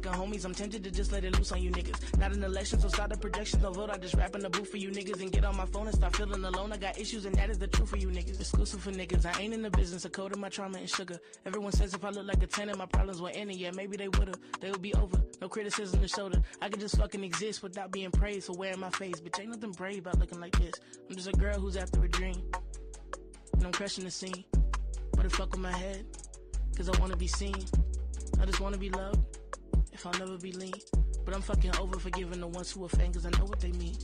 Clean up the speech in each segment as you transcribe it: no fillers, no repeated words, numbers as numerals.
fucking homies. I'm tempted to just let it loose on you niggas. Not an election, so start the projections. No vote, I just rap in the booth for you niggas and get on my phone and start feeling alone. I got issues and that is the truth for you niggas. Exclusive for niggas. I ain't in the business of coding my trauma and sugar. Everyone says if I look like a 10 and my problems were ending, yeah, maybe they would've. They would be over. No criticism to shoulder. I could just fucking exist without being praised for wearing my face. Bitch, ain't nothing brave about looking like this. I'm just a girl who's after a dream. And I'm crushing the scene. But it fuck with my head. Cause I wanna be seen. I just wanna be loved. If I'll never be lean. But I'm fucking over forgiving the ones who offend cause I know what they mean.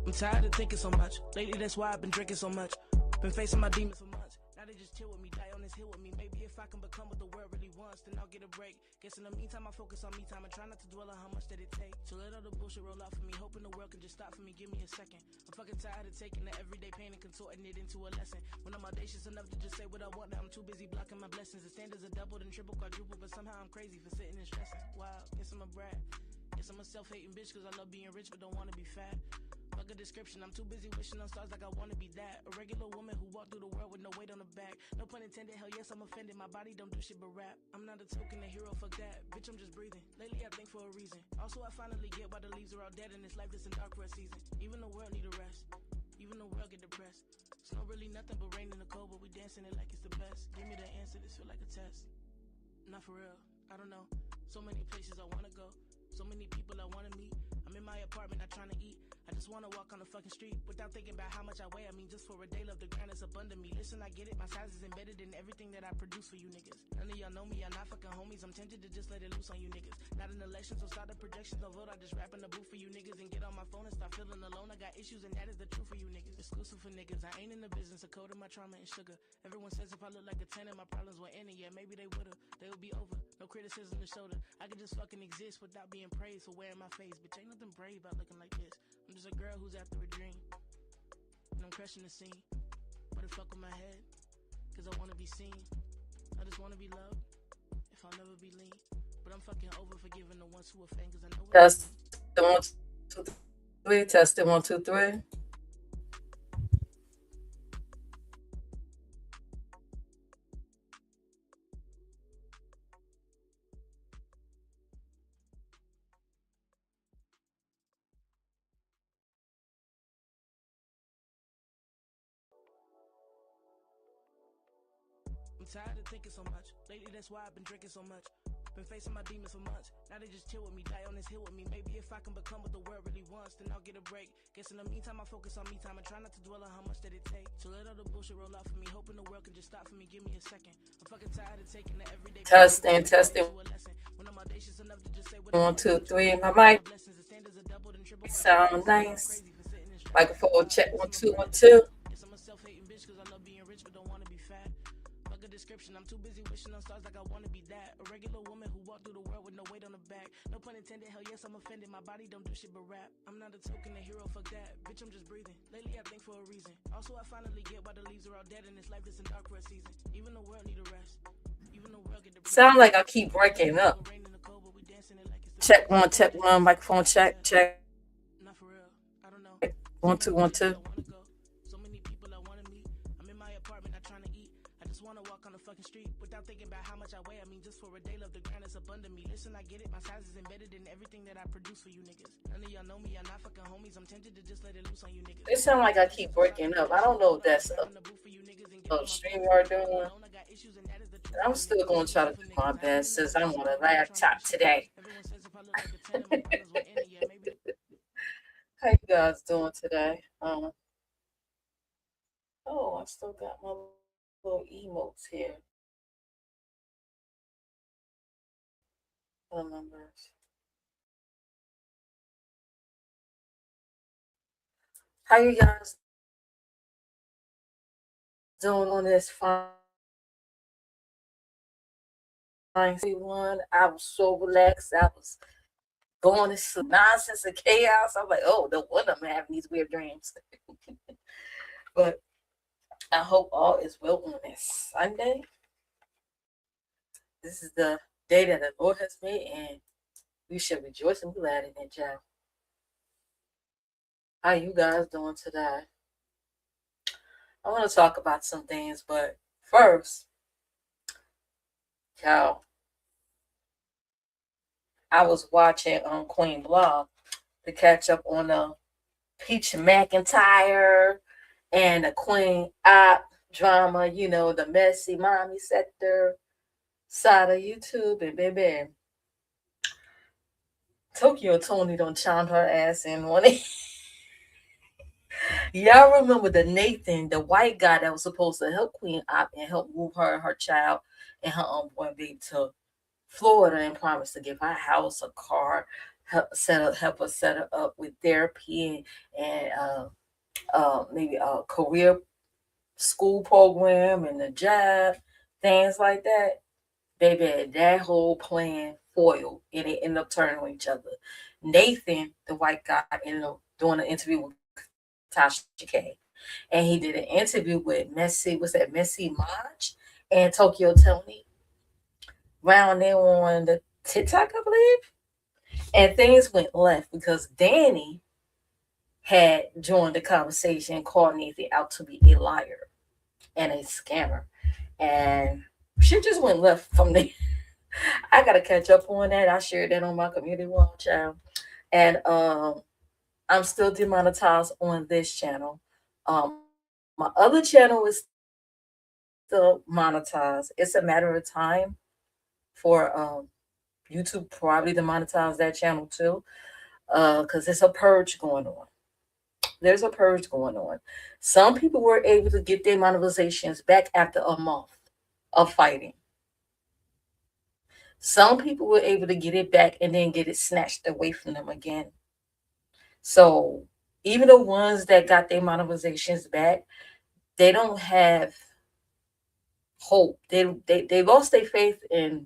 I'm tired of thinking so much. Lately, that's why I've been drinking so much. Been facing my demons for months. Now they just chill with me, die on this hill with me. Maybe if I can become what the world really wants, then I'll get a break. Guess in the meantime, I focus on me time and try not to dwell on how much that it takes. So let all the bullshit roll out for me, hoping the world can just stop for me. Give me a second. I'm fucking tired of taking the everyday pain and contorting it into a lesson. When I'm audacious enough to just say what I want, now I'm too busy blocking my blessings. The standards are doubled and triple, quadruple, but somehow I'm crazy for sitting and stressing. Wow, guess I'm a brat. Guess I'm a self-hating bitch cause I love being rich but don't wanna be fat. Fuck a description, I'm too busy wishing on stars like I wanna be that. A regular woman who walked through the world with no weight on her back. No pun intended, hell yes I'm offended. My body don't do shit but rap. I'm not a token, a hero, fuck that. Bitch, I'm just breathing. Lately I think for a reason. Also I finally get why the leaves are all dead in this life that's in dark for a season. Even the world need a rest. Even the world get depressed. It's not really nothing but rain in the cold, but we dancing it like it's the best. Give me the answer, this feel like a test. Not for real, I don't know. So many places I wanna go. So many people I wanna meet. I'm in my apartment, not trying to eat. I just wanna walk on the fucking street without thinking about how much I weigh. I mean, just for a day, love the grind is abundant me. Listen, I get it, my size is embedded in everything that I produce for you niggas. None of y'all know me, I'm not fucking homies. I'm tempted to just let it loose on you niggas. Not an election, so start the projections. No vote, I just rap in the booth for you niggas and get on my phone and start feeling alone. I got issues and that is the truth for you niggas. Exclusive for niggas, I ain't in the business of coding my trauma and sugar. Everyone says if I look like a 10 and my problems were ending, yeah, maybe they would've. They would be over. No criticism to shoulder. I could just fucking exist without being praised for wearing my face. Bitch, ain't nothing brave about looking like this. I'm just a girl who's after a dream. And I'm crushing the scene. But it fuck with my head. Cause I wanna be seen. I just wanna be loved. If I'll never be lean. But I'm fucking over forgiving the ones who offend cause I know what Test 1, 2, 3. Test 1, 2, 3. I'm tired of thinking so much. Lately, that's why I've been drinking so much. Been facing my demons for months. Now they just chill with me, die on this hill with me. Maybe if I can become what the world really wants, then I'll get a break. Guess in the meantime, I focus on me time and try not to dwell on how much that it takes. So let all the bullshit roll out for me, hoping the world can just stop for me. Give me a second. I'm fucking tired of taking the everyday Testing. When I'm audacious enough to just say what 1, 2, 3. My mic sound nice. Microphone check 1, 2, 1, 2. Guess I'm a self-hating bitch cause I love being rich but don't wanna be fat. Fuck a description, I'm too busy wishing on stars like I wanna be that. A regular woman who walked through the world with no weight on her back. No pun intended, hell yes I'm offended. My body don't do shit but rap. I'm not a token, a hero, fuck that. Bitch, I'm just breathing. Lately I think for a reason. Also I finally get why the leaves are all dead in this life that's in dark for a season. Even the world need a rest. Even the world get depressed. Sound like I keep breaking up. Check 1, microphone check. Not for real, I don't know. 1, 2, 1, 2. So many people I wanna meet. I'm in my apartment, not trying to eat. I just wanna walk on the fucking street without thinking about how much I weigh. I mean, just for a day, love the grind is abundant me. Listen, I get it, my size is embedded in everything that I produce for you niggas. None of y'all know me, I'm not fucking homies. I'm tempted to just let it loose on you niggas. It sound like I keep breaking up. I don't know if that's a StreamYard doing. I'm still going to try to do my best since I'm on a laptop today. How you guys doing today? Oh, I still got my little emotes here. Phone numbers. How you guys doing on this fine one? I was so relaxed. I was going to some nonsense and chaos. I'm like, oh, no wonder I'm having these weird dreams. But hope all is well on this Sunday. This is the day that the Lord has made, and we should rejoice and be glad in it, child. How you guys doing today? I want to talk about some things, but first, child, I was watching Queen Blog to catch up on the Peach McIntyre and the Queen Op drama, the messy mommy sector side of YouTube, and baby, Tokyo Tony don't chime her ass in one. Y'all remember the Nathan, the white guy that was supposed to help Queen Op and help move her and her child and her unborn baby to Florida and promised to give her a house, a car, help her set her up with therapy and maybe a career school program and a job, things like that. Baby, that whole plan foiled and it ended up turning on each other. Nathan, the white guy, ended up doing an interview with Tasha K. And he did an interview with Messy Maj and Tokyo Tony round there on the TikTok, I believe. And things went left because Danny had joined the conversation and called Nathan out to be a liar and a scammer. And shit just went left from there. I gotta catch up on that. I shared that on my community wall, child. And I'm still demonetized on this channel. My other channel is still monetized. It's a matter of time for YouTube probably to monetize that channel too, because there's a purge going on. There's a purge going on. Some people were able to get their monetizations back after a month of fighting. Some people were able to get it back and then get it snatched away from them again. So even the ones that got their monetizations back, they don't have hope. They lost their faith in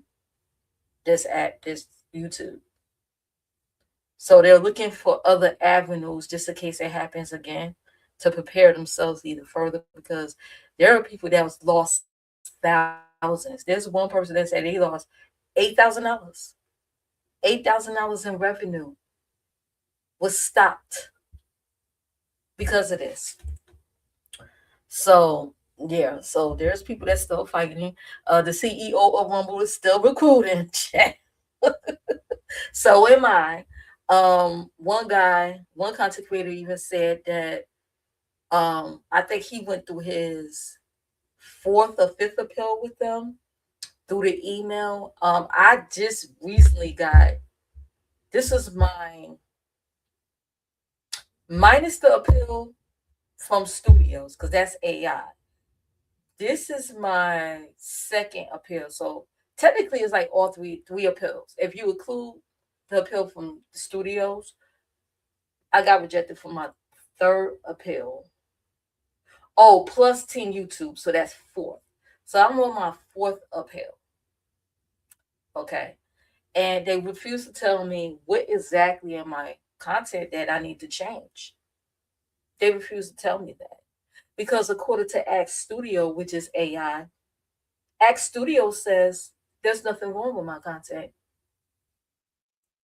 this app, this YouTube. So they're looking for other avenues just in case it happens again to prepare themselves even further, because there are people that was lost thousands. There's one person that said he lost $8,000. $8,000 in revenue was stopped because of this. So yeah, so there's people that's still fighting. The CEO of Rumble is still recruiting. So am I. One content creator even said that I think he went through his fourth or fifth appeal with them through the email. I just recently got, this is mine minus the appeal from studios, because that's AI. This is my second appeal. So technically it's like all three appeals. If you include the appeal from the studios, I got rejected for my third appeal. Oh, plus Team YouTube, so that's fourth. So I'm on my fourth appeal. Okay. And they refuse to tell me what exactly in my content that I need to change. They refuse to tell me that. Because according to Axe Studio, which is AI, Axe Studio says there's nothing wrong with my content.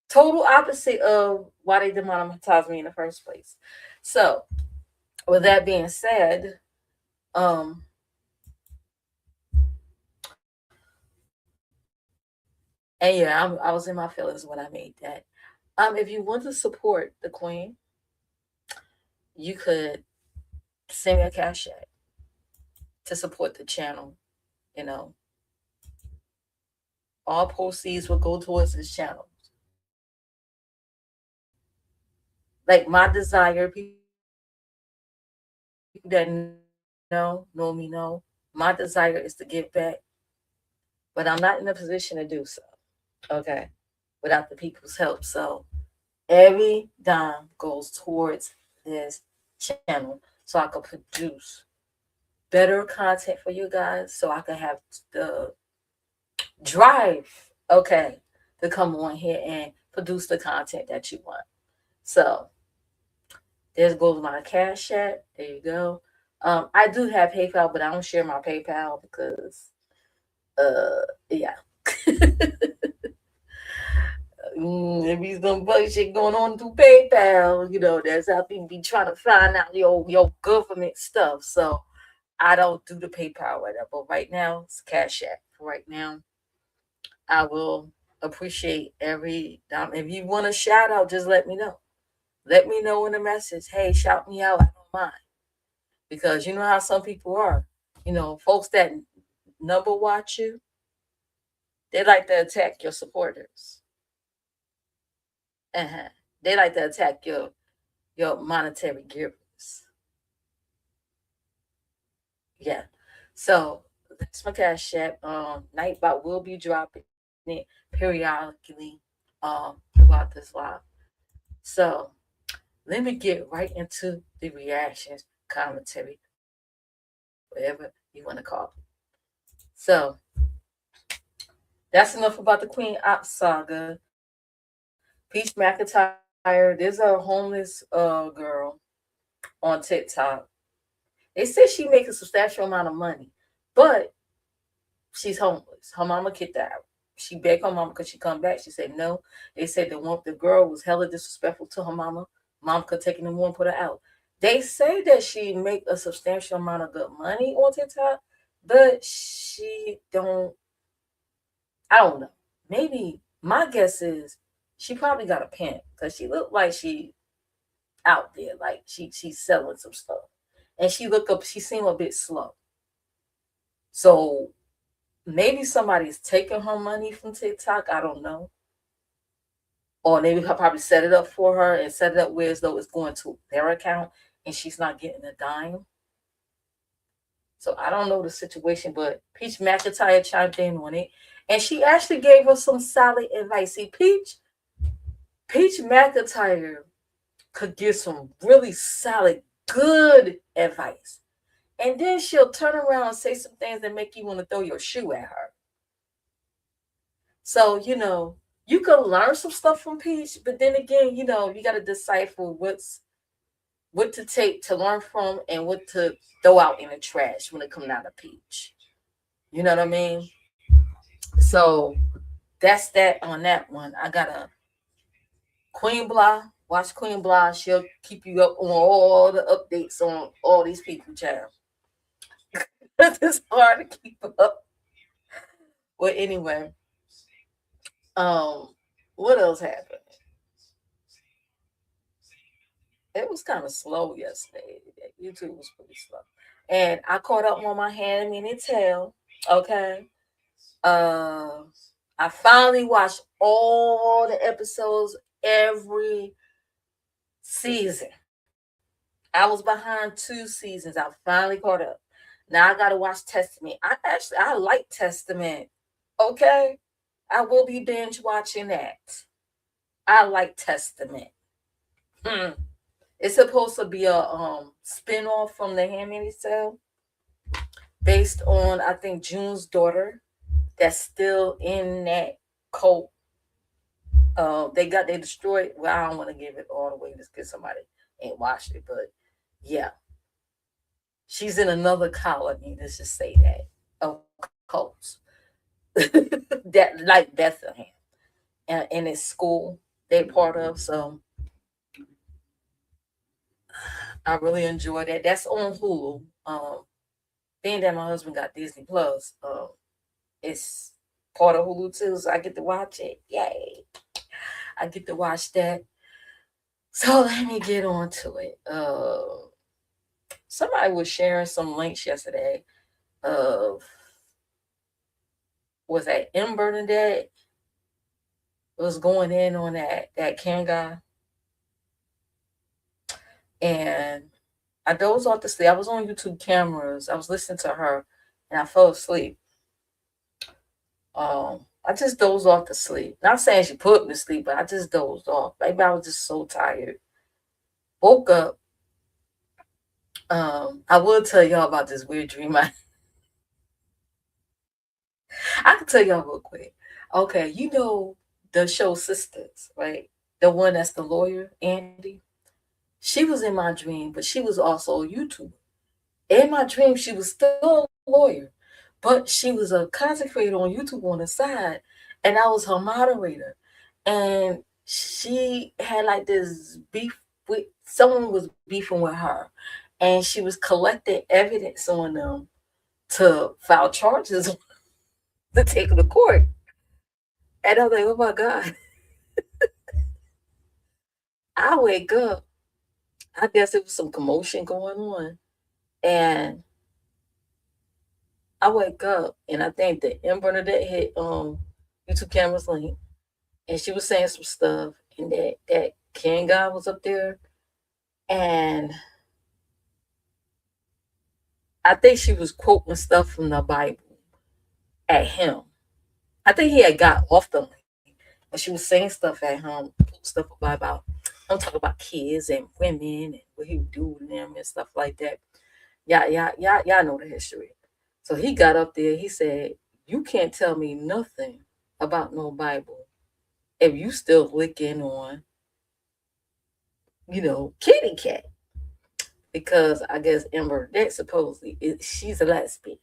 Total opposite of why they demonetized me in the first place. So, with that being said, and yeah, I was in my feelings when I made that. If you want to support the Queen, you could send me a cash check to support the channel. You know, all proceeds will go towards this channel. Like my desire, people that know me know, my desire is to give back, but I'm not in a position to do so. Okay, without the people's help. So every dime goes towards this channel so I can produce better content for you guys, so I can have the drive, okay, to come on here and produce the content that you want. So there goes my cash app. There you go. I do have PayPal, but I don't share my PayPal because yeah. There be some bullshit going on through PayPal. That's how people be trying to find out your government stuff. So I don't do the PayPal right now. But right now, it's Cash App. Right now, I will appreciate every dime. If you want a shout out, just let me know. Let me know in the message. Hey, shout me out. I don't mind. Because you know how some people are. Folks that number watch you, they like to attack your supporters. Uh-huh. They like to attack your monetary givers. Yeah. So that's my cash app. Nightbot will be dropping it periodically throughout this live. So let me get right into the reactions, commentary, whatever you want to call it. So that's enough about the Queen Op saga. Peach McIntyre, there's a homeless girl on TikTok. They said she make a substantial amount of money, but she's homeless. Her mama kicked her out. She begged her mama could she come back. She said no. They said the girl was hella disrespectful to her mama. Mom could take it no more and put her out. They say that she make a substantial amount of good money on TikTok, but she don't. I don't know. Maybe my guess is she probably got a pimp because she looked like she out there, like she's selling some stuff, and she seemed a bit slow. So maybe somebody's taking her money from TikTok. I don't know. Or maybe he'll probably set it up for her and set it up where as though it's going to their account and she's not getting a dime. So I don't know the situation, but Peach McIntyre chimed in on it. And she actually gave us some solid advice. See, Peach McIntyre could give some really solid, good advice. And then she'll turn around and say some things that make you want to throw your shoe at her. So, you can learn some stuff from Peach, but then again, you got to decipher what to take to learn from and what to throw out in the trash when it comes out of Peach. You know what I mean? So that's that on that one. I got a Queen Blah. Watch Queen Blah. She'll keep you up on all the updates on all these people, child. It's hard to keep up. Well, anyway, um, what else happened? It was kind of slow yesterday. YouTube was pretty slow, and I caught up on my hand, meaning tail. Okay, uh, I finally watched all the episodes every season. I was behind 2 seasons. I finally caught up. Now I gotta watch Testament. I like Testament. Okay, I will be binge watching that. I like Testament. Hmm. It's supposed to be a spin-off from The Handmaid's Tale based on I think June's daughter that's still in that cult. They destroyed. Well, I don't want to give it all the way just because somebody ain't watched it, but yeah, she's in another colony. Let's just say that of cults that like Bethlehem and it's school they part of. So I really enjoy that. That's on Hulu. Being that my husband got Disney Plus, it's part of Hulu too, so I get to watch it. Yay! I get to watch that. So let me get on to it. Somebody was sharing some links yesterday of was that M Bernadette was going in on that Ken guy, and I dozed off to sleep. I was on YouTube cameras. I was listening to her, and I fell asleep. I just dozed off to sleep. Not saying she put me to sleep, but I just dozed off. Maybe I was just so tired. Woke up. I will tell y'all about this weird dream. I can tell y'all real quick. Okay, the show Sisters, right? The one that's the lawyer, Andy. She was in my dream, but she was also a YouTuber. In my dream, she was still a lawyer, but she was a content creator on YouTube on the side, and I was her moderator. And she had like this beef with someone was beefing with her, and she was collecting evidence on them to file charges to take them to court. And I was like, oh my God. I wake up. I guess there was some commotion going on. And I wake up and I think that M Bernadette hit YouTube cameras link, and she was saying some stuff, and that Ken guy was up there, and I think she was quoting stuff from the Bible at him. I think he had got off the link, but she was saying stuff at him, stuff about I'm talking about kids and women and what he would do to them and stuff like that. Y'all know the history. So he got up there. He said, "You can't tell me nothing about no Bible if you still licking on, kitty cat." Because I guess Ember that supposedly she's a lesbian.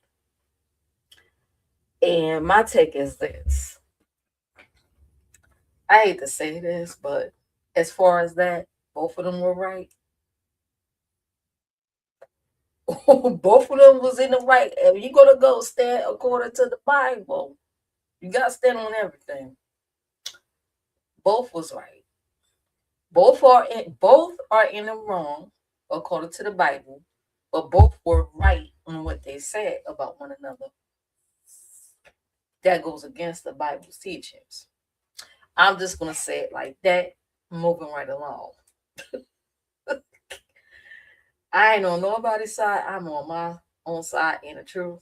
And my take is this: I hate to say this, but as far as that, both of them were right. Both of them was in the right. If you're gonna go stand according to the Bible, you gotta stand on everything. Both was right. Both are in the wrong according to the Bible, but both were right on what they said about one another. That goes against the Bible's teachings. I'm just gonna say it like that, moving right along. I ain't on nobody's side. I'm on my own side in the truth.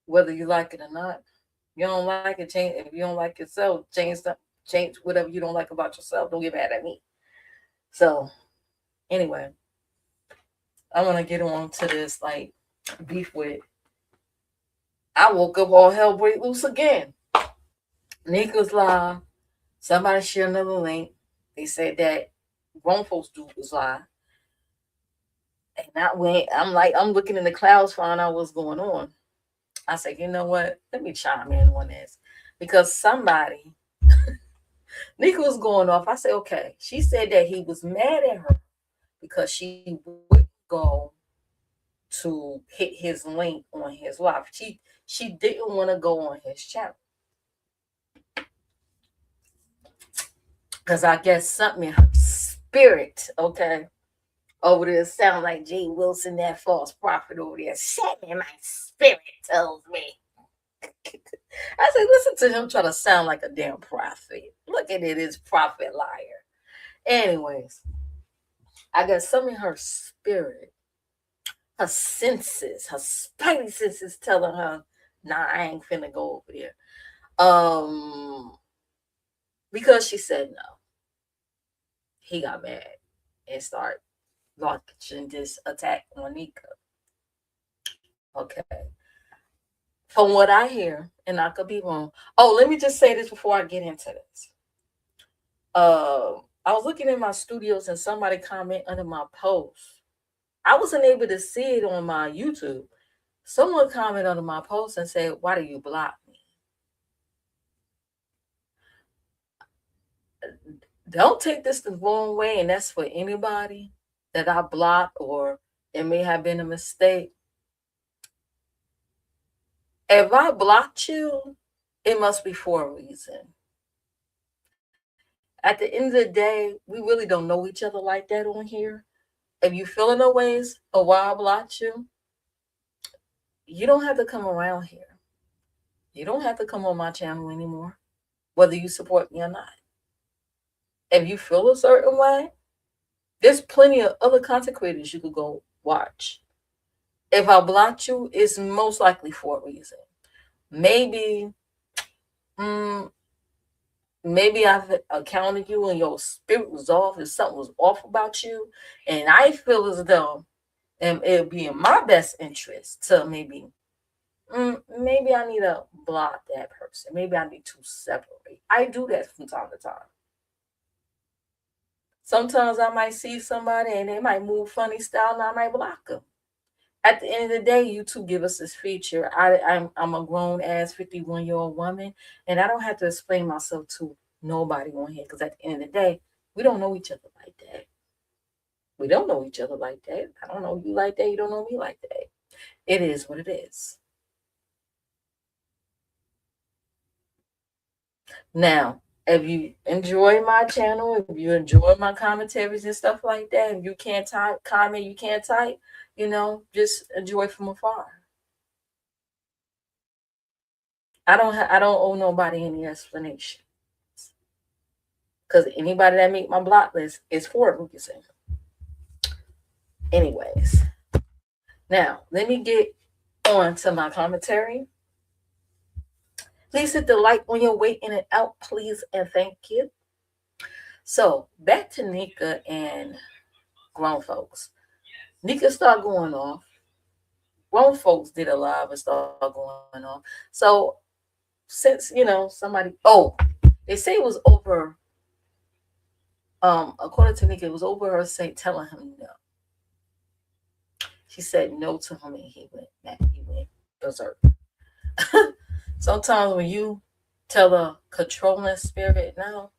Whether you like it or not. You don't like it, change. If you don't like yourself, change whatever you don't like about yourself. Don't get mad at me. So anyway, I want to get on to this like beef with. I woke up all hell break loose again. Nika's live. Somebody shared another link. They said that grown folks do was live. And I'm looking in the clouds, find out what's going on. I said, you know what? Let me chime in on this. Because somebody, Nika was going off. I said, okay. She said that he was mad at her because she wouldn't go to hit his link on his live. She didn't want to go on his channel. Because I guess something in her spirit, okay, over there sound like Jay Wilson, that false prophet over there. Something in my spirit tells me. I said, listen to him try to sound like a damn prophet. Look at it, his prophet liar. Anyways, I got something in her spirit, her senses, her spidey senses telling her, nah, I ain't finna go over there. Because she said no. He got mad and started launching this attack on Nika. Okay. From what I hear, and I could be wrong. Oh, let me just say this before I get into this. I was looking in my studios and somebody comment under my post. I wasn't able to see it on my YouTube. Someone commented under my post and said, "Why do you block me?" Don't take this the wrong way, and that's for anybody that I blocked or it may have been a mistake. If I blocked you, it must be for a reason. At the end of the day, we really don't know each other like that on here. If you feel in no ways of why I blocked you, you don't have to come around here. You don't have to come on my channel anymore, whether you support me or not. If you feel a certain way, there's plenty of other content creators you could go watch. If I blocked you, it's most likely for a reason. Maybe, mm, maybe I've accounted you and your spirit was off and something was off about you. And I feel as though it would be in my best interest to maybe I need to block that person. Maybe I need to separate. I do that from time to time. Sometimes I might see somebody and they might move funny style and I might block them. At the end of the day, YouTube give us this feature. I'm a grown ass 51-year-old woman, and I don't have to explain myself to nobody on here because at the end of the day, we don't know each other like that. We don't know each other like that. I don't know you like that. You don't know me like that. It is what it is. Now, if you enjoy my channel, if you enjoy my commentaries and stuff like that, and you can't type comment, you can't type, just enjoy from afar. I don't owe nobody any explanation. Because anybody that make my block list is for Lucas. Anyways, now let me get on to my commentary. Please hit the like on your way in and out, please, and thank you. So back to Nika and grown folks. Nika started going off. Grown folks did a live and started going off. So since somebody, they say it was over. According to Nika, it was over her saying telling him no. She said no to him, and he went berserk. Sometimes when you tell a controlling spirit no,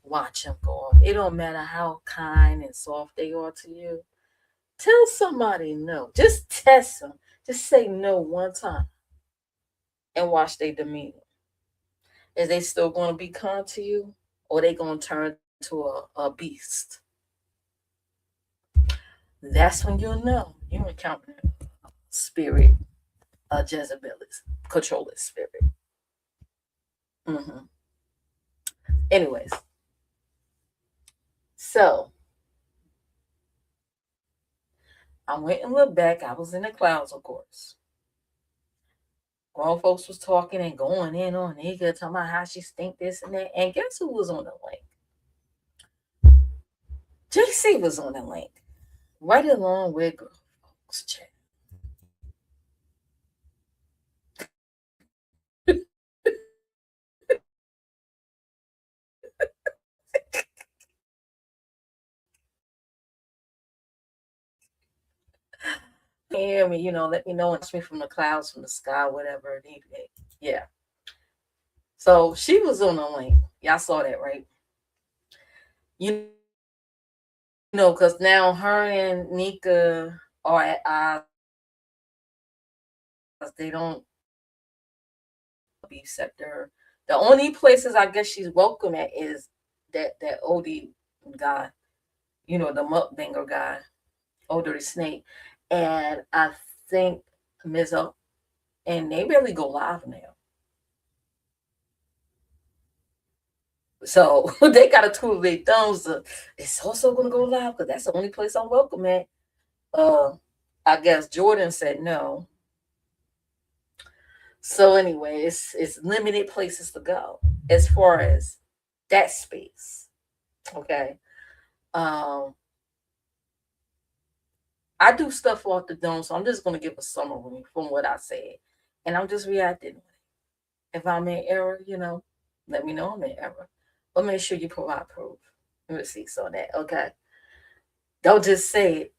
watch him go off. It don't matter how kind and soft they are to you. Tell somebody no. Just test them. Just say no one time and watch their demeanor. Is they still going to be kind to you, or they going to turn to a beast? That's when you'll know you encounter spirit, a Jezebel's controlling spirit. Mm-hmm. Anyways, so I went and looked back. I was in the clouds, of course. Grown folks was talking and going in on Nika, talking about how she stink this and that. And guess who was on the link? JC was on the link, right along with girl folks chat. Hear me, let me know and watch me from the clouds, from the sky, whatever it is. Yeah. So she was on the link. Y'all saw that, right? Because now her and Nika are at odds. They don't beef sector. The only places I guess she's welcome at is that OD guy, the mukbanger guy, Old Dirty Snake, and I think Mizzo, and they barely go live now. So they got to twiddle their thumbs. It's also going to go live because that's the only place I'm welcome at. I guess Jordan said no. So anyway, it's limited places to go as far as that space. Okay. I do stuff off the dome, so I'm just going to give a summary from what I said. And I'm just reacting. If I'm in error, let me know I'm in error. But make sure you provide proof and receipts on that, okay? Don't just say it.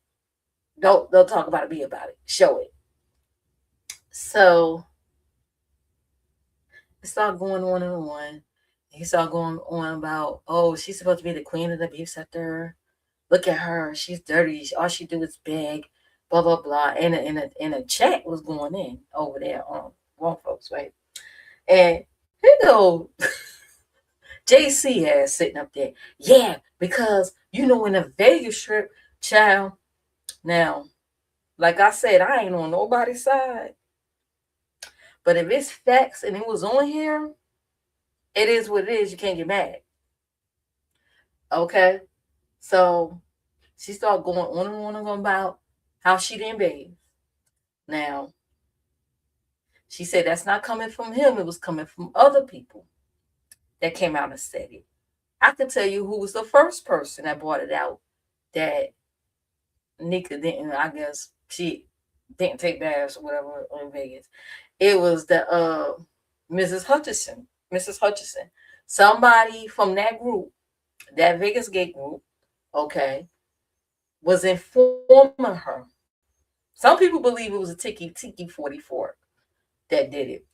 Don't talk about it, be about it. Show it. So it started going on and on. He started going on about, she's supposed to be the queen of the beef sector. Look at her. She's dirty. All she do is beg, blah, blah, blah. And a chat was going in over there on wrong folks, right? And JC ass sitting up there. Yeah, because, in the Vegas Strip, child, now, like I said, I ain't on nobody's side. But if it's facts and it was on here, it is what it is. You can't get mad. Okay? So she started going on and on about how she didn't bathe. Now, she said that's not coming from him. It was coming from other people that came out and said it. I can tell you who was the first person that brought it out that Nika didn't, I guess, she didn't take baths or whatever in Vegas. It was the Mrs. Hutchison. Somebody from that group, that Vegas Gate group, okay, was informing her. Some people believe it was a Tiki 44 that did it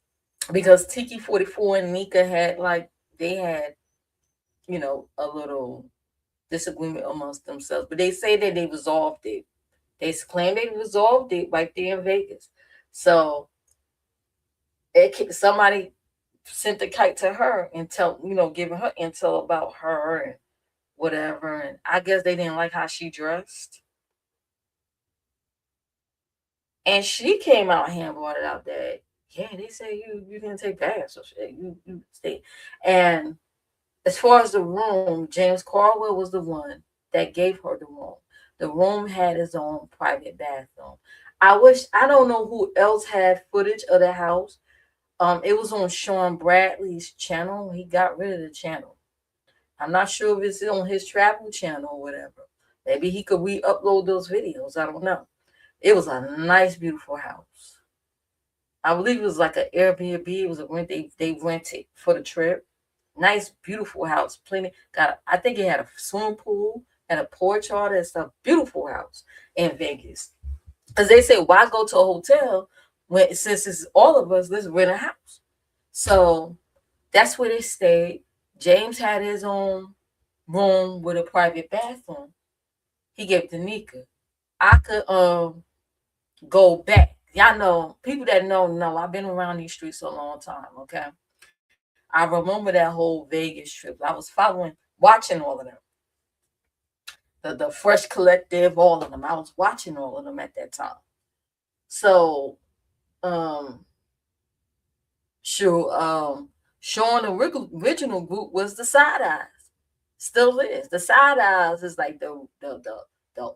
because Tiki 44 and Nika had like they had a little disagreement amongst themselves, but they say that they resolved it. They claim they resolved it right there in Vegas. So somebody sent the kite to her and giving her intel about her and whatever. And I guess they didn't like how she dressed. And she came out here and brought it out that, yeah, they say you didn't take baths. So shit, you stay. And as far as the room, James Carwell was the one that gave her the room. The room had its own private bathroom. I don't know who else had footage of the house. It was on Sean Bradley's channel. He got rid of the channel. I'm not sure if it's on his travel channel or whatever. Maybe he could re-upload those videos. I don't know. It was a nice, beautiful house. I believe it was like an Airbnb. It was a rent they rented for the trip. Nice, beautiful house. Plenty. I think it had a swimming pool and a porch, all that stuff. Beautiful house in Vegas. Because they say, why go to a hotel when since it's all of us, let's rent a house. So that's where they stayed. James had his own room with a private bathroom. He gave it to Nika. I could go back. Y'all know, people that know I've been around these streets a long time, okay? I remember that whole Vegas trip. I was watching all of them. The Fresh Collective, all of them. I was watching all of them at that time. So, um, sure, Sean, the original group was the Side Eyes. Still is. The Side Eyes is like the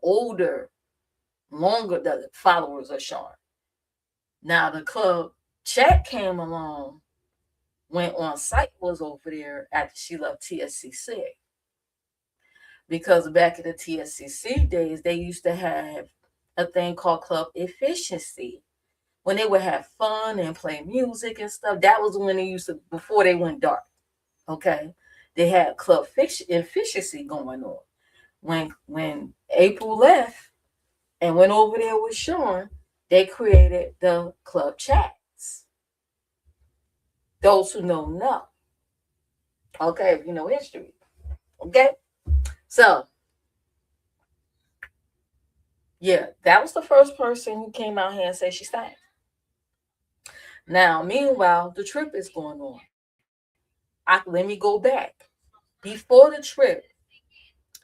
older, longer the followers of Sean. Now the club chat came along when On Site was over there after she left TSCC. Because back in the TSCC days, they used to have a thing called Club Efficiency. When they would have fun and play music and stuff, that was when they used to, before they went dark. Okay. They had Club Efficiency going on. When April left and went over there with Sean, they created the club chats. Those who know. Okay, if you know history. Okay. So yeah, that was the first person who came out here and said she stank. Now, meanwhile, the trip is going on. Let me go back. Before the trip,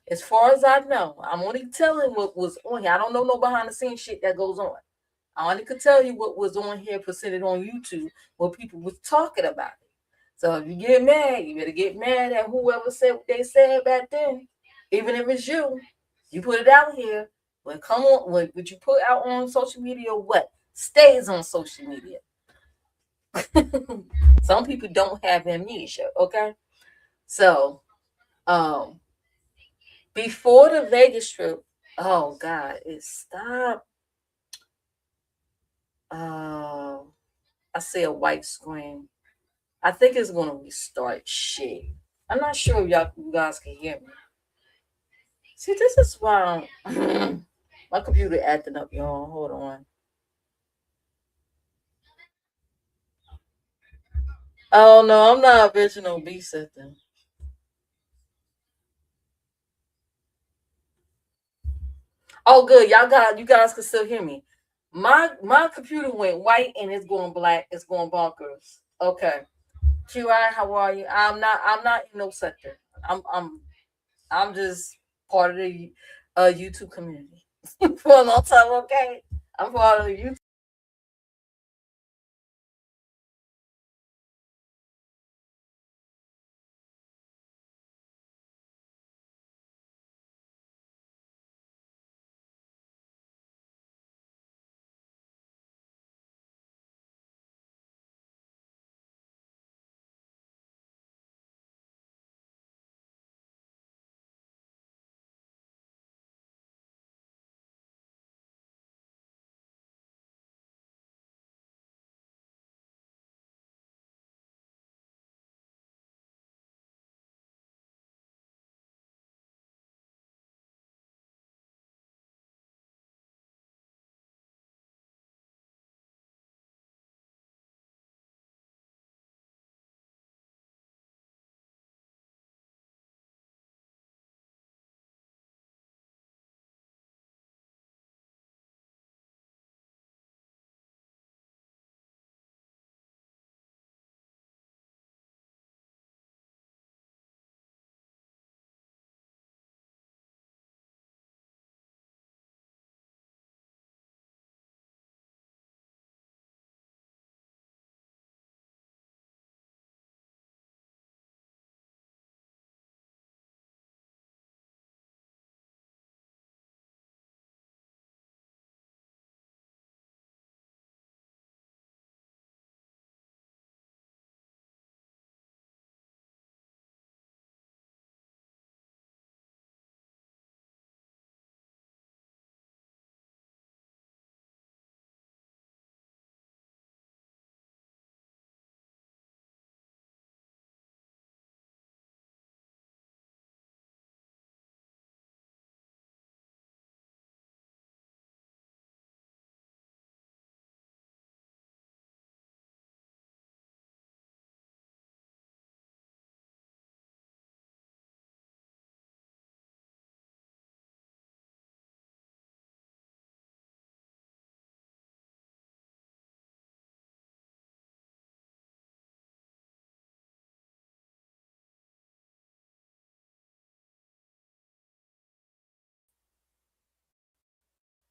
as far as I know, I'm only telling what was on here. I don't know no behind the scenes shit that goes on. I only could tell you what was on here presented on YouTube, what people was talking about it. So if you get mad, you better get mad at whoever said what they said back then. Even if it's you, you put it out here. Well, come on, what you put out on social media, what stays on social media. Some people don't have amnesia, okay? So, um, before the Vegas trip, oh God, it stopped. Uh, I see a white screen. I think it's gonna restart shit. I'm not sure if you guys can hear me. See, this is why my computer acting up, y'all. Hold on. Oh no, I'm not original B setting. Oh good, you guys can still hear me. My computer went white and it's going black. It's going bonkers. Okay. QI, how are you? I'm not in no sector. I'm just part of the YouTube community for a long time. Okay, I'm part of the YouTube.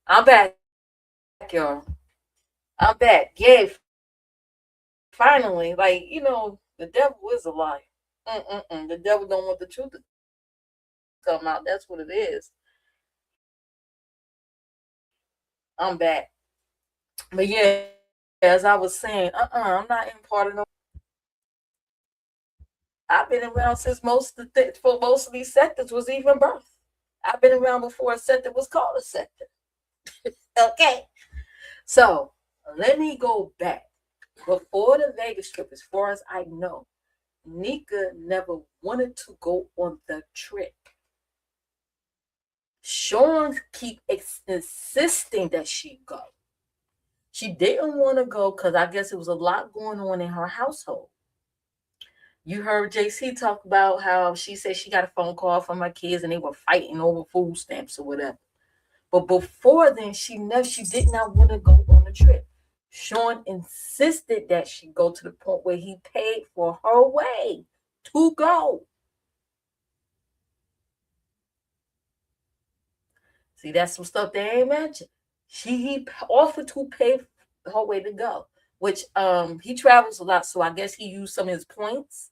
I'm back, y'all. I'm back. Yay, finally. Like, the devil is a liar. The devil don't want the truth to come out. That's what it is. I'm back. But yeah, as I was saying, I'm not in part of no cult. I've been around since for most of these sectors was even birth. I've been around before a sector was called a sector. Okay. So let me go back. Before the Vegas trip, as far as I know, Nika never wanted to go on the trip. Sean keep insisting that she go. She didn't want to go because I guess it was a lot going on in her household. You heard JC talk about how she said she got a phone call from her kids and they were fighting over food stamps or whatever. But before then, she did not want to go on the trip. Sean insisted that she go to the point where he paid for her way to go. See, that's some stuff they ain't mentioned. He offered to pay her way to go, which he travels a lot, so I guess he used some of his points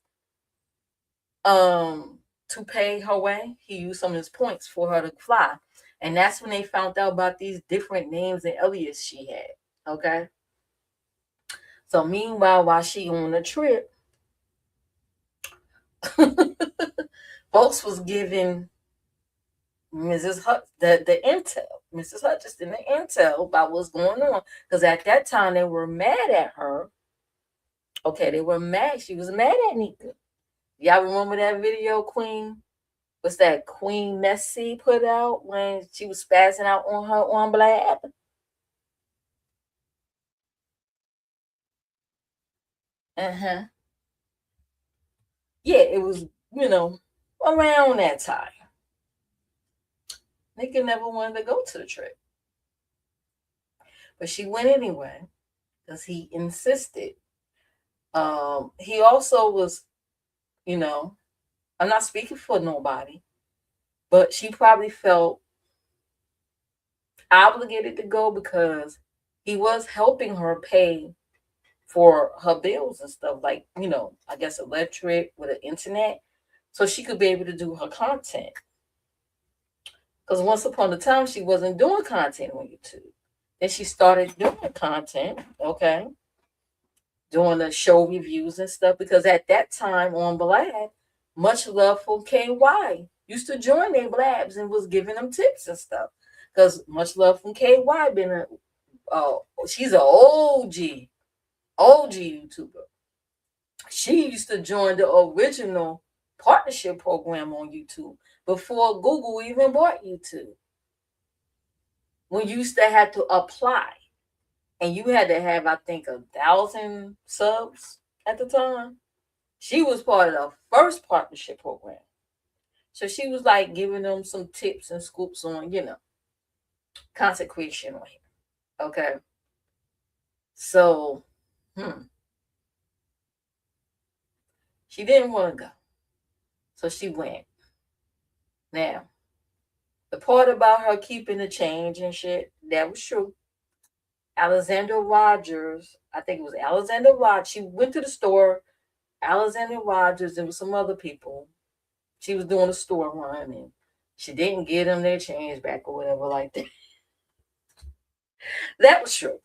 to pay her way. He used some of his points for her to fly. And that's when they found out about these different names and alias she had. Okay. So meanwhile, while she on the trip, folks was giving the intel, Mrs. Hutchinson the intel about what's going on. Because at that time they were mad at her. Okay, they were mad. She was mad at Nika. Y'all remember that video Queen? What's that Queen Messi put out when she was spazzing out on her on Blab? Uh-huh. Yeah, it was, around that time. Nika never wanted to go to the trip. But she went anyway because he insisted. He also was, you know, I'm not speaking for nobody, but she probably felt obligated to go because he was helping her pay for her bills and stuff, like, I guess electric with the internet, so she could be able to do her content. Because once upon a time, she wasn't doing content on YouTube. Then she started doing content, okay, doing the show reviews and stuff. Because at that time on Blab, Much Love for KY used to join their Blabs and was giving them tips and stuff. Because Much Love from KY been she's an OG YouTuber. She used to join the original partnership program on YouTube before Google even bought YouTube. When you used to have to apply, and you had to have, I think, 1,000 subs at the time. She was part of the first partnership program. So she was like giving them some tips and scoops on, content creation on here. Okay. So, she didn't want to go. So she went. Now, the part about her keeping the change and shit, that was true. Alexander Rogers, I think it was Alexander Rogers. She went to the store. Alexander Rogers, there was some other people. She was doing a store run and she didn't get them their change back or whatever like that. That was true.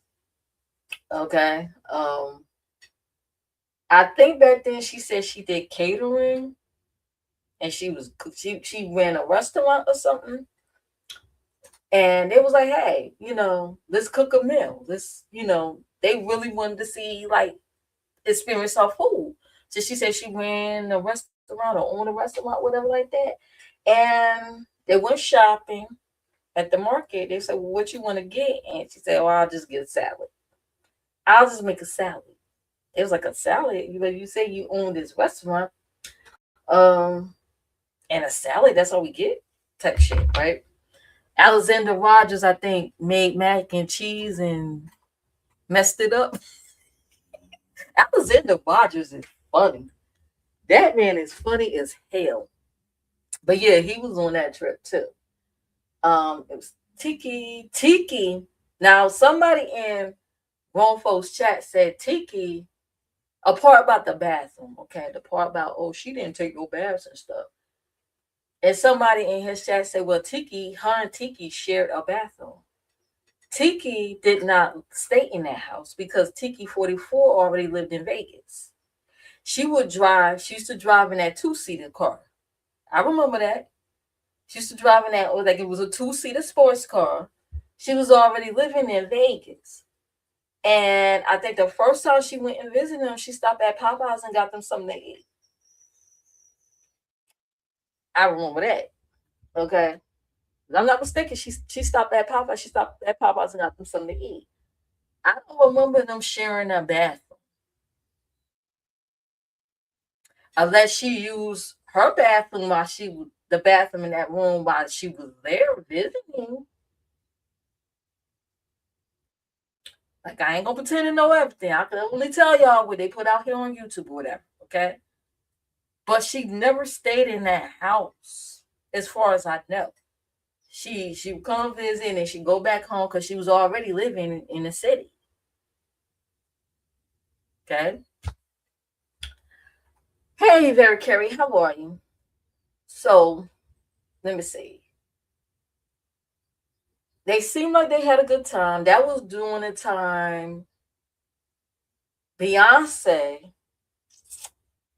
Okay. I think back then she said she did catering and she ran a restaurant or something. And it was like, hey, let's cook a meal. They really wanted to see, like, experience her food. So she said she ran a restaurant or owned a restaurant, whatever like that. And they went shopping at the market. They said, well, what you want to get? And she said, oh, I'll just get a salad. I'll just make a salad. It was like a salad. You say you own this restaurant, and a salad, that's all we get type shit, right? Alexander Rogers, I think, made mac and cheese and messed it up. Alexander Rogers is funny. That man is funny as hell. But yeah, he was on that trip too. It was Tiki. Now somebody in grown folks chat said Tiki, a part about the bathroom, okay? The part about, oh, she didn't take no baths and stuff. And somebody in his chat said, well, her and Tiki shared a bathroom. Tiki did not stay in that house because Tiki 44 already lived in Vegas. She used to drive in that two-seater car. I remember that. She used to drive in that, like it was a two-seater sports car. She was already living in Vegas. And I think the first time she went and visited them, she stopped at Popeyes and got them something to eat. I remember that. Okay. If I'm not mistaken, she stopped at Popeyes. She stopped at Popeyes and got them something to eat. I don't remember them sharing a bathroom. Unless she used her bathroom while the bathroom in that room while she was there visiting. Like, I ain't gonna pretend to know everything. I can only tell y'all what they put out here on YouTube or whatever, okay? But she never stayed in that house, as far as I know. She would come visit and she'd go back home because she was already living in the city. Okay. Hey there, Carrie, how are you? So, let me see. They seemed like they had a good time. That was during the time Beyonce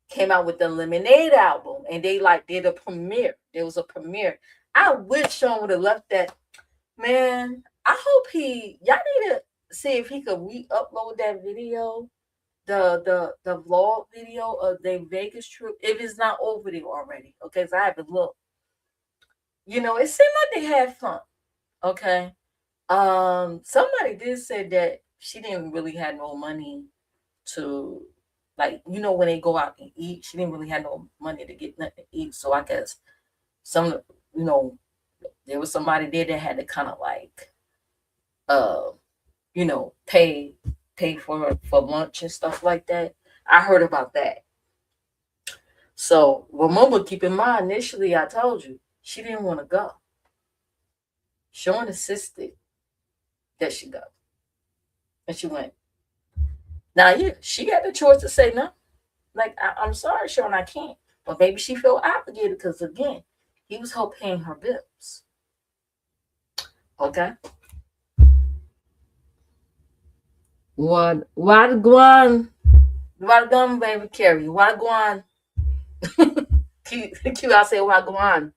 came out with the Lemonade album, and they like did a premiere. There was a premiere. I wish Sean would have left that. Man, I hope y'all need to see if he could re-upload that video, the vlog video of the Vegas trip, if it's not over there already. Okay, so I haven't looked. It seemed like they had fun. Okay. Somebody did say that she didn't really have no money to, like, when they go out and eat, she didn't really have no money to get nothing to eat. So I guess you know, there was somebody there that had to kind of like, pay for lunch and stuff like that. I heard about that. So remember, keep in mind, initially I told you she didn't want to go. Sean insisted that she go, and she went. Now, yeah, she got the choice to say no. Like, I'm sorry, Sean, I can't. But maybe she felt obligated because, again, he was helping paying her bills. Okay? What go on? What go on, baby Carrie? What go on? Q, I say, what go on?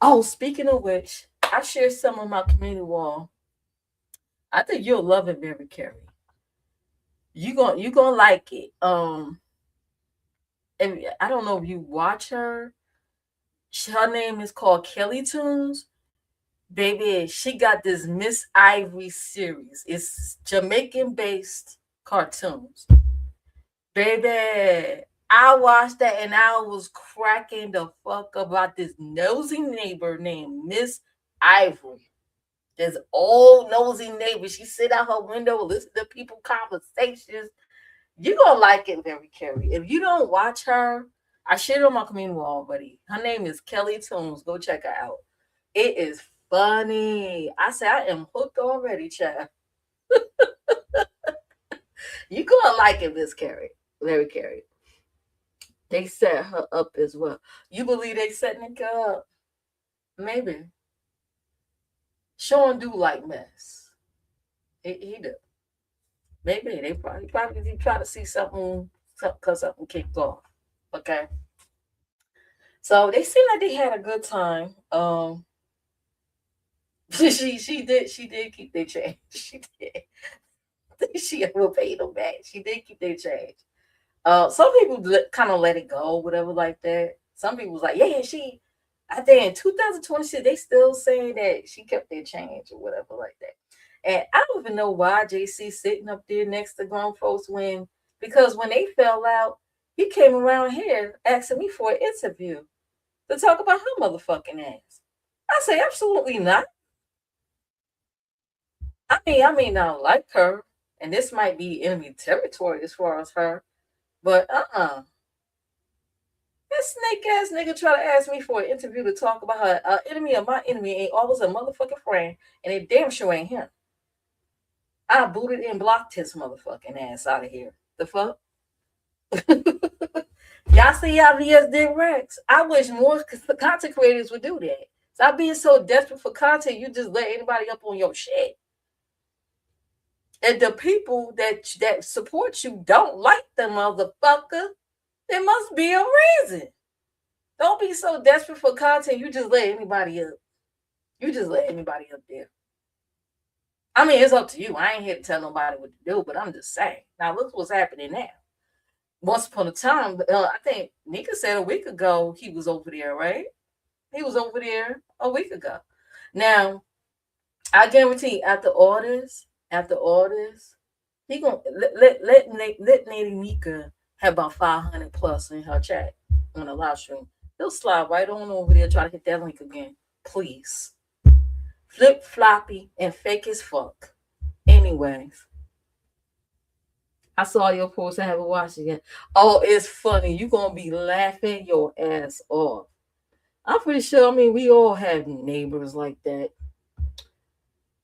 Oh, speaking of which, I shared some on my community wall. I think you'll love it, baby Carrie. You gonna like it. And I don't know if you watch her. Her name is called Kelly Tunes. Baby, she got this Miss Ivory series. It's Jamaican based cartoons. Baby, I watched that and I was cracking the fuck about this nosy neighbor named Miss Ivory. This old nosy neighbor. She sit out her window, listen to people conversations. You're gonna like it, very Carrie. If you don't watch her, I shared it on my community wall already. Her name is Kelly Tunes. Go check her out. It is funny. I say I am hooked already, child. You gonna like it, Miss Carrie. Larry Carrie. They set her up as well. You believe they setting it up? Maybe. Sean do like mess. He do. Maybe they probably try to see something because something kicked off. Okay. So they seem like they had a good time. She did keep their change. She did. She overpaid them back. She did keep their change. Some people kind of let it go, whatever like that. Some people was like, yeah, I think in 2026 they still saying that she kept their change or whatever like that. And I don't even know why JC sitting up there next to grown folks because when they fell out, he came around here asking me for an interview to talk about her motherfucking ass. I say absolutely not. I like her, and this might be enemy territory as far as her, but That snake ass nigga try to ask me for an interview to talk about her enemy of my enemy ain't always a motherfucking friend, and it damn sure ain't him. I booted and blocked his motherfucking ass out of here. The fuck? Y'all see y'all VS Dick Rex. I wish more content creators would do that. Stop being so desperate for content, you just let anybody up on your shit. And the people that support you don't like the motherfucker. There must be a reason. Don't be so desperate for content, you just let anybody up. You just let anybody up there. I mean, it's up to you. I ain't here to tell nobody what to do, but I'm just saying. Now, look what's happening now. Once upon a time, I think Nika said a week ago he was over there, right? He was over there a week ago. Now, I guarantee after all this, he gonna let Lady Nika have about 500 plus in her chat on the live stream. He'll slide right on over there, try to hit that link again, please. Flip floppy and fake as fuck. Anyways, I saw your post. I haven't watched it yet. Oh, it's funny. You gonna be laughing your ass off. I'm pretty sure. I mean, we all have neighbors like that.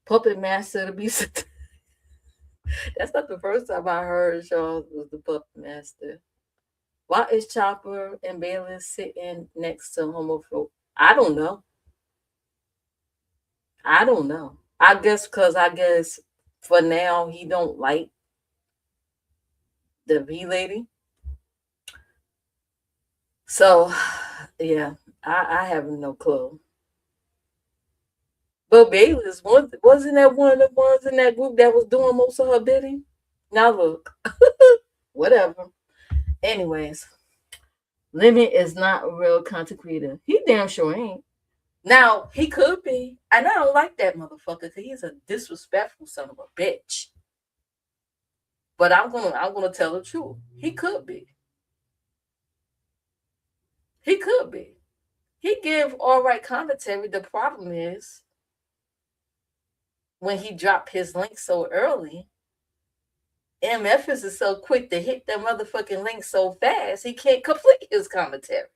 Puppet Master to be. That's not the first time I heard Charles was the Puppet Master. Why is Chopper and Bailey sitting next to homophobe? I don't know. I guess because for now he don't like the V lady. So yeah, I have no clue. But Bayless wasn't that one of the ones in that group that was doing most of her bidding? Now look, whatever. Anyways, Lemon is not a real content creator. He damn sure ain't. Now he could be, and I don't like that motherfucker because he's a disrespectful son of a bitch. But I'm gonna tell the truth. He could be. He could be. He give all right commentary. The problem is when he dropped his link so early, MF is so quick to hit that motherfucking link so fast, he can't complete his commentary.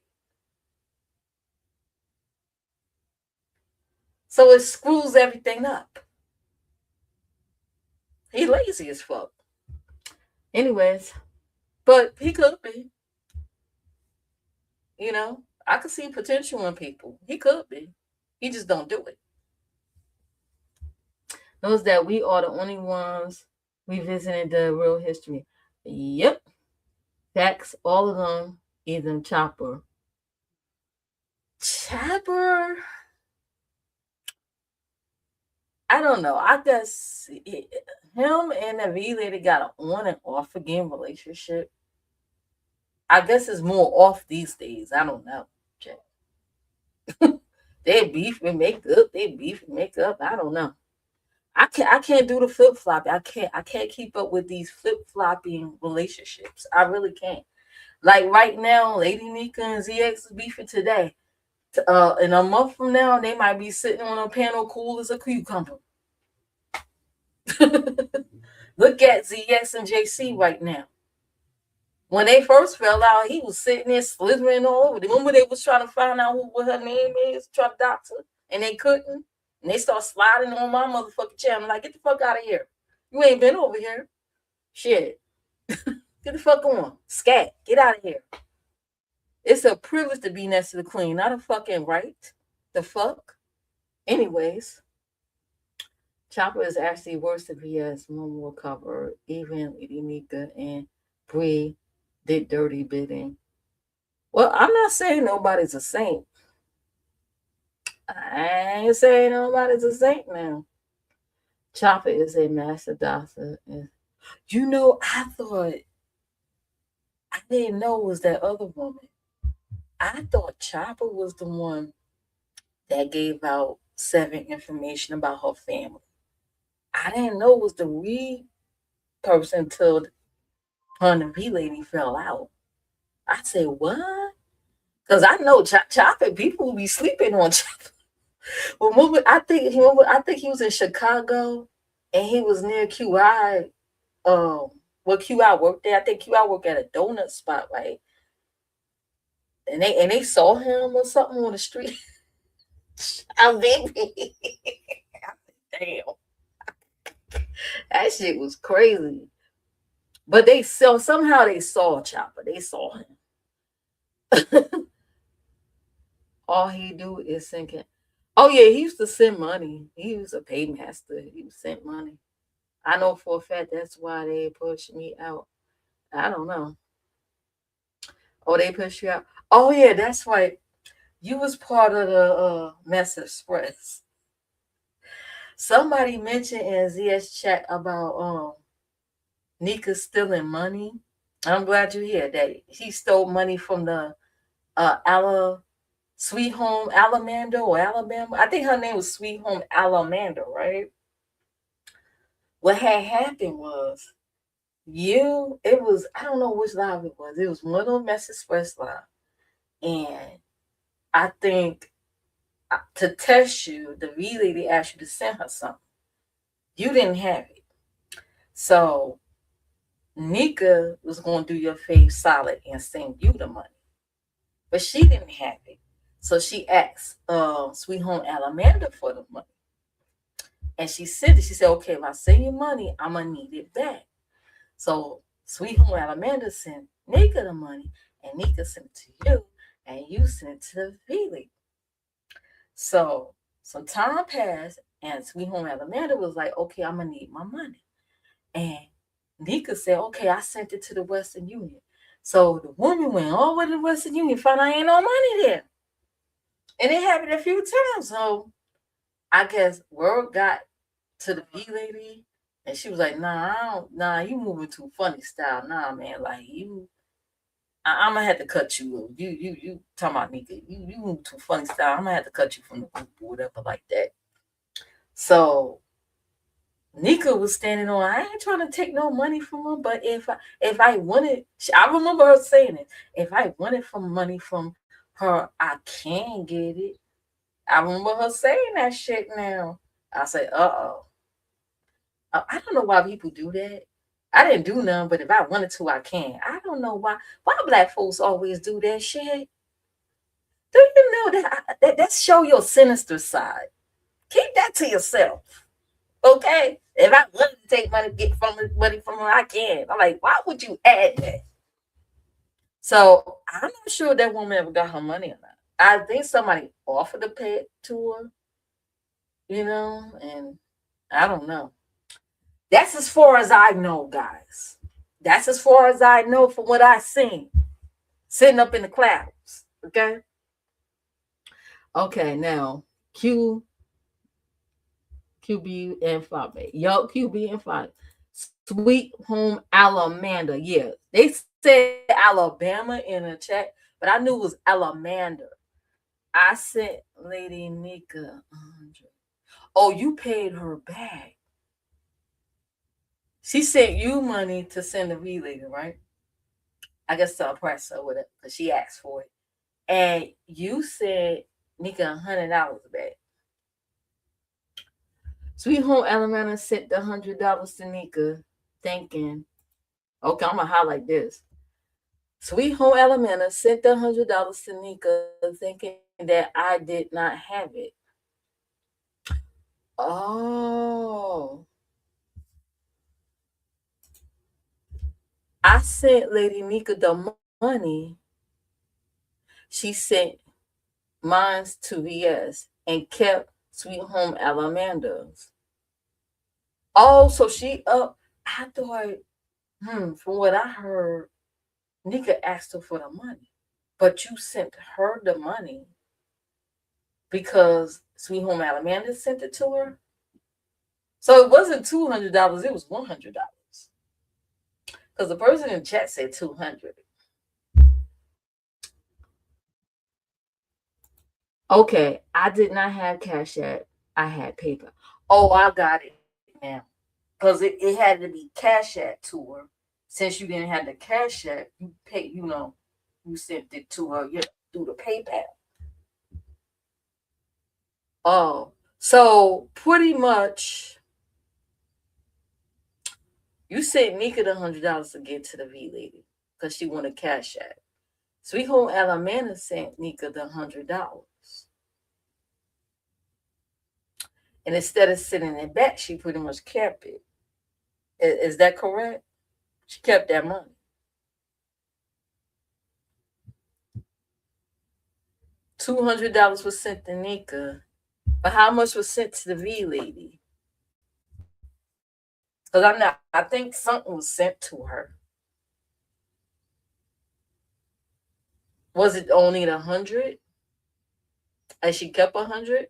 So it screws everything up. He lazy as fuck. Anyways, but he could be. You know, I could see potential in people. He could be. He just don't do it. Knows that we are the only ones revisiting the real history. Yep. Facts, all of them, even Chopper. Chopper, I don't know. I guess him and the V lady got an on and off again relationship. I guess it's more off these days. I don't know. They beef and make up. They beef and make up. I don't know. I can't do the flip flop. I can't keep up with these flip flopping relationships. I really can't. Like right now, Lady Nika and ZX is beefing today. In a month from now, they might be sitting on a panel cool as a cucumber. Look at ZX and JC right now. When they first fell out, he was sitting there slithering all over. Remember they was trying to find out what her name is, try to dox her, and they couldn't. And they start sliding on my motherfucking channel. Like, get the fuck out of here. You ain't been over here. Shit. Get the fuck on. Scat. Get out of here. It's a privilege to be next to the queen, not a fucking right. The fuck? Anyways, Chopper is actually worse if he has one more cover. Even Lady Nika and Bree did dirty bidding. Well, I'm not saying nobody's a saint. I ain't saying nobody's a saint now. Chopper is a master doctor. You know, I didn't know it was that other woman. I thought Chopper was the one that gave out 7 information about her family. I didn't know it was the Reed person until her and the V lady fell out. I said, what? Because I know Chopper, people will be sleeping on Chopper. Remember, I think he was in Chicago and he was near QI. QI worked there. I think QI worked at a donut spot, right? and they saw him or something on the street. I'm baby. Damn, that shit was crazy. But they saw somehow they saw Chopper. They saw him. All he do is thinking. Oh yeah, he used to send money. He was a paymaster. He was sent money. I know for a fact that's why they pushed me out. I don't know. Oh, they pushed you out. Oh yeah, that's right. You was part of the Mess Express. Somebody mentioned in ZS chat about Nika stealing money. I'm glad you hear that. He stole money from the Sweet Home Alamander or Alabama. I think her name was Sweet Home Alamander, right? What had happened was it was, I don't know which live it was. It was one of the Mess Express live. And I think to test you, the V lady asked you to send her something. You didn't have it. So Nika was going to do your face solid and send you the money. But she didn't have it. So she asked Sweet Home Alamander for the money. And she sent it. She said, okay, if I send you money, I'm going to need it back. So Sweet Home Alamander sent Nika the money, and Nika sent it to you, and you sent it to the V. So some time passed, and Sweet Home Alamander was like, okay, I'm going to need my money. And Nika said, okay, I sent it to the Western Union. So the woman went all the way to the Western Union, found I ain't no money there. And it happened a few times. So I guess word got to the V lady, and she was like, nah, you moving too funny style. Nah, man, like I'm gonna have to cut you. You talking about Nika. You move too funny style. I'm gonna have to cut you from the group or whatever like that. So Nika was standing on. I ain't trying to take no money from her, but if I wanted, I remember her saying it. If I wanted from money from her, I can get it. I remember her saying that shit. Now I say, uh-oh. I don't know why people do that. I didn't do none, but if I wanted to, I can. I don't know why. Why black folks always do that shit? Do you know that show your sinister side? Keep that to yourself. Okay, if I wanted to take money, get from money from her, I can. I'm like, why would you add that? So I'm not sure that woman ever got her money or not. I think somebody offered to pay it to her, and I don't know. That's as far as I know, guys. That's as far as I know from what I seen, sitting up in the clouds. Okay. Okay. Now QB and Fabe. Yo, QB and Fabe. Sweet Home Alamander. Yeah. They said Alabama in the chat, but I knew it was Alamander. I sent Lady Nika 100. Oh, you paid her back. She sent you money to send the V lady, right? I guess to oppress her with it, because she asked for it. And you sent Nika $100 back. Sweet Home Alabama sent the $100 to Nika, thinking, okay, I'm gonna highlight this. Sweet Home Alabama sent the $100 to Nika, thinking that I did not have it. Oh, I sent Lady Nika the money. She sent mine to VS and kept Sweet Home Alamanda's. Oh, so she up. I thought, from what I heard, Nika asked her for the money, but you sent her the money because Sweet Home Alabama sent it to her. So it wasn't $200; it was $100 because the person in chat said 200. Okay, I did not have Cash App. I had paper. Oh, I got it now. Because it had to be Cash App to her. Since you didn't have the Cash App, you pay, you sent it to her through the PayPal. Oh, so pretty much you sent Nika the $100 to get to the V lady because she wanted Cash App. Sweet Home Alabama sent Nika the $100. And instead of sending it back, she pretty much kept it. Is that correct? She kept that money. $200 was sent to Nika. But how much was sent to the V lady? Because I'm not, I think something was sent to her. Was it only the 100? And she kept 100?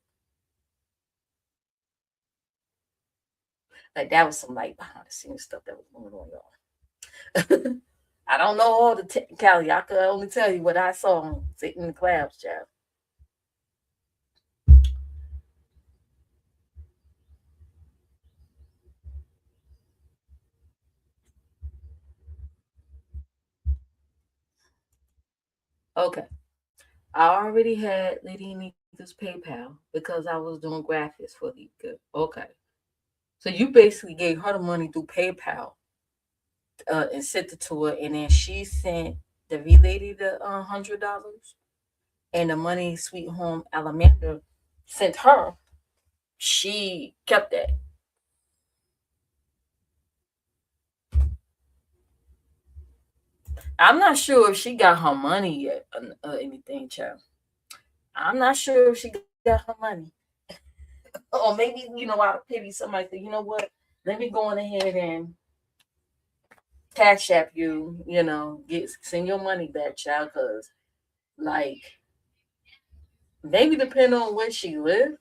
Like that was some like behind the scenes stuff that was going on, y'all. I don't know all the technicality. I could only tell you what I saw sitting in the clouds, child. Okay. I already had Lady Nika's PayPal because I was doing graphics for Nika. Okay. So you basically gave her the money through PayPal and sent it to her, and then she sent the V lady the $100, and the money Sweet Home Alamander sent her. She kept that. I'm not sure if she got her money yet or anything, child. I'm not sure if she got her money. Or maybe, out of pity, somebody said, you know what? Let me go on ahead and cash app you, send your money back, child, because, like, maybe depending on where she live,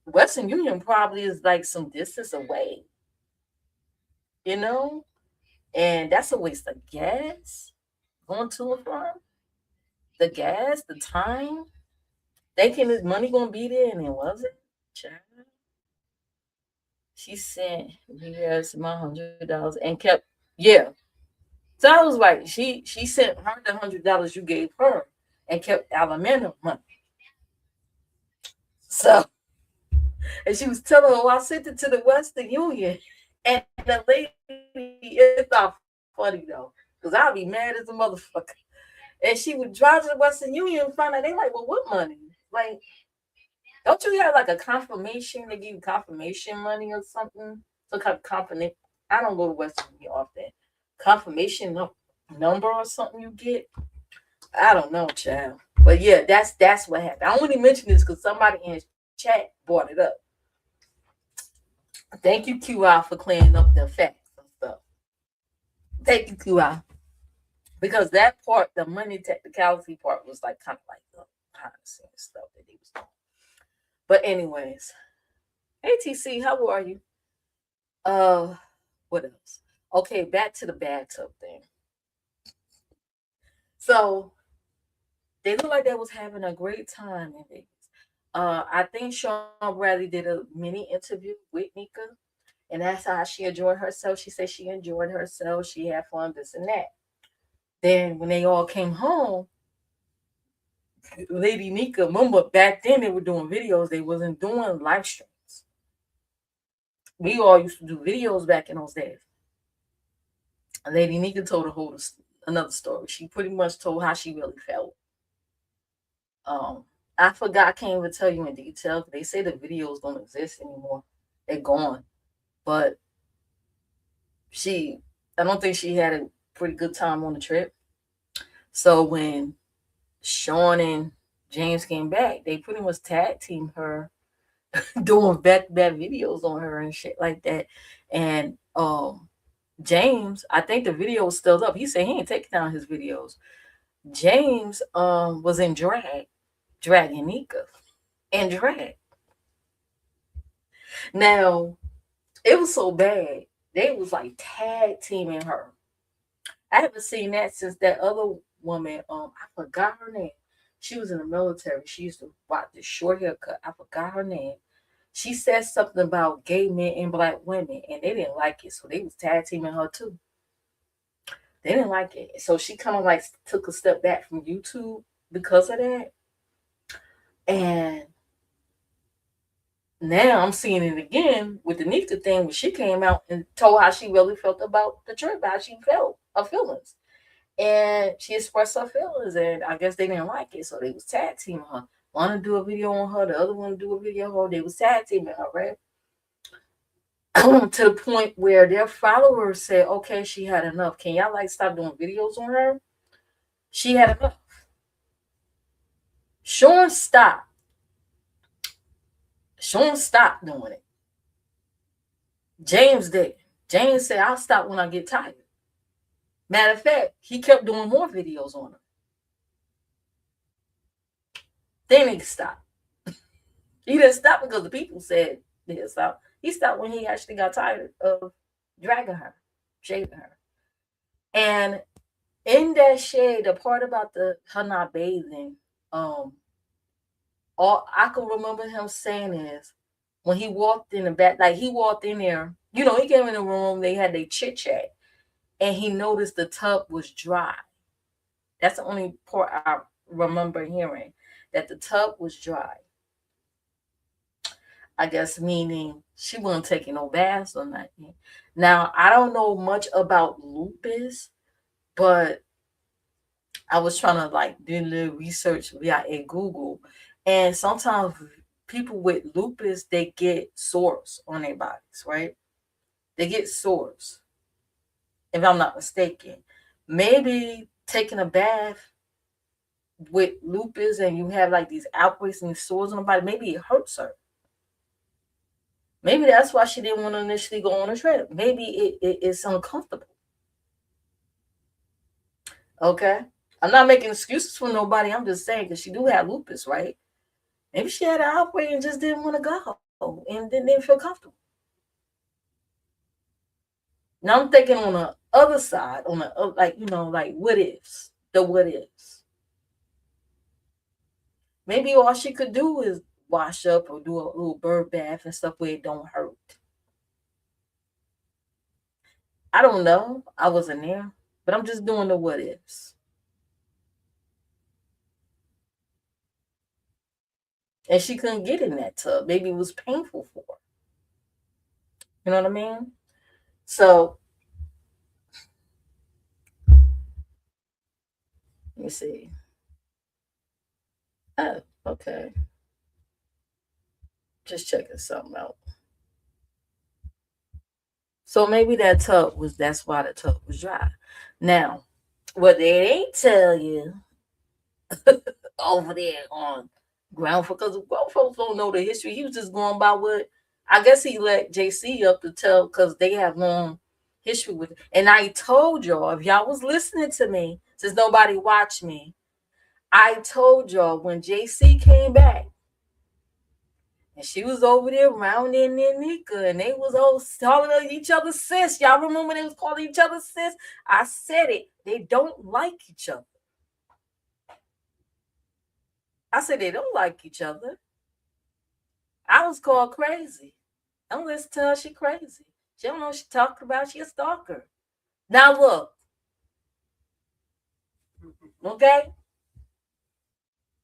Western Union probably is like some distance away, you know? And that's a waste of gas going to and from. The gas, the time. Thinking his money gonna be there and it wasn't. Child. She sent yes my $100 and kept yeah. So I was like, she sent her the $100 you gave her and kept Alameda money. So and she was telling her, well, I sent it to the Western Union. And the lady, it's not funny though, because I'll be mad as a motherfucker. And she would drive to the Western Union and find out they like, well, what money? Like, don't you have like a confirmation? They give you confirmation money or something? So kind of confirmation. I don't go to Western Union often. Confirmation number or something you get. I don't know, child. But yeah, that's what happened. I only mention this because somebody in his chat brought it up. Thank you, QI, for clearing up the facts and stuff. Thank you, QI. Because that part, the money technicality part, was like kind of like the behind the scenes stuff that he was doing. But anyways, ATC, how are you? Uh, what else? Okay, back to the bathtub thing. So they look like they was having a great time in Vegas. I think Sean Bradley did a mini interview with Nika, and that's how she enjoyed herself. She said she enjoyed herself, she had fun, this and that. Then when they all came home, Lady Nika, remember back then they were doing videos, they wasn't doing live streams. We all used to do videos back in those days. Lady Nika told a whole another story. She pretty much told how she really felt. Um, I forgot, I can't even tell you in detail. They say the videos don't exist anymore. They're gone. But she, I don't think she had a pretty good time on the trip. So when Sean and James came back, they pretty much tag team her, doing back videos on her and shit like that. And James, I think the video was still up. He said he ain't taking down his videos. James was in dragging Nika and drag. Now it was so bad. They was like tag teaming her. I haven't seen that since that other woman. I forgot her name. She was in the military. She used to rock the short haircut. I forgot her name. She said something about gay men and black women, and they didn't like it, so they was tag teaming her too. They didn't like it, so she kind of like took a step back from YouTube because of that. And now I'm seeing it again with the Nika thing when she came out and told how she really felt about the trip, how she felt, her feelings. And she expressed her feelings, and I guess they didn't like it, so they was tag teaming her. One to do a video on her, the other one to do a video on her. They was tag teaming her, right? To the point where their followers said, "Okay, she had enough. Can y'all like stop doing videos on her?" She had enough. Sean stopped. Sean stopped doing it. James did. James said, "I'll stop when I get tired." Matter of fact, he kept doing more videos on her. Then he stopped. He didn't stop because the people said he didn't stop. He stopped when he actually got tired of dragging her, shaving her. And in that shade, the part about her not bathing, all I can remember him saying is when he walked in the back, like he walked in there, he came in the room, they had their chit chat, and he noticed the tub was dry. That's the only part I remember hearing, that the tub was dry. I guess meaning she wasn't taking no baths or nothing. Now, I don't know much about lupus, but I was trying to like do a little research via Google. And sometimes people with lupus, they get sores on their bodies, right? They get sores, if I'm not mistaken. Maybe taking a bath with lupus and you have like these outbreaks and sores on the body, maybe it hurts her. Maybe that's why she didn't want to initially go on a trip. Maybe it's uncomfortable. Okay? I'm not making excuses for nobody. I'm just saying because she do have lupus, right? Maybe she had an outbreak and just didn't want to go and didn't feel comfortable. Now I'm thinking on the other side, on the like what ifs, the what ifs. Maybe all she could do is wash up or do a little bird bath and stuff where it don't hurt. I don't know. I wasn't there, but I'm just doing the what ifs. And she couldn't get in that tub. Maybe it was painful for her. You know what I mean? So let me see. Oh, okay. Just checking something out. So maybe that's why the tub was dry. Now, what they ain't tell you over there on ground floor, because ground folks don't know the history. He was just going by what I guess he let JC up to tell because they have long history with it. And I told y'all, if y'all was listening to me, since nobody watched me, I told y'all when JC came back and she was over there rounding their Nika and they was all calling each other sis. Y'all remember they was calling each other sis? I said it. They don't like each other. I said they don't like each other. I was called crazy. Don't listen to her. She crazy. She don't know what she talking about. She a stalker. Now look. Okay?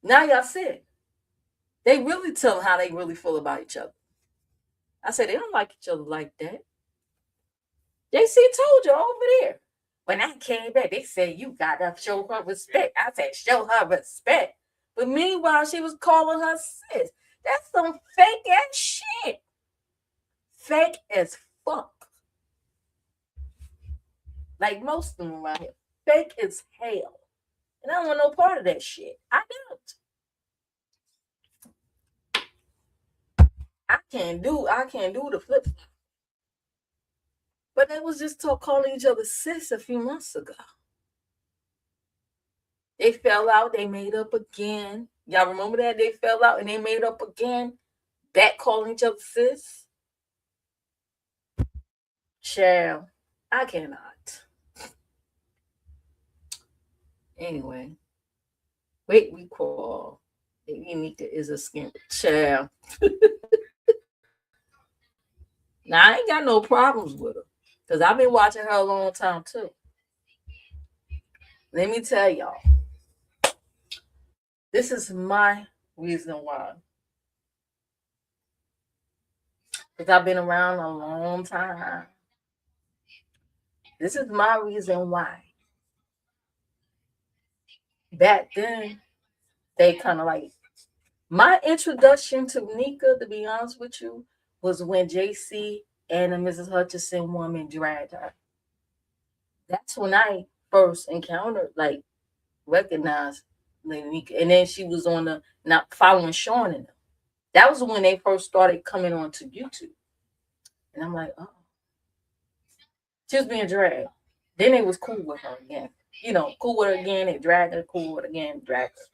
Now y'all see it. They really tell how they really feel about each other. I said they don't like each other like that. JC told you over there. When I came back, they said you gotta show her respect. I said show her respect. But meanwhile, she was calling her sis. That's some fake ass shit. Fake as fuck. Like most of them around here. Fake as hell. And I don't want no part of that shit. I don't. I can't do the flip. But they was just calling each other sis a few months ago. They fell out, they made up again. Y'all remember that? They fell out and they made up again. Back calling each other sis. Child, I cannot. Anyway. Wait, we call. Nika is a skin child. Now I ain't got no problems with her. Because I've been watching her a long time too. Let me tell y'all. This is my reason why. Because I've been around a long time. This is my reason why. back then, they kind of like my introduction to Nika, to be honest with you, was when JC and the Mrs. Hutchinson woman dragged her. That's when I first encountered, like, recognized Lady Nika. And then she was on the not following Sean in them. That was when they first started coming onto YouTube. And I'm like, oh, she was being dragged. Then they was cool with her again. Cool with her again. They dragged her, cool with her again, dragged her.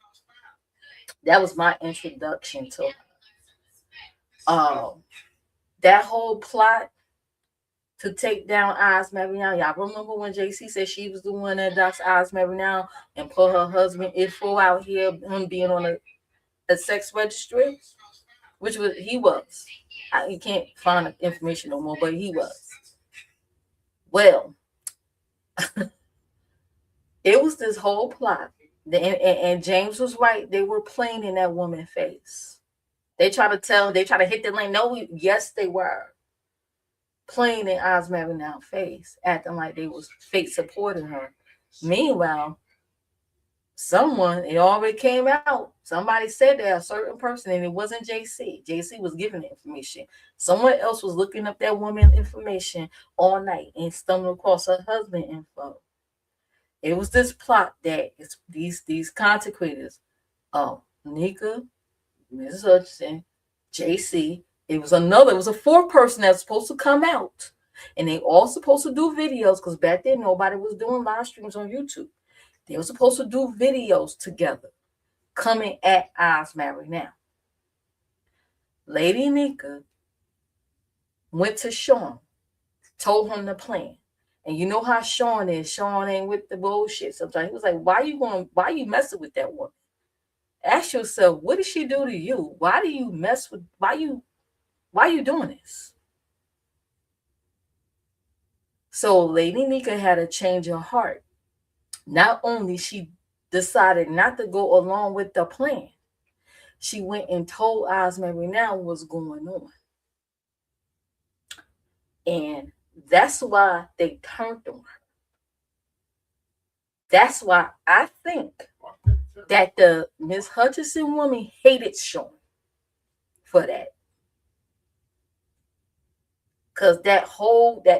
That was my introduction to um that whole plot to take down Oz Mary now. Y'all remember when JC said she was the one that doxed Oz Mary now and put her husband info out here, him being on a sex registry, which was he was. You can't find the information no more, but he was. Well, it was this whole plot. And James was right. They were playing in that woman's face. They try to hit the lane. No, yes, they were playing in Oz Mary now face, acting like they was fake supporting her. Meanwhile, it already came out. Somebody said that a certain person, and it wasn't JC. JC was giving the information. Someone else was looking up that woman information all night and stumbled across her husband info. It was this plot that these content creators, Nika, Mrs. Hutchinson, JC. It was a fourth person that was supposed to come out. And they all supposed to do videos because back then nobody was doing live streams on YouTube. They were supposed to do videos together coming at Oz Mary now. Lady Nika went to Sean, told him the plan. And you know how Sean is. Sean ain't with the bullshit sometimes. He was like, why you messing with that woman? Ask yourself, what did she do to you? Why you doing this? So Lady Nika had a change of heart. Not only she decided not to go along with the plan, she went and told Oz Mary now what's going on. And that's why they turned on her. That's why I think that the Miss Hutchinson woman hated Sean for that. Because that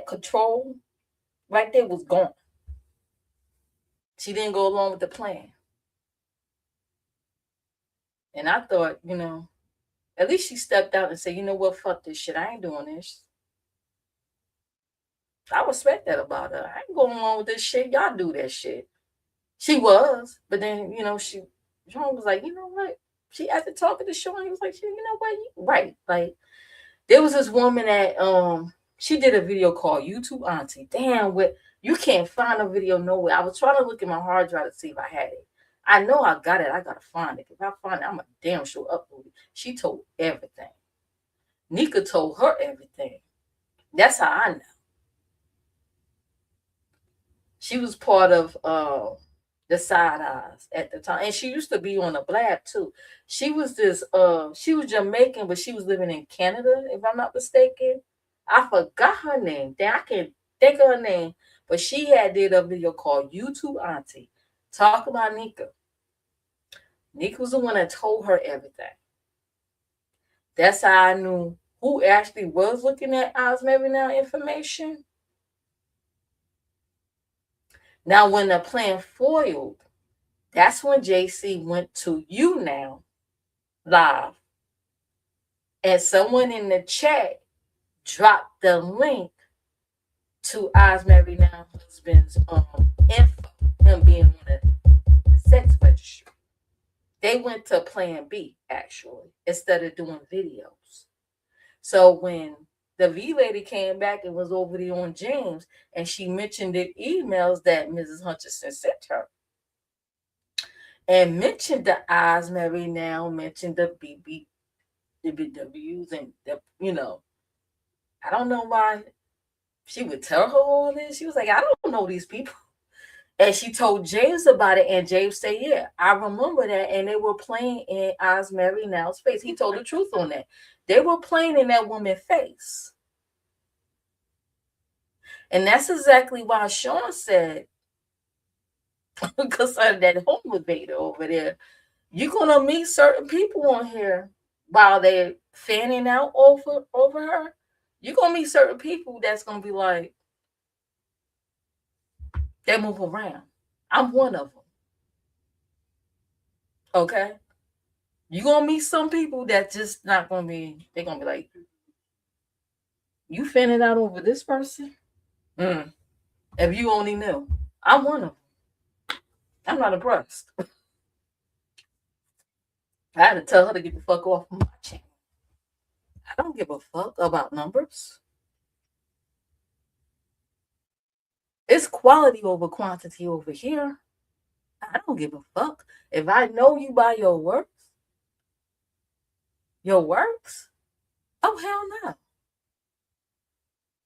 control right there was gone. She didn't go along with the plan. And I thought, at least she stepped out and said, you know what, fuck this shit. I ain't doing this. I respect that about her. I ain't going along with this shit. Y'all do that shit. She was. But then, Sean was like, you know what? She after talking to Sean, he was like, you know what? Right. Like, there was this woman that she did a video called YouTube Auntie. Damn, you can't find a video nowhere. I was trying to look at my hard drive to see if I had it. I know I got it. I gotta find it. If I find it, I'm a damn sure upload it. She told everything. Nika told her everything. That's how I know. She was part of the Side Eyes at the time. And she used to be on the Blab too. She was she was Jamaican, but she was living in Canada, if I'm not mistaken. I forgot her name. I can't think of her name. But she did a video called YouTube Auntie. Talk about Nika. Nika was the one that told her everything. That's how I knew who actually was looking at Oz Mary now information. Now, when the plan foiled, that's when JC went to You Now live. And someone in the chat dropped the link to Oz Mary now husband's info, him being on the sex registry. They went to plan B, actually, instead of doing videos. So when the V lady came back and was over there on James, and she mentioned the emails that Mrs. Hutchinson sent her. And mentioned the Oz Mary now, mentioned the BBWs, and I don't know why she would tell her all this. She was like, I don't know these people. And she told James about it, and James said, yeah, I remember that. And they were playing in Oz Mary now's face. He told the truth on that. They were playing in that woman's face. And that's exactly why Sean said, concerning that home invader over there. You're gonna meet certain people on here while they're fanning out over her. You're gonna meet certain people that's gonna be like, they move around. I'm one of them. Okay. You're gonna meet some people that just not gonna be, they're gonna be like, you fanning out over this person? Mm. If you only knew. I'm one of them. I'm not impressed. I had to tell her to get the fuck off my channel. I don't give a fuck about numbers. It's quality over quantity over here. I don't give a fuck. If I know you by your works, oh hell no.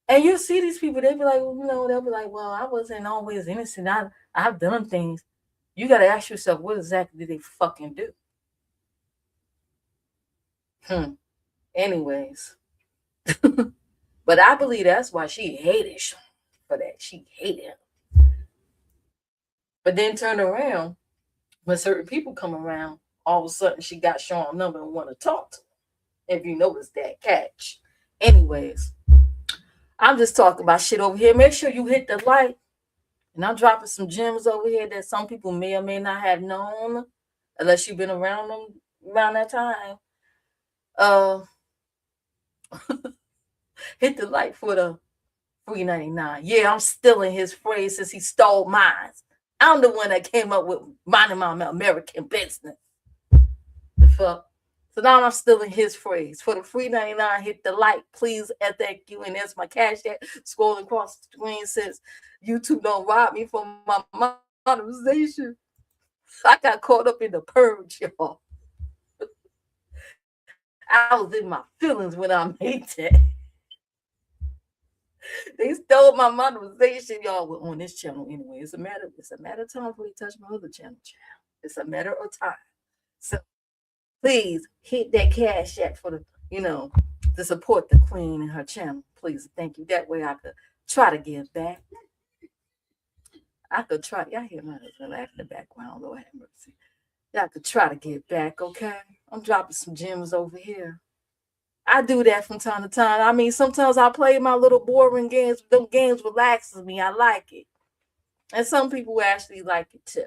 And you see these people, they be like, well, they'll be like, well, I wasn't always innocent. I've done things. You gotta ask yourself, what exactly did they fucking do? Anyways. But I believe that's why she hated Sean for that. She hated him. But then turn around, when certain people come around, all of a sudden she got Sean's number and want to talk to him. If you notice that catch. Anyways, I'm just talking about shit over here. Make sure you hit the like. And I'm dropping some gems over here that some people may or may not have known, unless you've been around them around that time. Uh, hit the like for the $3.99. Yeah, I'm stealing his phrase since he stole mine. I'm the one that came up with minding my American business. The fuck. So now I'm stealing his phrase. For the $3.99, hit the like, please, and thank you. And there's my cash app scrolling across the screen since YouTube don't rob me from my monetization. I got caught up in the purge, y'all. I was in my feelings when I made that. They stole my monetization, y'all. Well, on this channel anyway. It's a matter of time before they touch my other channel. It's a matter of time. So please hit that cash app for the, to support the queen and her channel. Please, thank you. That way I could try to give back. I could try. Y'all hear my husband laugh in the background, Lord have mercy. Y'all could try to give back, okay? I'm dropping some gems over here. I do that from time to time. I mean, sometimes I play my little boring games. Them games relaxes me. I like it. And some people actually like it too.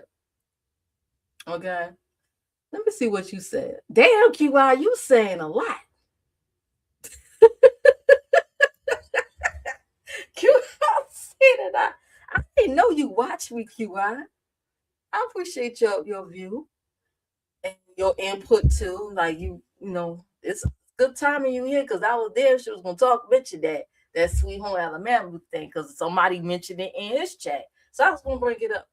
Okay? Let me see what you said. Damn, QI, you saying a lot. QI said that I didn't know you watch me, QI. I appreciate your view and your input too. Like it's good timing you here because I was there. She was gonna mention that Sweet Home Alabama thing because somebody mentioned it in his chat. So I was gonna bring it up.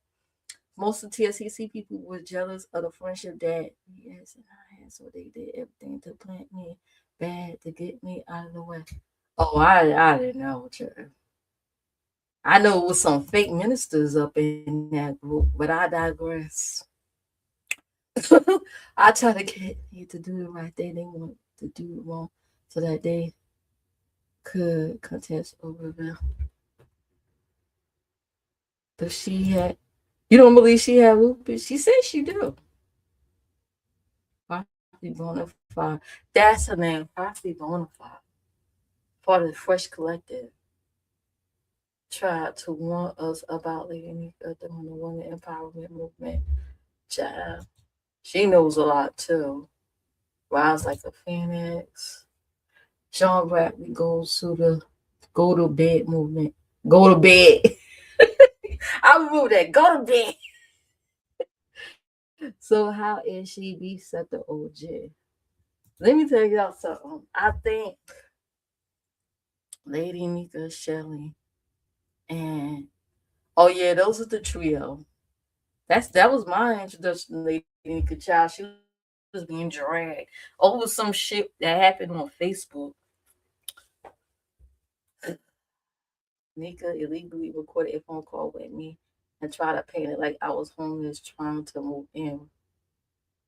Most of TSCC people were jealous of the friendship that yes and I had, so they did everything to plant me bad to get me out of the way. Oh, I didn't know. I know it was some fake ministers up in that group, but I digress. I try to get you to do it right. They want to do it wrong so that they could contest over them. But she had, you don't believe she had lupus? She says she do. Property Bonafide. That's her name, Property Bonafide. Part of the Fresh Collective. Tried to warn us about leading during the women empowerment movement. Child. She knows a lot too. Rise like a phoenix. Sean Bradley goes to the go to bed movement. Go to bed. I remember that. Go to bed. So how is she be set the OJ? Let me tell y'all something. I think Lady Nika Shelley and oh yeah, those are the trio. That was my introduction to Lady Nika Child. She was being dragged over some shit that happened on Facebook. Nika illegally recorded a phone call with me and tried to paint it like I was homeless trying to move in.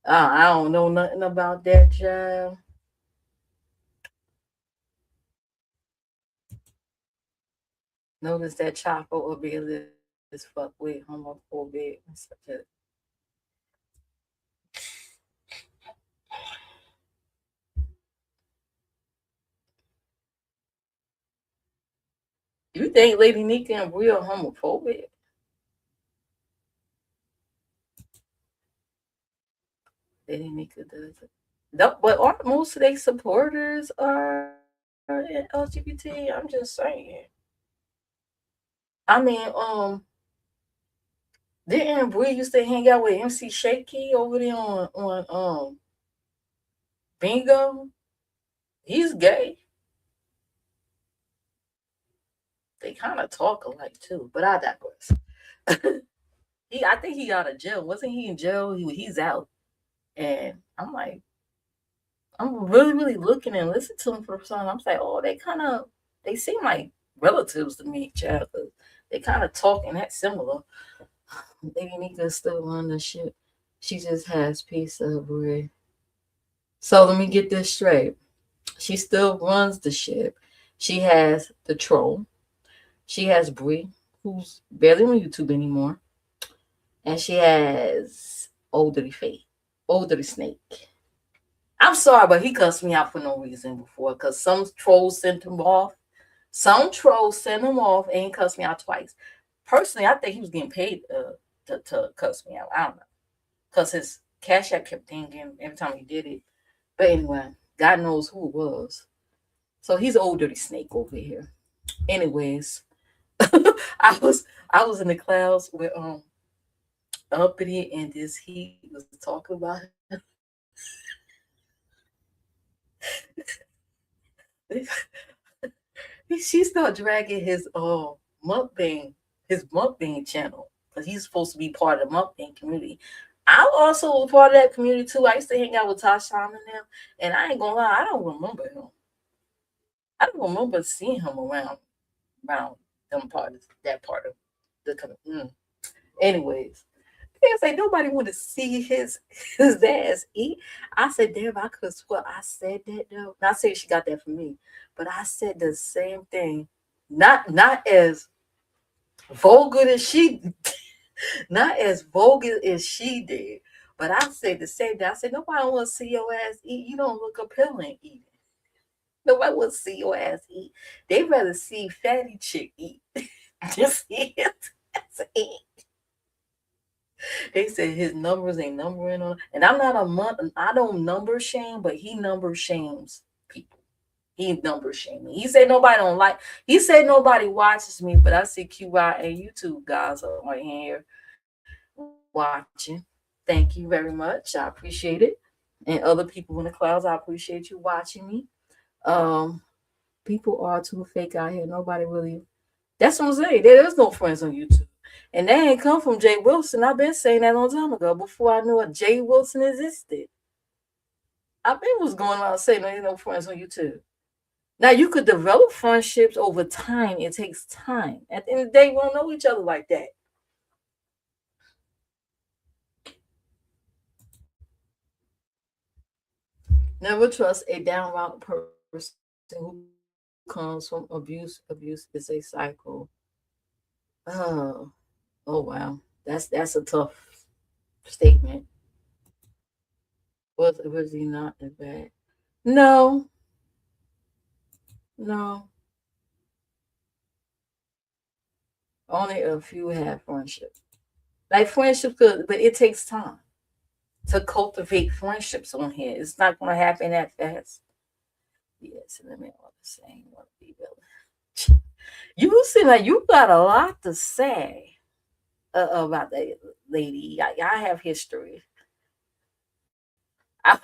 I don't know nothing about that, child. Notice that chopper or be a little this fuck with homophobic and such a. You think Lady Nika and real homophobic? Lady Nika does it. No, but aren't most of their supporters are LGBT? I'm just saying. I mean, didn't Bree used to hang out with MC Shaky over there on Bingo? He's gay. They kind of talk alike too, but I digress. I think he out of jail. Wasn't he in jail? He's out, and I'm like, I'm really looking and listening to him for some. I'm like, oh, they seem like relatives to me, child. 'Cause they kind of talk and that similar. Lady Nika still run the shit. She just has piece of bread. So let me get this straight. She still runs the ship. She has the troll. She has Bree, who's barely on YouTube anymore, and she has Old Dirty Fate, Old Dirty Snake. I'm sorry, but he cussed me out for no reason before because some trolls sent him off. Some trolls sent him off and cussed me out twice. Personally, I think he was getting paid to cuss me out. I don't know. Because his Cash App kept dinging every time he did it. But anyway, God knows who it was. So he's an old dirty snake over here. Anyways, I was in the clouds with Uppity and this he was talking about she started dragging his mukbang channel because he's supposed to be part of the mukbang community. I also was part of that community too. I used to hang out with Tasha and them, and I ain't gonna lie, I don't remember him. I don't remember seeing him around them parts, that part of the community. Anyways, they say nobody want to see his ass eat. I said, damn, I could swear I said that though. Not saying she got that from me, but I said the same thing. Not as vulgar as she not as vulgar as she did. But I said the same thing. I said, nobody want to see your ass eat. You don't look appealing eating. Nobody want to see your ass eat. They rather see fatty chick eat. Just eat. They said his numbers ain't numbering on, and I'm not a month. I don't number shame, but he number shames people. He number shaming. He said nobody don't like. He said nobody watches me, but I see QI and YouTube guys on here watching. Thank you very much. I appreciate it. And other people in the clouds, I appreciate you watching me. Um, People are too fake out here. Nobody really. That's what I'm saying. There's no friends on YouTube. And they ain't come from Jay Wilson. I've been saying that a long time ago before I knew a Jay Wilson existed. I've been was going around saying there ain't no friends on YouTube. Now you could develop friendships over time. It takes time. At the end of the day, we don't know each other like that. Never trust a downright person who comes from abuse. Abuse is a cycle. Oh, oh wow. That's a tough statement. Was he not that bad? No, no. Only a few have friendship. Like friendship good, but it takes time to cultivate friendships on here. It's not gonna happen that fast. Yes, let me all the same. Want to be real. You seem like you got a lot to say about that lady. I have history. I,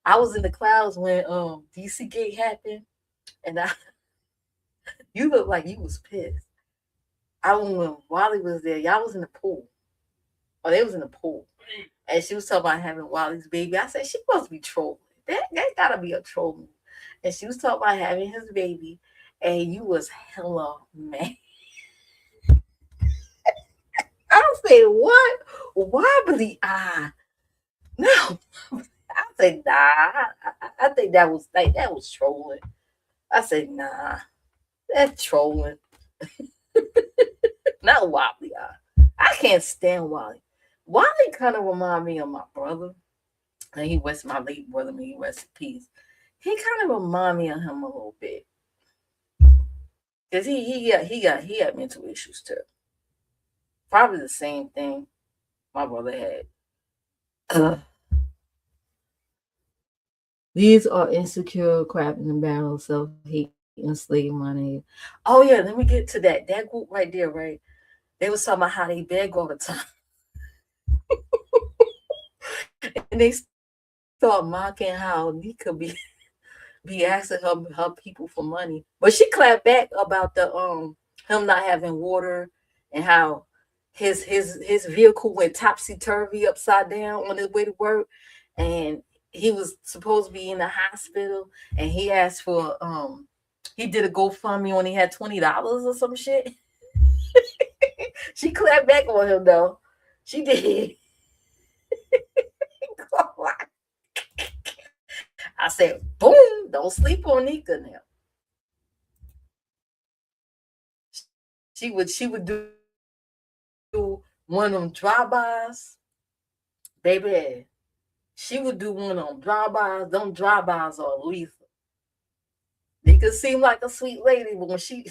I was in the clouds when DC Gate happened, and you look like you was pissed. I when Wally was there, y'all was in the pool. Oh, they was in the pool, and she was talking about having Wally's baby. I said she must be trolling. That gotta be a troll. And she was talking about having his baby, and you was hella mad. I said, what? Wobbly eye. No. I said, nah. I think that was trolling. I said, nah, that's trolling. Not Wally. I can't stand Wally. Wally kind of remind me of my brother. And he was my late brother. May he rest in peace. He kind of remind me of him a little bit because he had mental issues too. Probably the same thing my brother had. These are insecure, crap in the barrel, self hate, enslaved money. Oh yeah, let me get to that. That group right there, right? They was talking about how they beg all the time. And they start mocking how Nika be asking her people for money. But she clapped back about him not having water and how his vehicle went topsy turvy upside down on his way to work, and he was supposed to be in the hospital, and he asked for he did a GoFundMe when he had $20 or some shit. She clapped back on him though. She did. I said, boom, don't sleep on Nika now. She would do one of them drive-bys, baby. She would do one of them drive-bys. Them drive-bys are lethal. Nika seemed like a sweet lady, but when she,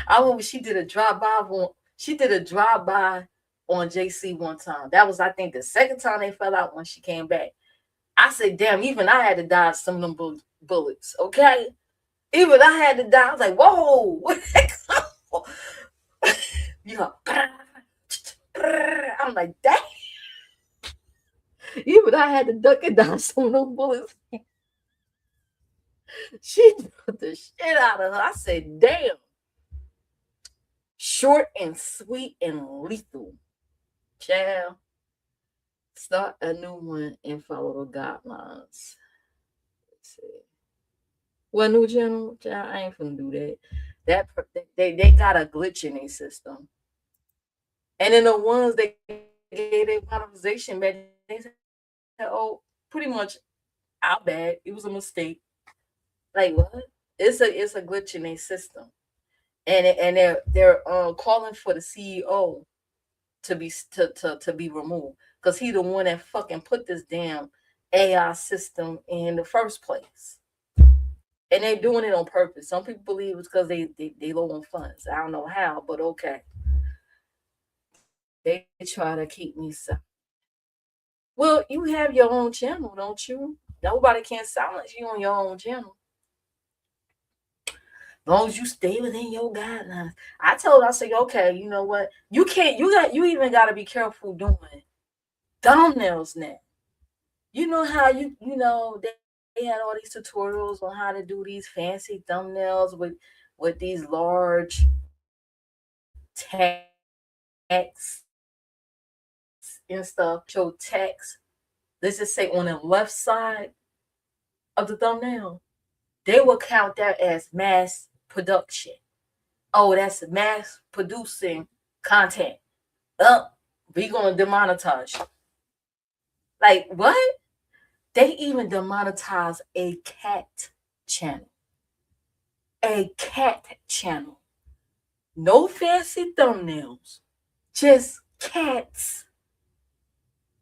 I remember she did a drive-by on JC one time. That was, I think, the second time they fell out when she came back. I said, damn, even I had to dodge some of them bullets, okay? Even I had to die. I was like, whoa, where that come from? You know, I'm like, dang. Even I had to duck and dodge some of those bullets. She put the shit out of her. I said, damn. Short and sweet and lethal. Child, start a new one and follow the guidelines. Let's see. What new channel? Child, I ain't finna do that. They got a glitch in their system. And then the ones that gave their monetization back, they said, "Oh, pretty much our bad. It was a mistake." Like what? It's a glitch in their system, and they're calling for the CEO to be removed because he the one that fucking put this damn AI system in the first place. And they're doing it on purpose. Some people believe it's because they low on funds. I don't know how, but okay. They try to keep me well, you have your own channel, don't you? Nobody can silence you on your own channel. As long as you stay within your guidelines. I said, okay, you know what? You even gotta be careful doing thumbnails now. You know how they had all these tutorials on how to do these fancy thumbnails with these large texts and stuff, show text. Let's just say on the left side of the thumbnail, they will count that as mass production. Oh, that's mass producing content. We gonna demonetize you. Like what? They even demonetize a cat channel. A cat channel. No fancy thumbnails. Just cats.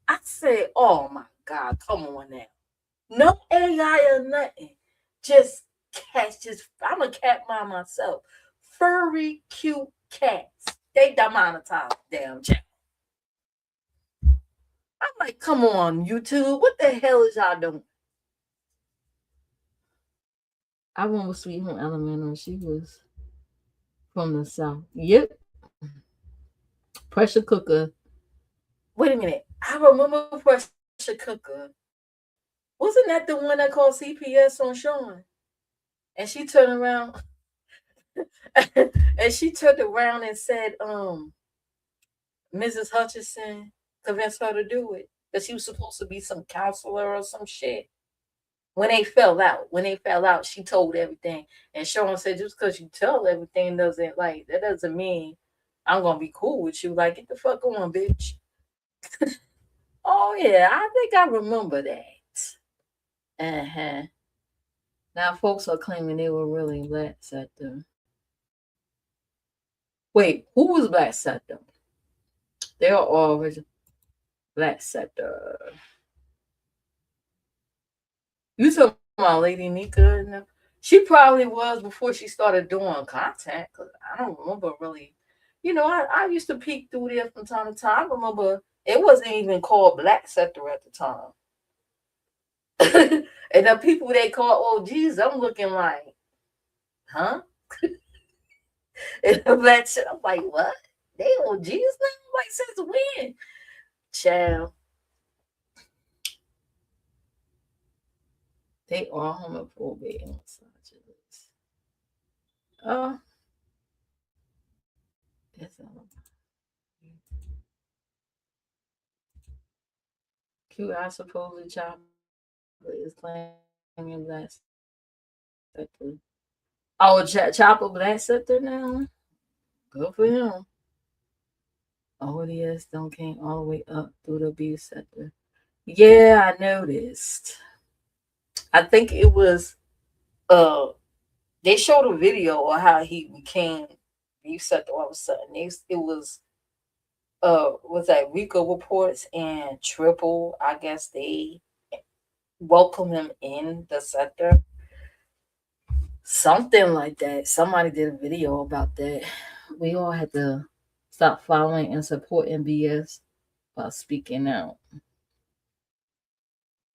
I said, oh my God, come on now. No AI or nothing. Just cats. Just I'm a cat mom myself. Furry, cute cats. They demonetize damn channel. I'm like, come on, YouTube. What the hell is y'all doing? I went with Sweet Home Elemental. She was from the South. Yep. Pressure cooker. Wait a minute. I remember pressure cooker. Wasn't that the one that called CPS on Sean? And she turned around and she turned around and said, Mrs. Hutchinson convinced her to do it. Because she was supposed to be some counselor or some shit. When they fell out, she told everything. And Sean said, just because you tell everything doesn't like that doesn't mean I'm gonna be cool with you. Like, get the fuck on, bitch. Oh yeah, I think I remember that. Uh-huh. Now folks are claiming they were really lats at the Wait, who was Black Sector? They are all original Black Sector. You talking about Lady Nika? She probably was before she started doing content. Cause I don't remember really. I used to peek through there from time to time. I remember it wasn't even called Black Sector at the time. And the people they call OGs, I'm looking like, huh? And the Black shit, I'm like, what? They OGs now? Like since when? Child, they are homophobic and misogynist. Oh, that's all. Q, I suppose the chocolate is claiming Black Sector. Oh, Chopper Black Sector now? Good for him. ODS don't came all the way up through the abuse sector. Yeah, I noticed. I think it was uh they showed a video of how he became abuse sector all of a sudden. It was that Rico reports and Triple, I guess they welcome him in the sector. Something like that. Somebody did a video about that. We all had to stop following and supporting BS by speaking out.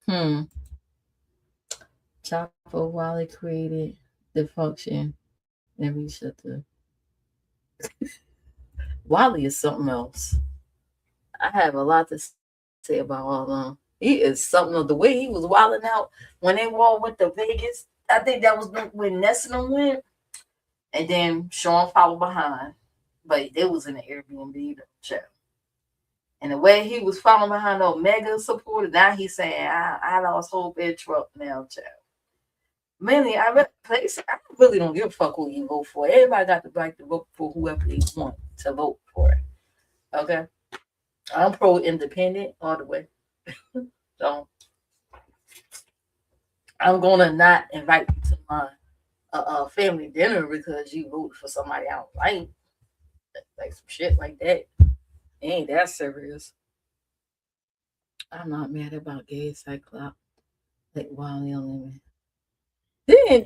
Hmm. Chapo Wally created the function and reset the Wally is something else. I have a lot to say about all of them. He is something of the way he was wilding out when they all went to Vegas. I think that was when Nessun went, and then Sean followed behind. But they was in the Airbnb chat. And the way he was following behind Omega supporter, now he's saying, I lost hope in Trump now, chat. Mainly, I really don't give a fuck who you vote for. Everybody got the right to vote for whoever they want to vote for. Okay? I'm pro independent all the way. So I'm gonna not invite you to my family dinner because you voted for somebody I don't like some shit like that. It ain't that serious. I'm not mad about gay cyclops like Wally on Lemon.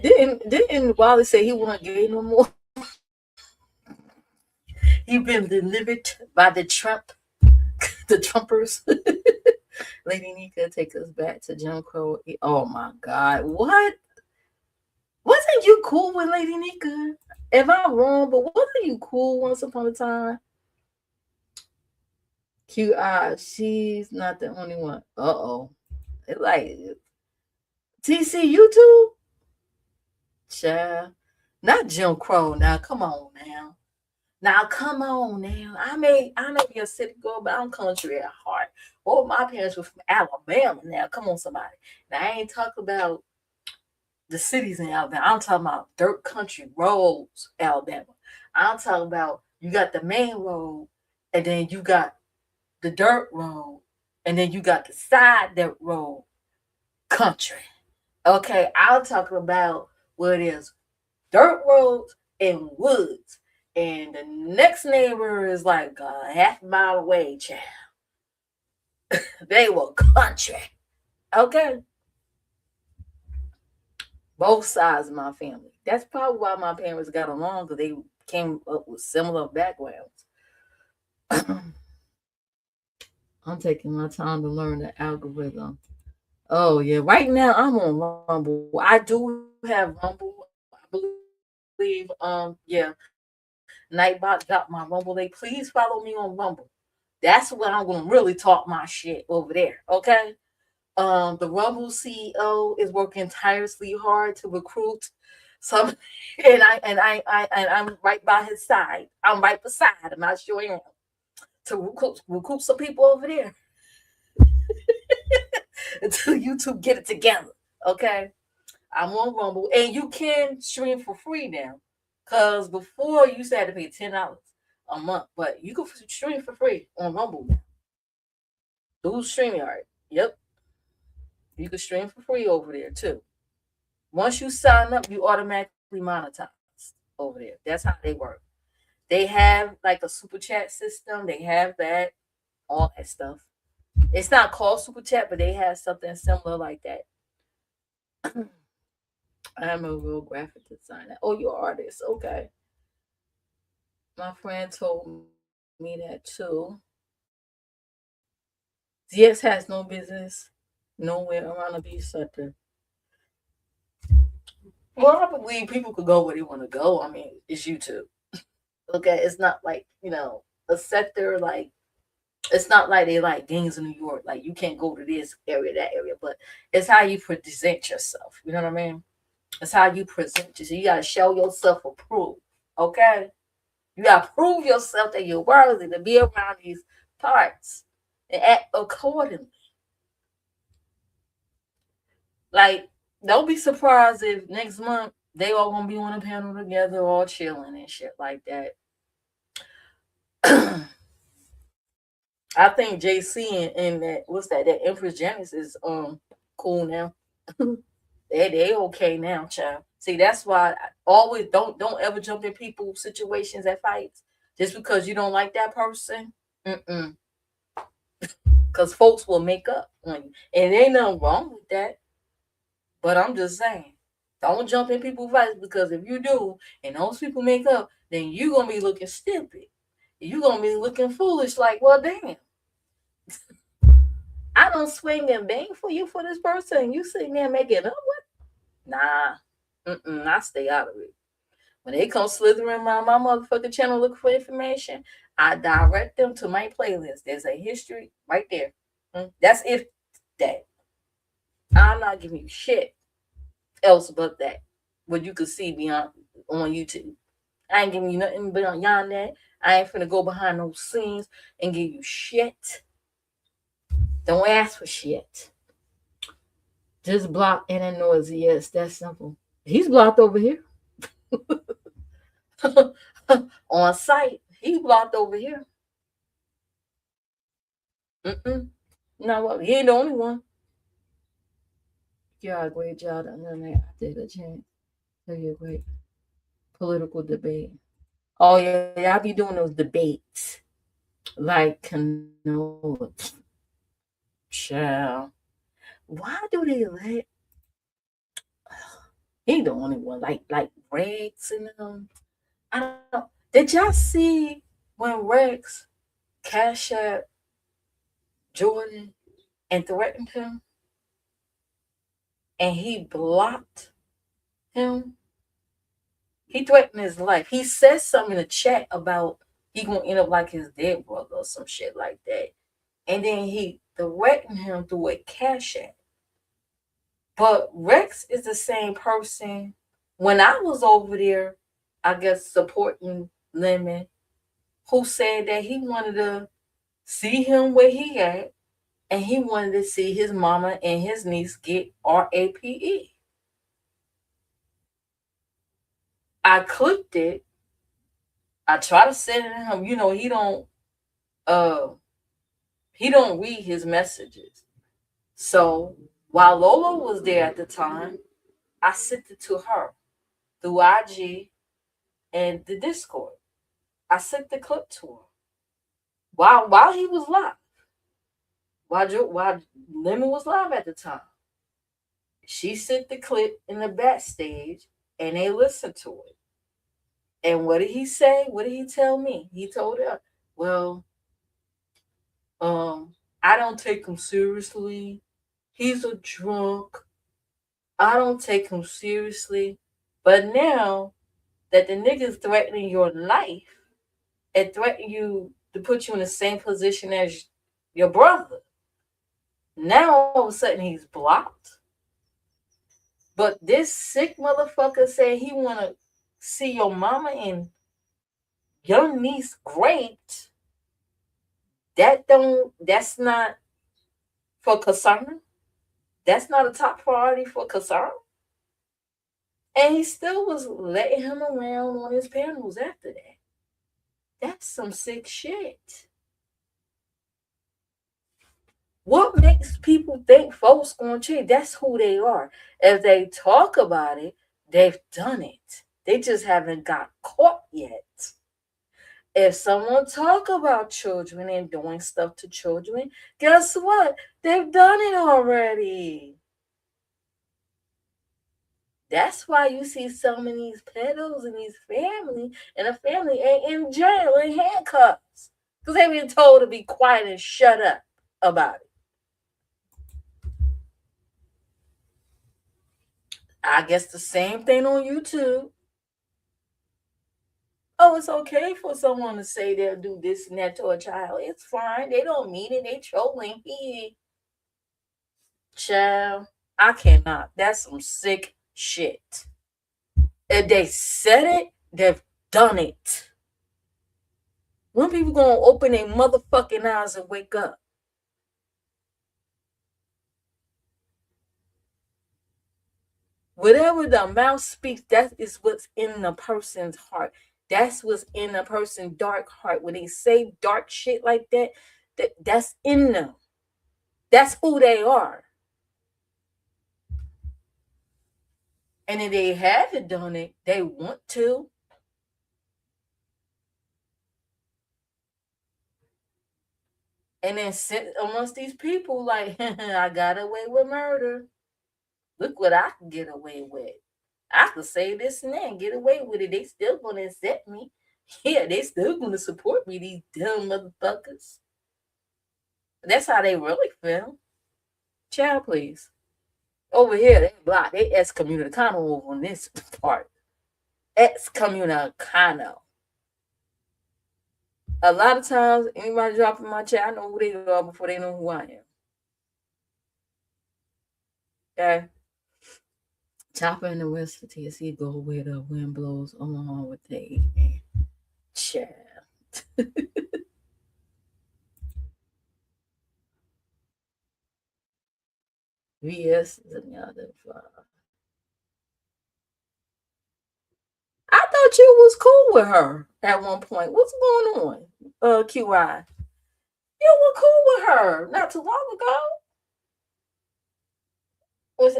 Didn't Wally say he wasn't gay no more? He been delivered by the Trump, the Trumpers. Lady Nika, take us back to Jim Crow. Oh my God, what? Wasn't you cool with Lady Nika? If I'm wrong, but wasn't you cool once upon a time? QI, she's not the only one. Uh-oh. It's like TC, you too? Child. Not Jim Crow now. Come on now. Now come on now. I may be a city girl, but I'm country at heart. Oh, my parents were from Alabama now. Come on, somebody. Now I ain't talking about the cities in Alabama. I'm talking about dirt country roads, Alabama. I'm talking about you got the main road, and then you got the dirt road, and then you got the side dirt road country. Okay, I'm talking about what it is dirt roads and woods. And the next neighbor is like a half mile away, child. They were country. Okay. Both sides of my family. That's probably why my parents got along because they came up with similar backgrounds. I'm taking my time to learn the algorithm. Oh yeah, right now I'm on Rumble. I do have Rumble. I believe Nightbot got my Rumble. They please follow me on Rumble. That's where I'm gonna really talk my shit over there. Okay. The Rumble CEO is working tirelessly hard to recruit some, and I'm right by his side. I'm right beside him. I sure am to recruit some people over there until YouTube get it together. Okay, I'm on Rumble, and you can stream for free now. Cause before you used to have to pay $10 a month, but you can stream for free on Rumble now. Do StreamYard. Yep, you can stream for free over there too. Once you sign up, you automatically monetize over there. That's how they work. They have like a super chat system. They have that, all that stuff. It's not called super chat, but they have something similar like that. I'm a real graphic designer. Oh, you're an artist. Okay. My friend told me that too. DX has no business nowhere around a beach center. Well, I believe people could go where they want to go. I mean, it's YouTube. Okay, it's not like a sector like it's not like they like gangs in New York. Like you can't go to this area, that area, but it's how you present yourself. You know what I mean? It's how you present yourself. You gotta show yourself approved. Okay, you gotta prove yourself that you're worthy to be around these parts and act accordingly. Like, don't be surprised if next month they all gonna be on a panel together, all chilling and shit like that. I think JC and that what's that Empress Janice is cool now. They okay now, child. See, that's why I always don't ever jump in people's situations at fights just because you don't like that person. Mm-mm. Because folks will make up on you, and there ain't nothing wrong with that. But I'm just saying, don't jump in people's fights because if you do, and those people make up, then you gonna be looking stupid. You gonna be looking foolish. Like, well, damn, I don't swing and bang for you for this person. You sitting there making up with? Nah, I stay out of it. When they come slithering around my motherfucking channel looking for information, I direct them to my playlist. There's a history right there. That's if that. I'm not giving you shit else but that. What you could see beyond on YouTube. I ain't giving you nothing beyond that. I ain't finna go behind those scenes and give you shit. Don't ask for shit. Just block and noisy. Yes, that's simple. He's blocked over here. On site. He blocked over here. No, well, he ain't the only one. Yeah, great job on that. I did a chance. So you're great. Political debate. Oh yeah, I be doing those debates. Like no child. Why do they let he ain't the only one like Rex and I don't know. Did y'all see when Rex cash out Jordan and threatened him and he blocked him? He threatened his life. He said something in the chat about he gonna end up like his dead brother or some shit like that. And then he threatened him through a cash app. But Rex is the same person. When I was over there, I guess supporting Lemon, who said that he wanted to see him where he at, and he wanted to see his mama and his niece get RAPE. I clicked it. I try to send it to him. Uh he don't read his messages. So while Lola was there at the time, I sent it to her through IG and the Discord. I sent the clip to her while he was live, while Lemon was live at the time. She sent the clip in the backstage, and they listened to it. And what did he say? What did he tell me? He told her, "Well, I don't take him seriously. He's a drunk. I don't take him seriously. But now that the nigga's threatening your life and threatening you to put you in the same position as your brother, now all of a sudden he's blocked. But this sick motherfucker said he wanna see your mama and your niece great. That's not for concern. That's not a top priority for concern." And he still was letting him around on his panels after that. That's some sick shit. What makes people think folks gonna change? That's who they are. If they talk about it, they've done it. They just haven't got caught yet. If someone talk about children and doing stuff to children, guess what? They've done it already. That's why you see so many pedos in these family, and the family ain't in jail in handcuffs because they've been told to be quiet and shut up about it. I guess the same thing on YouTube. Oh, it's okay for someone to say they'll do this and that to a child. It's fine. They don't mean it. They trolling. Child, I cannot. That's some sick shit. If they said it, they've done it. When people gonna open their motherfucking eyes and wake up? Whatever the mouth speaks, that is what's in the person's heart. That's what's in a person's dark heart. When they say dark shit like that, that's in them. That's who they are. And if they haven't done it, they want to. And then sit amongst these people like, I got away with murder. Look what I can get away with. I could say this and that and get away with it. They still gonna accept me. Yeah, they still gonna support me, these dumb motherfuckers. That's how they really feel. Child, please. Over here, they block. They excommunicado over on this part. Excommunicado. A lot of times, anybody dropping my chat, I know who they are before they know who I am. Okay? Chopper in the West for TSC go where the wind blows along with the child. VS is another fire. I thought you was cool with her at one point. What's going on? QI. You were cool with her not too long ago.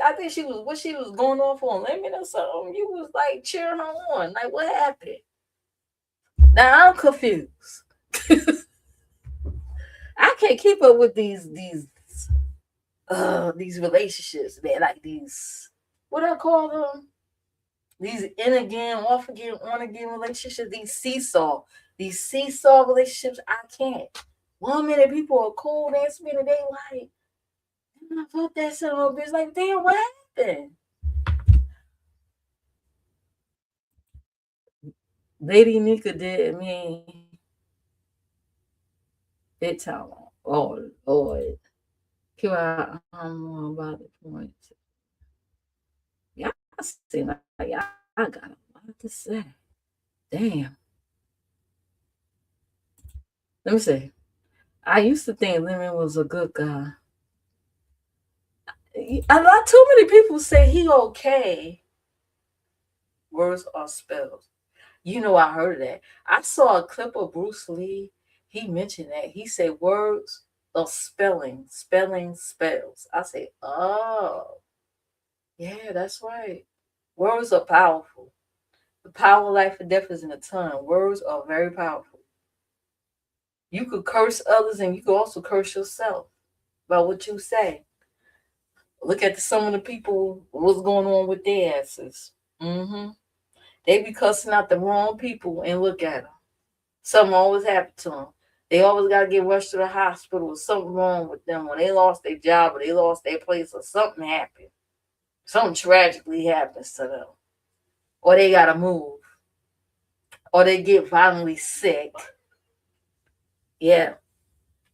I think she was going off on limit or something. You was like cheering her on. Like, what happened? Now I'm confused. I can't keep up with these relationships, man. Like these, what I call them? These in again, off again, on again relationships. These seesaw relationships. I can't. One minute people are cool, next minute they like, I fuck that son of a bitch. Like, damn, what happened? Lady Nika did me big time. Oh Lord. I'm about the point. Y'all seem like y'all got a lot to say. Damn. Let me see. I used to think Lemon was a good guy. A lot too many people say he okay. Words are spells. You know, I heard that. I saw a clip of Bruce Lee. He mentioned that. He said words are spelling spells. I say, oh, yeah, that's right. Words are powerful. The power of life and death is in the tongue. Words are very powerful. You could curse others and you could also curse yourself by what you say. Look at some of the people, what's going on with their asses. Mm-hmm. They be cussing out the wrong people and look at them. Something always happened to them. They always got to get rushed to the hospital or something wrong with them when they lost their job or they lost their place or something happened. Something tragically happens to them. Or they got to move. Or they get violently sick. Yeah.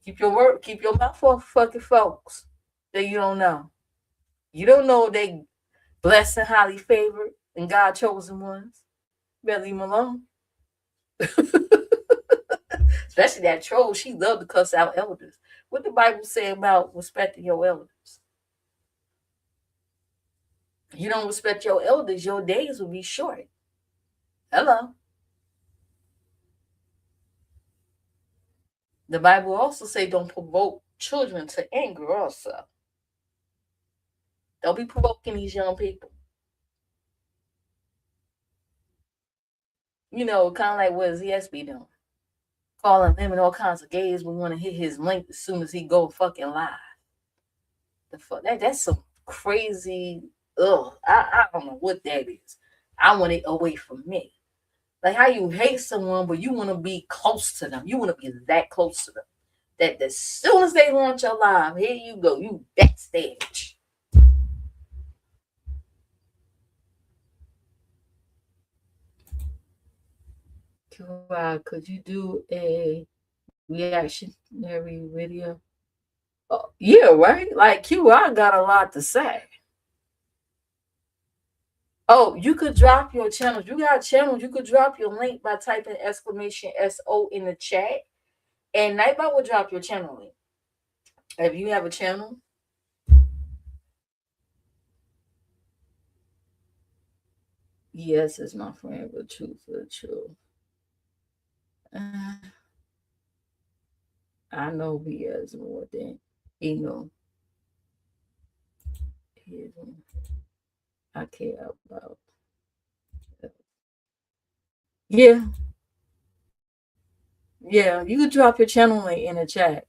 Keep your mouth off fucking folks that you don't know. You don't know they blessed and highly favored and God chosen ones. Better leave them alone. Especially that troll, she loved to cuss out elders. What the Bible say about respecting your elders? You don't respect your elders, your days will be short. Hello. The Bible also say don't provoke children to anger also. Don't be provoking these young people. You know, kind of like what ZSB doing. calling women all kinds of gays. We want to hit his link as soon as he go fucking live. The fuck that's some crazy. Ugh, I don't know what that is. I want it away from me. Like how you hate someone, but you want to be close to them. You want to be that close to them. That as soon as they launch your live, here you go. You backstage. Could you do a reactionary video? Oh, yeah, right? Like QI got a lot to say. Oh, you could drop your channel. You got channels. You could drop your link by typing exclamation SO in the chat. And Nightbot will drop your channel link. If you have a channel, yes, is my friend, but truth for the truth. I know he has more than he know. I care about. Yeah, yeah. You could drop your channel link in the chat.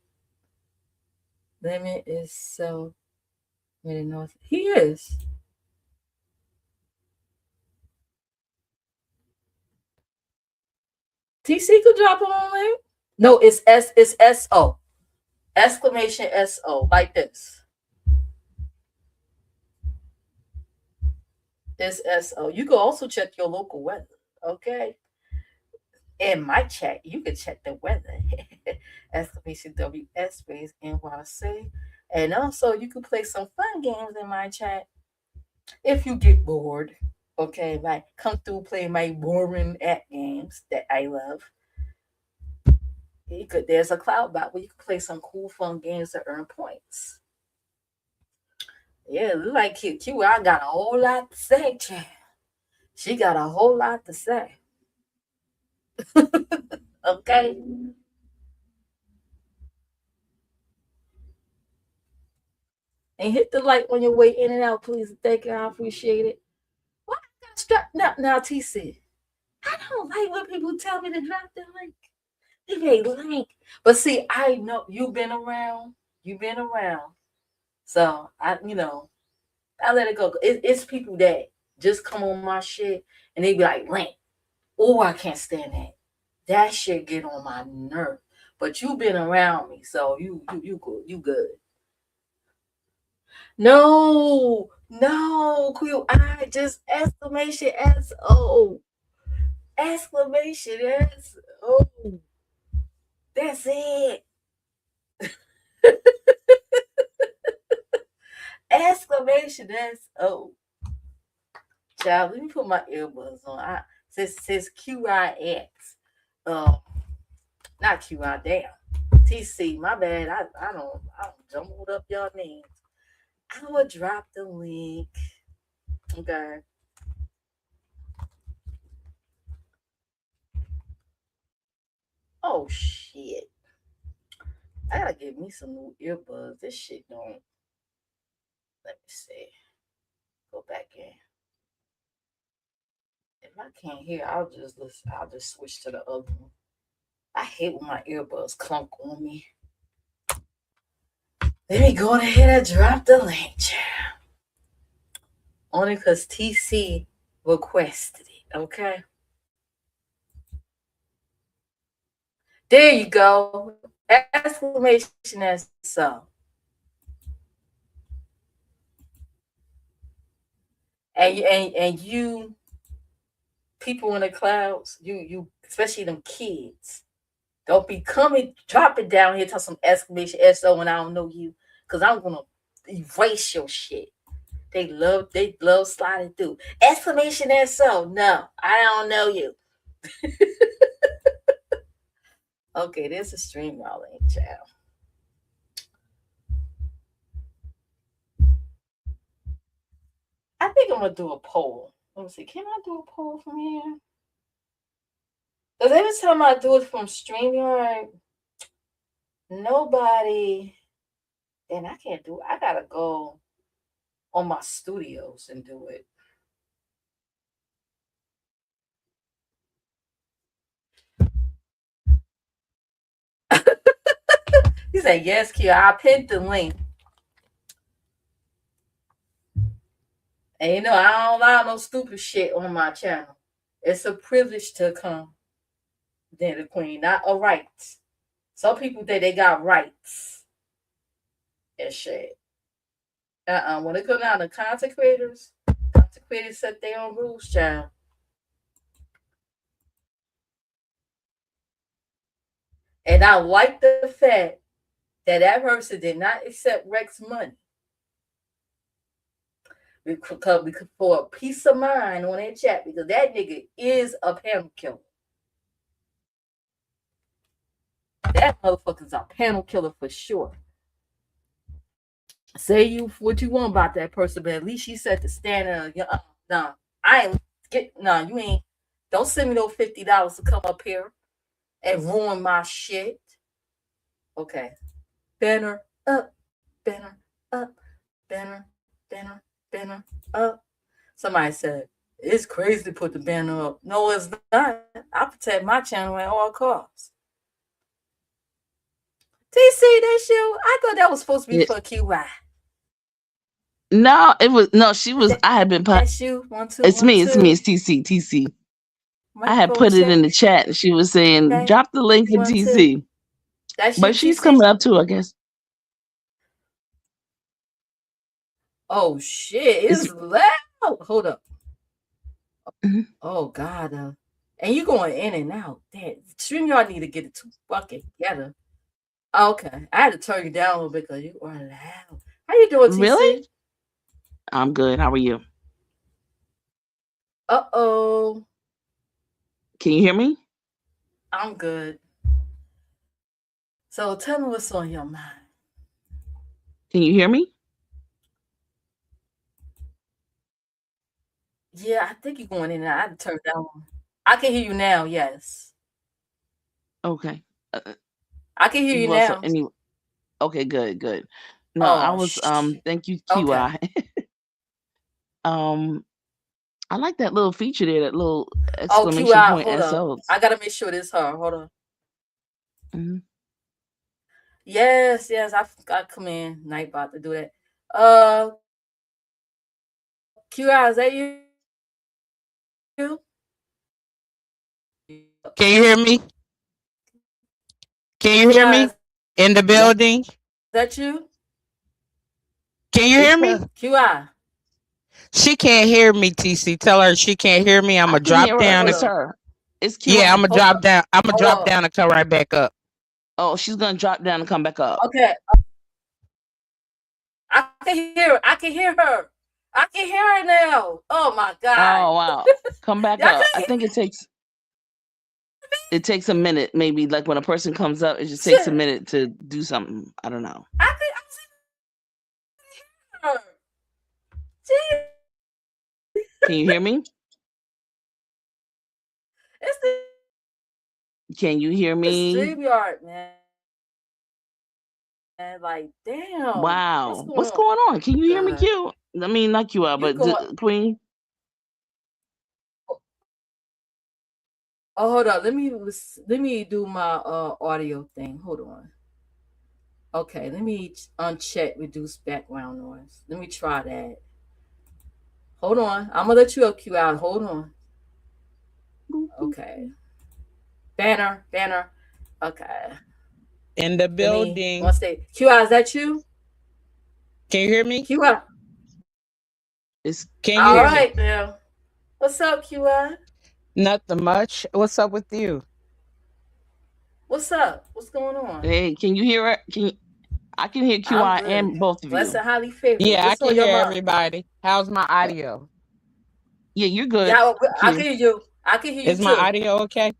Limit is so many north. He is. TC could drop him on link. No, it's S. It's SO. Exclamation SO like this. It's SO. You can also check your local weather. Okay. In my chat, you can check the weather. Exclamation WS space NYC. And also you can play some fun games in my chat if you get bored. Okay, like come through play my boring app games that I love. There's a cloud bot where you can play some cool fun games to earn points. Yeah, look like Q. I got a whole lot to say, chat. She got a whole lot to say. Okay. And hit the like on your way in and out, please. Thank you. I appreciate it. Why I got strapped now, TC? I don't like when people tell me to drop the link. They link. But see, I know you've been around. You've been around. So I let it go. It's people that just come on my shit and they be like, link. Oh, I can't stand that. That shit get on my nerve. But you've been around me, so you good. You good. No, Quill. I just exclamation SO. Exclamation SO. That's it. Exclamation SO. Child, let me put my earbuds on. Says QIX. Not QI, damn. TC, my bad. I don't jumbled up y'all names. I will drop the link. Okay. Oh shit. I gotta get me some new earbuds. This shit don't. Let me see. Go back in. If I can't hear, I'll just listen. I'll just switch to the other one. I hate when my earbuds clunk on me. Let me go ahead and drop the link. Only because TC requested it. Okay. There you go. Exclamation as so. And you people in the clouds, you especially them kids, don't be coming drop it down here to some exclamation SO when I don't know you. Cause I'm gonna erase your shit. They love sliding through. Exclamation SO. No, I don't know you. Okay, there's a stream y'all ain't child. I think I'm gonna do a poll. Let me see. Can I do a poll from here? Because every time I do it from StreamYard, nobody. And I can't do it. I gotta go on my studios and do it. say yes, Q. I pinned the link. And you know, I don't allow no stupid shit on my channel. It's a privilege to come, then the queen, not a right. Some people think they got rights and shit. When it comes down to content creators set their own rules, child. And I like the fact that person did not accept Rex money because for a peace of mind on that chat, because that nigga is a panel killer. That motherfucker's a panel killer for sure. Say you what you want about that person, but at least she said the standard. No, I ain't you ain't. Don't send me no $50 to come up here and ruin my shit. Okay, banner up, banner up, banner, banner, banner up. Somebody said it's crazy to put the banner up. No, it's not. I protect my channel at all costs. TC, that's you. I thought that was supposed to be for QY. No, it was no. She was. I had been. That's you. 1 2. It's 1 me. 2. It's me. It's TC. TC. I had put it in the chat, and she was saying, okay. "Drop the link for TC." That's but you, she's TC? Coming up too, I guess. Oh shit! It's loud. Hold up. Mm-hmm. Oh God. And you going in and out. Damn. StreamYard need to get it fucking together. Okay. I had to turn you down a little bit because you are loud. How you doing, TC? Really? I'm good. How are you? Uh-oh. Can you hear me? I'm good. So tell me what's on your mind. Can you hear me? Yeah, I think you're going in and I had to turn it down. I can hear you now, yes. Okay. I can hear you now. Okay, good. No, I was thank you, QI. Okay. I like that little feature there, that little exclamation point SO. I gotta make sure this her. Hold on. Mm-hmm. Yes, I come in. Nightbot to do that. QI, is that you? Can you hear me? Can you hear me? In the building? Is that you? Can you hear me? QI. She can't hear me, TC. Tell her she can't hear me. I'm going to drop down. It's her. It's QI. Yeah, I'm going to drop down. I'm going to drop down and come right back up. Oh, she's going to drop down and come back up. Okay. I can hear her. I can hear her now. Oh, my God. Oh, wow. Come back up. I think it takes a minute, maybe. Like when a person comes up, it just takes a minute to do something. I don't know. I can hear her. Can you hear me? Can you hear me? StreamYard, man. Like, damn. Wow. What's going on? Can you hear me, Q? I mean, not Q, but Queen. Oh, hold on. Let me do my audio thing. Hold on. Okay, let me uncheck reduce background noise. Let me try that. Hold on. I'm gonna let you up, Q out. Hold on. Okay. Banner. Okay. In the building. Q out, is that you? Can you hear me? Q out. Can you hear me? All right now. What's up, Q out? Nothing much. What's up with you? What's up? What's going on? Hey, can you hear it? I can hear QI and both of you. Blessed and highly favored. Yeah, I can hear everybody. How's my audio? Yeah, you're good. Yeah, I can hear you. Is my audio okay?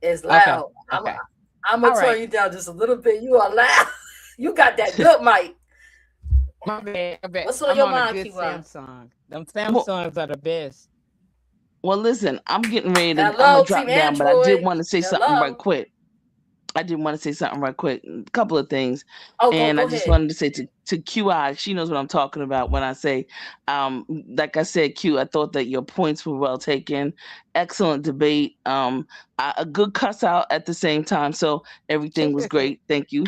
It's loud. Okay. I'm gonna turn you down just a little bit. You are loud. You got that good mic. My bad. What's on your mind, Samsung? Them Samsungs are the best. Well, listen, I'm getting ready to. I'm gonna drop down, but I did want to say something right quick. I did want to say something right quick, a couple of things, Oh, go and I go just ahead. wanted to say to QI, she knows what I'm talking about when I say, like I said, Q, I thought that your points were well taken, excellent debate, a good cuss out at the same time, so everything was great. Thank you.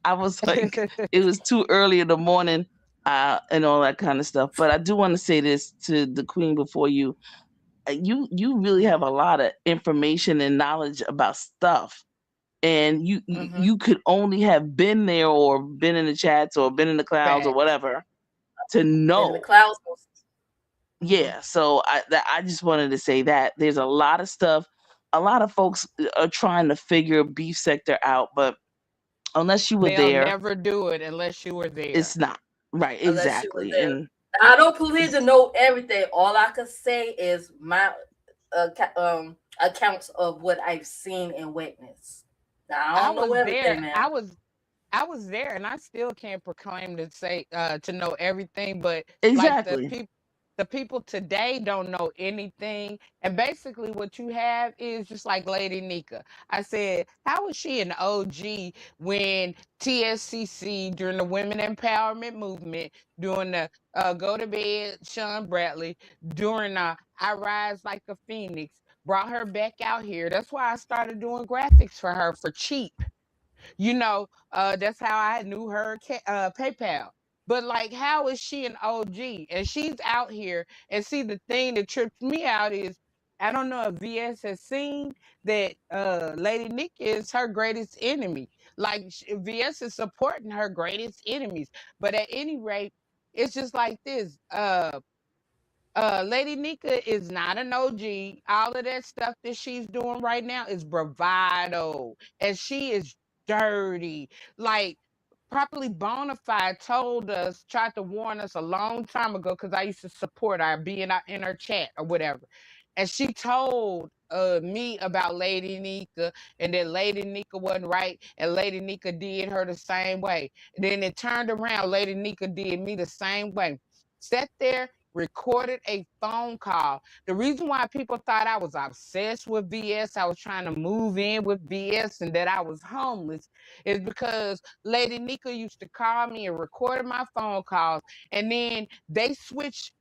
I was like, it was too early in the morning, and all that kind of stuff. But I do want to say this to the Queen before you. You really have a lot of information and knowledge about stuff, and Mm-hmm. you could only have been there or been in the chats or been in the clouds or Facts. whatever to Been in the know. clouds. Mm-hmm. Yeah, so I just wanted to say that there's a lot of stuff. A lot of folks are trying to figure beef sector out, but unless you were They'll there, never do it unless you were there. it's not right. Unless you were Exactly, there. and I don't pretend to know everything. All I can say is my accounts of what I've seen and witnessed. Now I I don't know was there. everything now. I was there, and I still can't proclaim to say to know everything, but like exactly. the people today don't know anything. And basically what you have is just like Lady Nika. I said, how was she an OG when TSCC during the women empowerment movement, during the go to bed Sean Bradley, during I Rise Like a Phoenix, brought her back out here. That's why I started doing graphics for her for cheap. That's how I knew her PayPal. But like, how is she an OG? And she's out here. And see, the thing that trips me out is I don't know if VS has seen that Lady Nick is her greatest enemy. Like VS is supporting her greatest enemies. But at any rate, it's just like this. Lady Nika is not an OG. All of that stuff that she's doing right now is bravado, and she is dirty. Like, properly Bonafide told us, tried to warn us a long time ago, because I used to support her, be in her chat or whatever, and she told me about Lady Nika, and that Lady Nika wasn't right, and Lady Nika did her the same way. And then it turned around, Lady Nika did me the same way. Sat there, recorded a phone call. The reason why people thought I was obsessed with VS, I was trying to move in with VS, and that I was homeless, is because Lady Nika used to call me and recorded my phone calls, and then they switched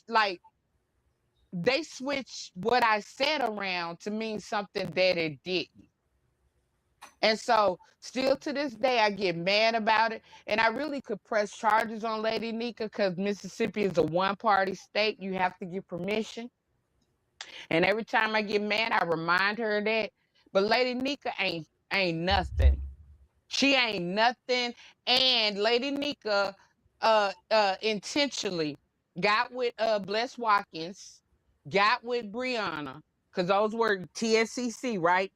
like they switched what I said around to mean something that it didn't. And so, still to this day, I get mad about it. And I really could press charges on Lady Nika because Mississippi is a one party state. You have to get permission. And every time I get mad, I remind her of that. But Lady Nika ain't nothing. She ain't nothing. And Lady Nika intentionally got with Bless Watkins, got with Brianna, because those were TSCC, right?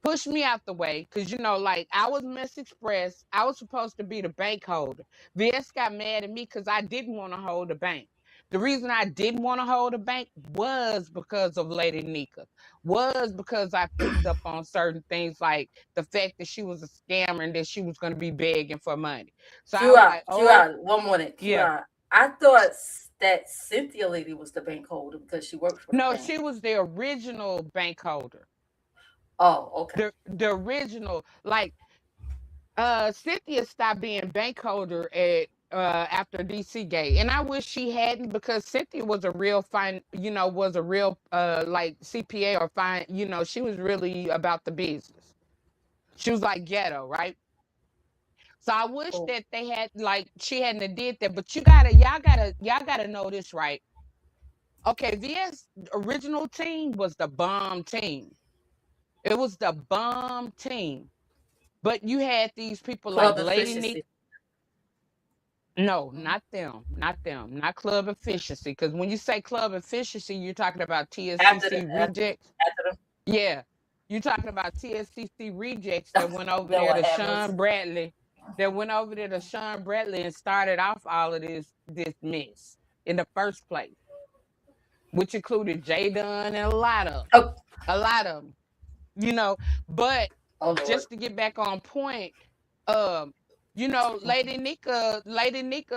Pushed me out the way because like I was Miss Express. I was supposed to be the bank holder. VS got mad at me because I didn't want to hold the bank. The reason I didn't want to hold the bank was because of Lady Nika. Was because I picked up on certain things like the fact that she was a scammer and that she was going to be begging for money. So I was QR, like, oh QR, one minute, yeah. QR. I thought that Cynthia lady was the bank holder because she worked for the No, bank. she was the original bank holder. Oh, okay. The original, like, Cynthia stopped being bank holder at after DC Gate, and I wish she hadn't, because Cynthia was a real fine, was a real like CPA or fine, she was really about the business. She was like ghetto, right? So I wish Cool. that they had, like, she hadn't have did that. But y'all gotta know this, right? Okay, VS original team was the bomb team. It was the bomb team. But you had these people like Club Lady Nick. efficiency. No, not them, not them, not club efficiency. Because when you say club efficiency, you're talking about After the TSCC rejects. after Yeah, you're talking about TSCC rejects that went over then there what to happens? Sean Bradley, that went over there to Sean Bradley and started off all of this mess in the first place, which included Jay Dunn and Oh, a lot of them, you know. But oh Lord. just to get back on point, um, Lady Nika,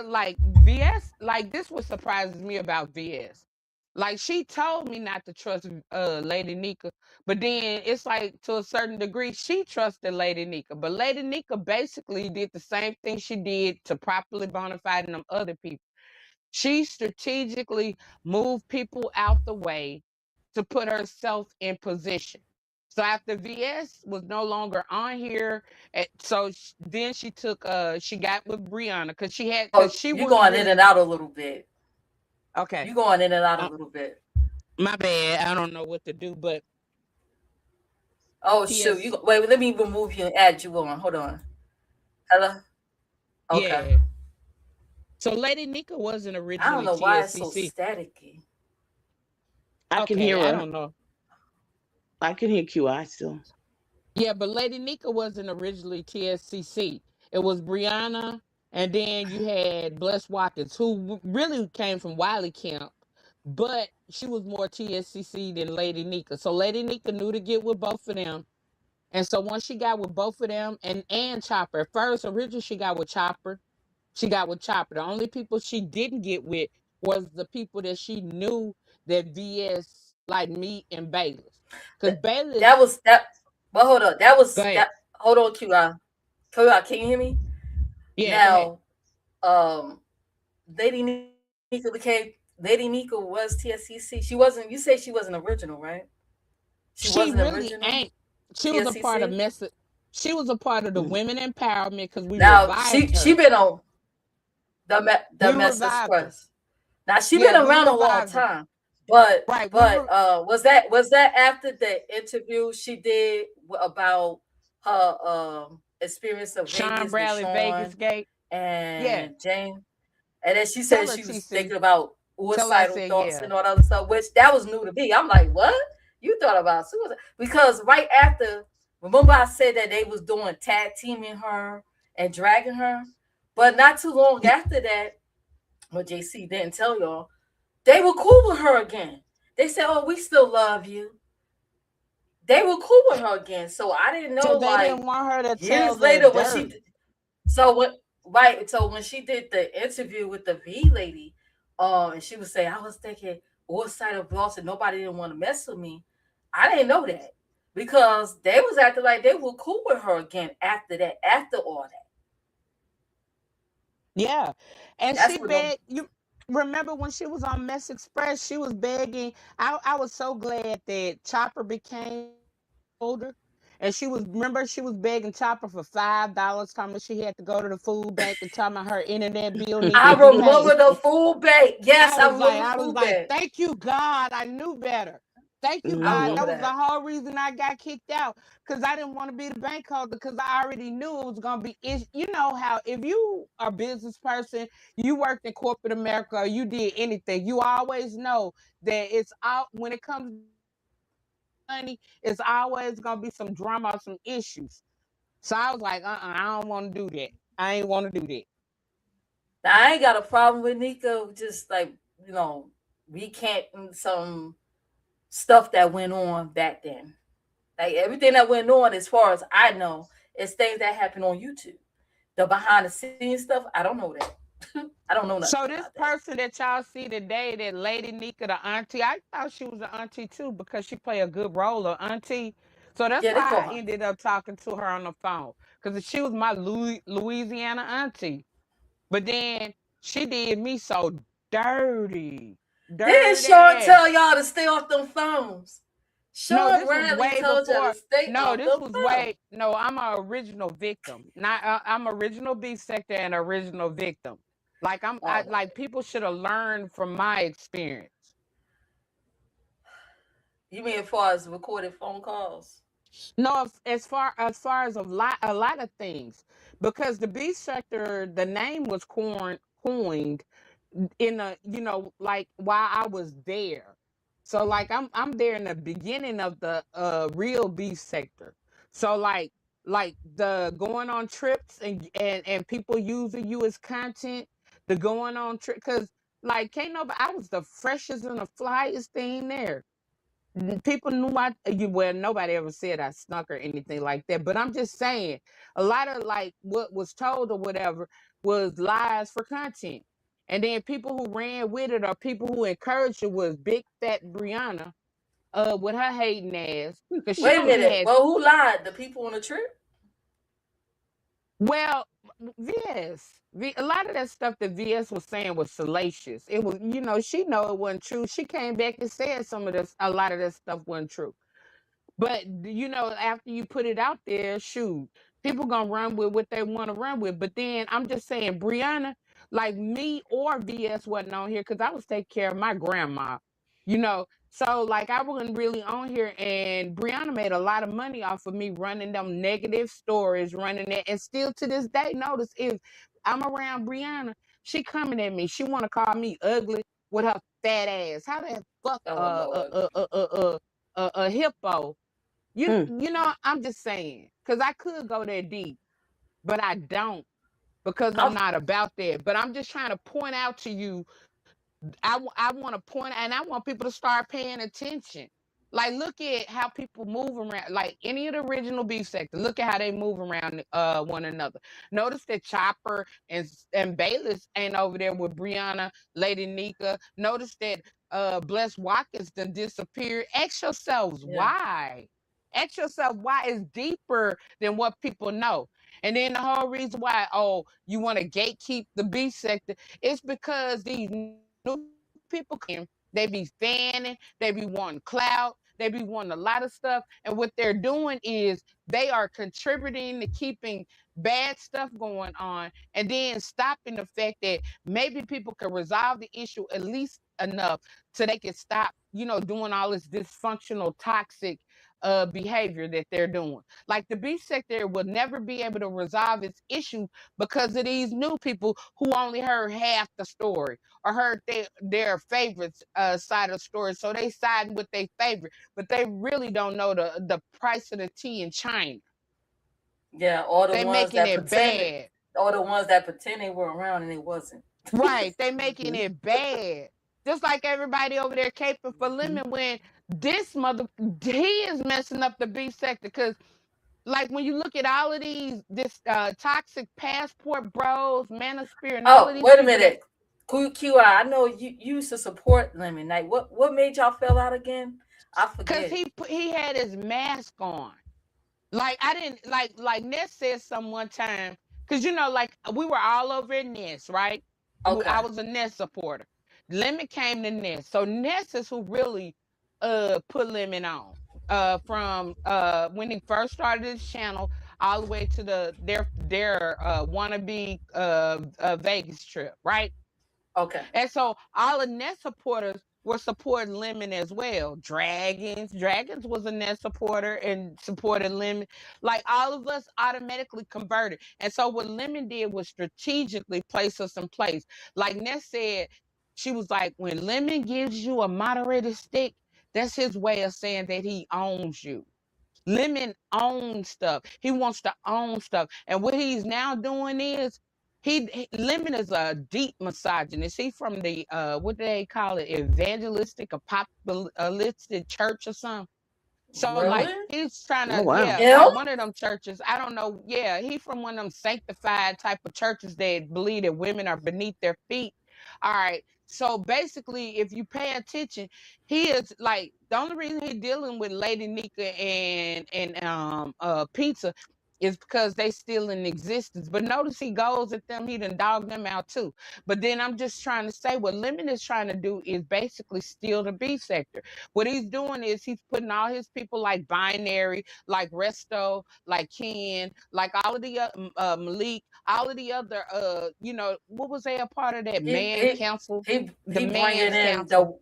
like VS, like this what surprises me about VS. Like she told me not to trust Lady Nika, but then it's like to a certain degree she trusted Lady Nika. But Lady Nika basically did the same thing she did to properly bona fide and them other people. She strategically moved people out the way to put herself in position. So after VS was no longer on here, then she took she got with Brianna because Oh, she you wasn't going in really and out a little bit. okay. You going in and out a Uh, little bit. my bad. I don't know what to do, but Oh shoot! TS Wait. Let me remove you and add you on. Hold on. Hello. Okay. yeah. So Lady Nika wasn't I don't originally know why it's so TSCC. staticky. I can Okay, hear I her. don't know. I can hear QI still. Yeah, but Lady Nika wasn't originally TSCC. It was Brianna, and then you had Bless Watkins, who really came from Wiley Camp, but she was more TSCC than Lady Nika. So Lady Nika knew to get with both of them. And so once she got with both of them and Chopper, at first, originally she got with Chopper. She got with Chopper. The only people she didn't get with was the people that she knew that VS like me and Bayless. Because That, that Bayless, was that. Well, hold on. That go was ahead. that. Hold on, QI. QI, can you hear me? Yeah, go ahead. Now, um, Lady Nika became Lady Nika was TSCC. She wasn't. You say she wasn't original, right? She She wasn't really original ain't. She was a part of TSCC. mess. She was a part of the Mm. women empowerment because we Now revived she her. been on the We Mess revived her. Express. Now she been Yeah, we around a long revived her. time, but Right. was that after the interview she did about her experience of Sean Vegas with Bradley, Vegas Sean Gate. Yeah. and James, and then she Tell said her, she was TC. thinking about Tell her I suicidal said thoughts yeah. and all that other stuff, which that was new to me. I'm like, what? You thought about suicide? Because right after, remember I said that they was doing tag teaming her and dragging her, but not too long after that, what JC didn't tell y'all, they were cool with her again. They said, "Oh, we still love you." They were cool with her again. So I didn't So know, they didn't like want her to tell years the later when dirt. so what, right? So when she did the interview with the V lady, and she would say, "I was thinking all side of loss and nobody didn't want to mess with me." I didn't know that because they was acting like they were cool with her again after that, after all that. Yeah. And That's she what them. begged you remember when she was on Mess Express, she was begging. I was so glad that Chopper became older. And she was remember she was begging Chopper for $5, talking about she had to go to the food bank and talking about her internet bill needed I to be paid. remember the food bank. Yes, I remember the I was food like, bank. thank you, God. I knew better. Thank you, I God. Hmm. remember That was the that. whole reason I got kicked out because I didn't want to be the bank holder because I already knew it was gonna be. You know how if you are a business person, you worked in corporate America, or you did anything, you always know that it's out when it comes to money. It's always gonna be some drama or some issues. So I was like, I don't want to do that. I ain't want to do that. Now, I ain't got a problem with Nico, just like, you know, recanting some stuff that went on back then. Like everything that went on, as far as I know, is things that happened on YouTube. The behind the scenes stuff, I don't know that. I don't know nothing So this about that. person that y'all see today, that Lady Nika, the auntie, I thought she was an auntie too because she played a good role of auntie. So that's Yeah, they call why I her. ended up talking to her on the phone because she was my Louisiana auntie. But then she did me so dirty, Didn't Sean dirty. tell y'all to stay off them phones? No, Sean this was Bradley way told y'all to before. stay No, off this them was phones. way. No, I'm a original victim. Not I'm original beef sector and original victim. Like I Oh my like people should have learned from my experience. God. You mean as far as recorded phone calls? No, as far as a lot of things, because the B sector, the name was coined in a like while I was there. So like I'm there in the beginning of the real B sector. So like the going on trips and people using you as content, the going on trip because like can't nobody I was the freshest and the flyest thing there. People knew well, nobody ever said I snuck or anything like that, but I'm just saying a lot of like what was told or whatever was lies for content. And then people who ran with it or people who encouraged it was big fat Brianna, with her hating ass, because she Wait a only minute. had, Well, who lied? The people on the trip? well, VS. A lot of that stuff that VS was saying was salacious. It was, she know it wasn't true. She came back and said a lot of that stuff wasn't true. But after you put it out there, shoot, people gonna run with what they want to run with. But then I'm just saying, Brianna, like me or VS wasn't on here because I was taking care of my grandma, So like I wasn't really on here, and Brianna made a lot of money off of me running them negative stories, running that, and still to this day, notice if I'm around Brianna, she coming at me. She want to call me ugly with her fat ass. How the fuck Oh Lord. a hippo? Mm. I'm just saying, because I could go there deep, but I don't, because I'm I'm, not about that. But I'm just trying to point out to you, I want to point, and I want people to start paying attention. Like, look at how people move around. Like any of the original beef sector, look at how they move around one another. Notice that Chopper and Bayless ain't over there with Brianna, Lady Nika. Notice that Bless Watkins done disappeared. Ask yourselves yeah. why. Ask yourself why it's deeper than what people know. And then the whole reason why, oh, you want to gatekeep the beef sector, it's because these new people come in, they be fanning, they be wanting clout, they be wanting a lot of stuff. And what they're doing is they are contributing to keeping bad stuff going on, and then stopping the fact that maybe people can resolve the issue at least enough so they can stop, doing all this dysfunctional, toxic behavior that they're doing. Like the beef sector will never be able to resolve its issue because of these new people who only heard half the story or heard their favorite side of the story. So they side with their favorite, but they really don't know the price of the tea in China. Yeah. All the They ones making that it pretended. bad. All the ones that pretend they were around and it wasn't. Right. They making Mhm. it bad. Just like everybody over there caping for Mhm. Lemon when this he is messing up the beef sector. Because like when you look at all of this toxic passport bros, Manosphere, and all Oh, of these wait a people that, minute. QI, I know you used to support Lemon Knight. What made y'all fell out again? I because forget. he had his mask on. Like I didn't like Ness said some one time, because like we were all over at Ness, right? Okay. I was a Ness supporter. Lemon came to Ness, so Ness is who really put Lemon on. From when he first started his channel all the way to their wannabe Vegas trip, right? Okay. And so all the Ness supporters were supporting Lemon as well. Dragons was a Ness supporter and supported Lemon. Like all of us automatically converted. And so what Lemon did was strategically place us in place. Like Ness said, she was like, when Lemon gives you a moderator stick, that's his way of saying that he owns you. Lemon owns stuff. He wants to own stuff. And what he's now doing is Lemon is a deep misogynist. He from the what do they call it? Evangelistic apocalyptic church or something. So like Really? he's trying Oh to, wow. yeah, Him? like one of them churches. I don't know. Yeah, he from one of them sanctified type of churches that believe that women are beneath their feet. All right. So basically, if you pay attention, he is like the only reason he's dealing with Lady Nika and Pizza is because they still in existence. But notice he goes at them, he done dog them out too. But then I'm just trying to say what Lemon is trying to do is basically steal the beef sector. What he's doing is he's putting all his people like Binary, like Resto, like Ken, like all of the Malik, all of the other what was they a part of that He man he council, he the bringing man's in council,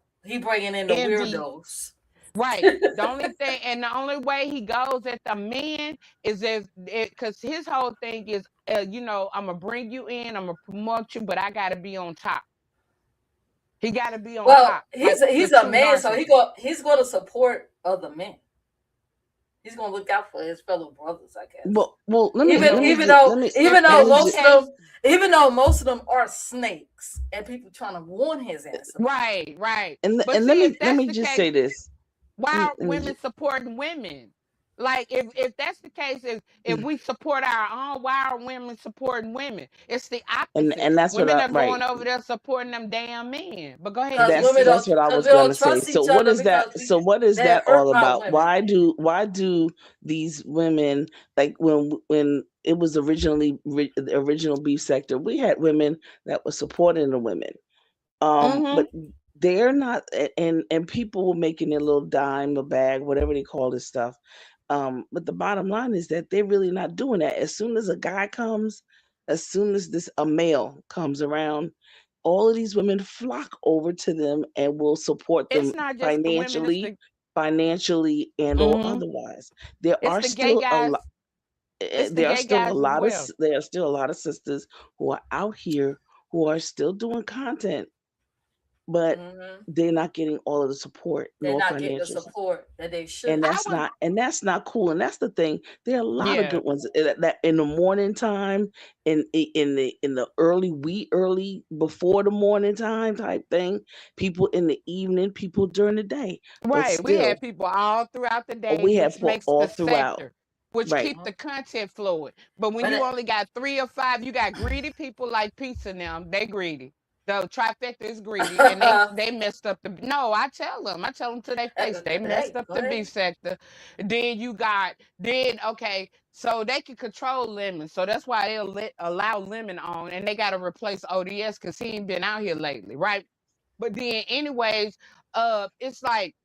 the envy. weirdos. Right. The only thing and the only way he goes at the men is if because his whole thing is I'm gonna bring you in, I'm gonna promote you, but I gotta be on top. He gotta be on Well, top, like the he's a true man, so narcissist. he's going to support other men. He's going to look out for his fellow brothers, I guess. Well, let me Even let me even just though let me even If though let that's me the just most of them case, even though most of them are snakes and people trying to warn his ass about it. right, right. and But and let see, if me let that's me the just case, say this. why Let me, are let me women just, supporting women? Like if that's the case, if we support our own, why are women supporting women? It's the opposite. And that's what Women I are right. going over there supporting them damn men. But go ahead, Because Kiki. That's what I because was we don't gonna say. trust So each what other is that? because So what is they that hurt all my about? women. Why do these women, like when it was originally the original beef sector, we had women that were supporting the women. Mm-hmm. But they're not, and people were making their little dime a bag, whatever they call this stuff. But the bottom line is that they're really not doing that. As soon as a guy comes, as soon as this a male comes around, all of these women flock over to them and will support them It's not just the women. It's financially, the and or mm-hmm. otherwise. There It's are the gay still a guys. lot. It's the There are gay still a guys as lot of well. there are still a lot of sisters who are out here who are still doing content, but Hmm. they're not getting all of the support They're nor not getting the financial, support that they and should. I that's would. not cool. And that's the thing, there are a lot of Yeah. good ones that in the morning time, in the early before the morning time type thing, people in the evening, people during the day, but Right. We still had people all throughout the day, we have which for makes all the throughout, sector, which right. keep the content flowing. But when But you only got 3 or 5, you got greedy people like pizza now. They greedy. The trifecta is greedy, and they messed up the. No, I tell them to their face, they messed hey, up go the ahead. B sector. Then you got okay, so they can control lemon, so that's why they'll allow lemon on, and they got to replace ODS because he ain't been out here lately, right? But then, anyways, it's like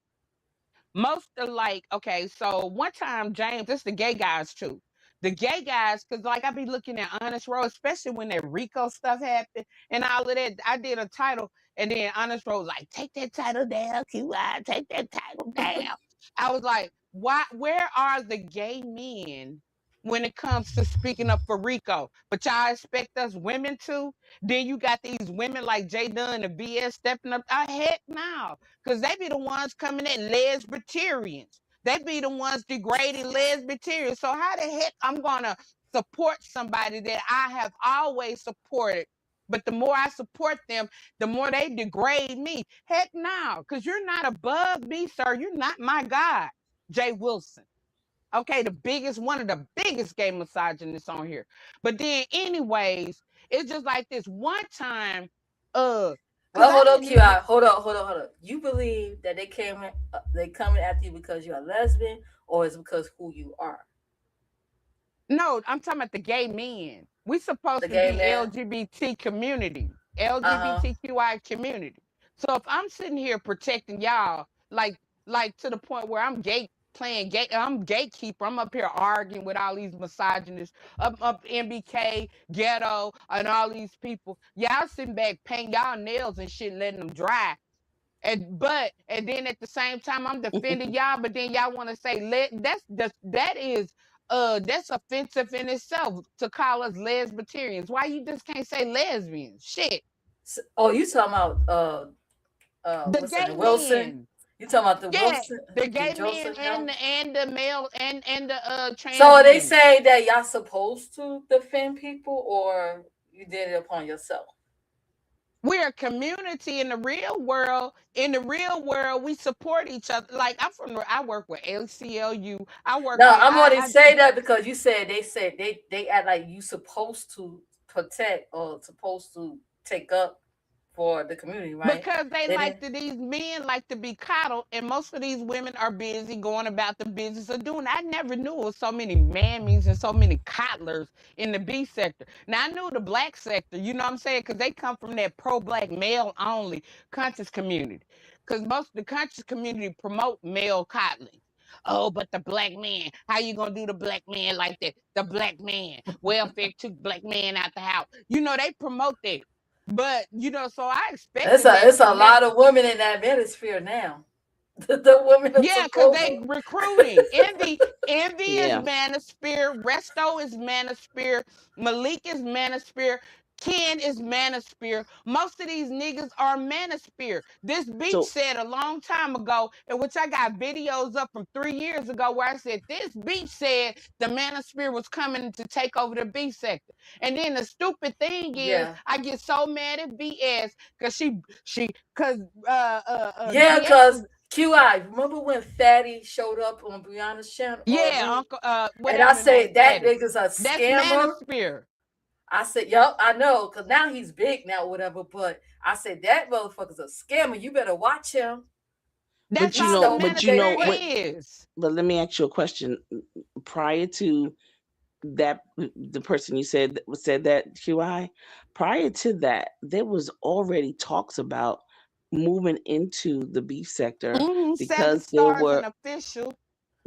most of like okay, so one time James, it's the gay guys too. The gay guys, because like I be looking at Honest Road, especially when that Rico stuff happened and all of that. I did a title, and then Honest Road was like, take that title down, QI, take that title down. I was like, why where are the gay men when it comes to speaking up for Rico? But y'all expect us women to? Then you got these women like J Dunn and BS stepping up. Heck no. Because they be the ones coming at lesbiterians. They be the ones degrading lesbiterians. So how the heck I'm gonna support somebody that I have always supported? But the more I support them, the more they degrade me. Heck no, because you're not above me, sir. You're not my God. Jay Wilson. Okay, the biggest, one of the biggest gay misogynists on here. But then, anyways, it's just like this one time, because Well, I hold on, didn't even. QI. Hold on. You believe that they coming after you because you're a lesbian, or is it because who you are? No, I'm talking about the gay men. We supposed The to gay be man. LGBT community, Uh huh. LGBTQI community. So if I'm sitting here protecting y'all, like to the point where I'm playing gay, I'm gatekeeper. I'm up here arguing with all these misogynists, up MBK, ghetto, and all these people. Y'all sitting back painting y'all nails and shit, letting them dry. And then at the same time I'm defending y'all, but then y'all want to say that's offensive in itself to call us lesbiterians. Why you just can't say lesbians? Shit. Oh, you talking about The what's her gay name? Wilson. men. You talking about the Yeah. Wilson, The the gay men Joseph and them? the male and the So are they transgender. saying that y'all supposed to defend people, or you did it upon yourself? We're a community in the real world. In the real world, we support each other. Like I work with ACLU. I work No, with I'm only I say that because you said they act like you supposed to protect or supposed to take up for the community, right? because they They like didn't. these men like to be coddled, and most of these women are busy going about the business of doing. I never knew it was so many mammies and so many coddlers in the B sector. Now I knew the black sector, you know what I'm saying, because they come from that pro-black male only conscious community. Because most of the conscious community promote male coddling. Oh, but the black man, how you gonna do the black man like that? The black man, welfare took black man out the house. You know they promote that. But so I expected that It's a from them. lot of women in that manosphere now. The women are Yeah, because supposed they to. recruiting. Envy is Yeah. manosphere. Resto is manosphere. Malik is manosphere. Ken is manosphere. Most of these niggas are manosphere. This beach So said a long time ago, in which I got videos up from 3 years ago, where I said this beach said the manosphere was coming to take over the beach sector. And then the stupid thing is, Yeah, I get so mad at BS because because yeah, BS cause was. QI, remember when Fatty showed up on Brianna's channel or Yeah, room? Uncle, And I whatever said name, that Fatty. nigga's a That's scammer. Manosphere. I said, yup, I know, because now he's big now, whatever. But I said, that motherfucker's a scammer. You better watch him. That's But He you all know, the stole but you know Manosphere what? they is. But let me ask you a question. Prior to that, the person you said that QI, prior to that, there was already talks about moving into the beef sector Seven because there stars were and official,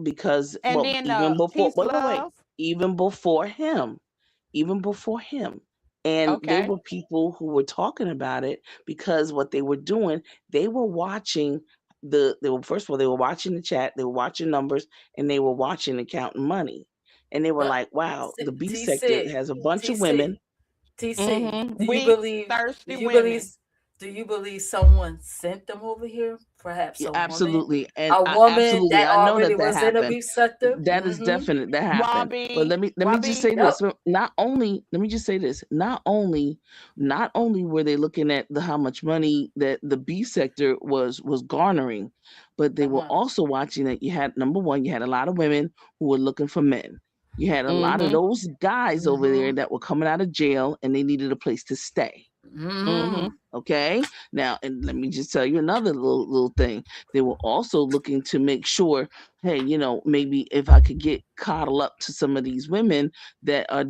because and well then even before peace, wait, love. even before him, even before him, and there Okay. were people who were talking about it because what they were doing, they were watching they were, first of all, they were watching the chat, they were watching numbers, and they were watching and counting money, and they were but like, wow, the beef sector TC, has a bunch of TC, women. TC, do you Weak, believe do thirsty you believe women. do you believe someone sent them over here? Perhaps Yeah, a woman? absolutely, and A I woman absolutely that I know already that that was in a happened. beef sector? That is Mm-hmm. definite. That happened. But Robbie, let me just Robbie. say Yep. this. Not only let me just say this. Not only were they looking at the how much money that the B sector was garnering, but they were Uh-huh. also watching that you had, number one, you had a lot of women who were looking for men. You had a lot of Mm-hmm. those guys over there Mm-hmm. that were coming out of jail and they needed a place to stay. Mm-hmm. Mm-hmm. Okay. Now, and let me just tell you another little thing. They were also looking to make sure, hey, maybe if I could get coddle up to some of these women that are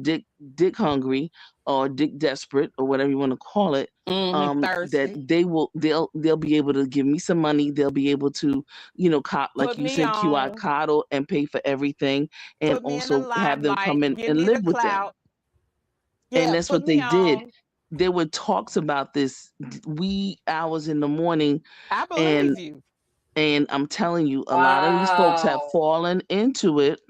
dick hungry or dick desperate or whatever you want to call it, Mm-hmm. that Thirsty. they'll be able to give me some money. They'll be able to, like Put you me said, QI, on. coddle and pay for everything, and Put me in the also have them limelight. come in Give and me the live with them. clout. And Yeah, that's put what me they did. on. There were talks about this wee hours in the morning, I and believe you. I'm telling you, a lot of these folks have Wow. fallen into it.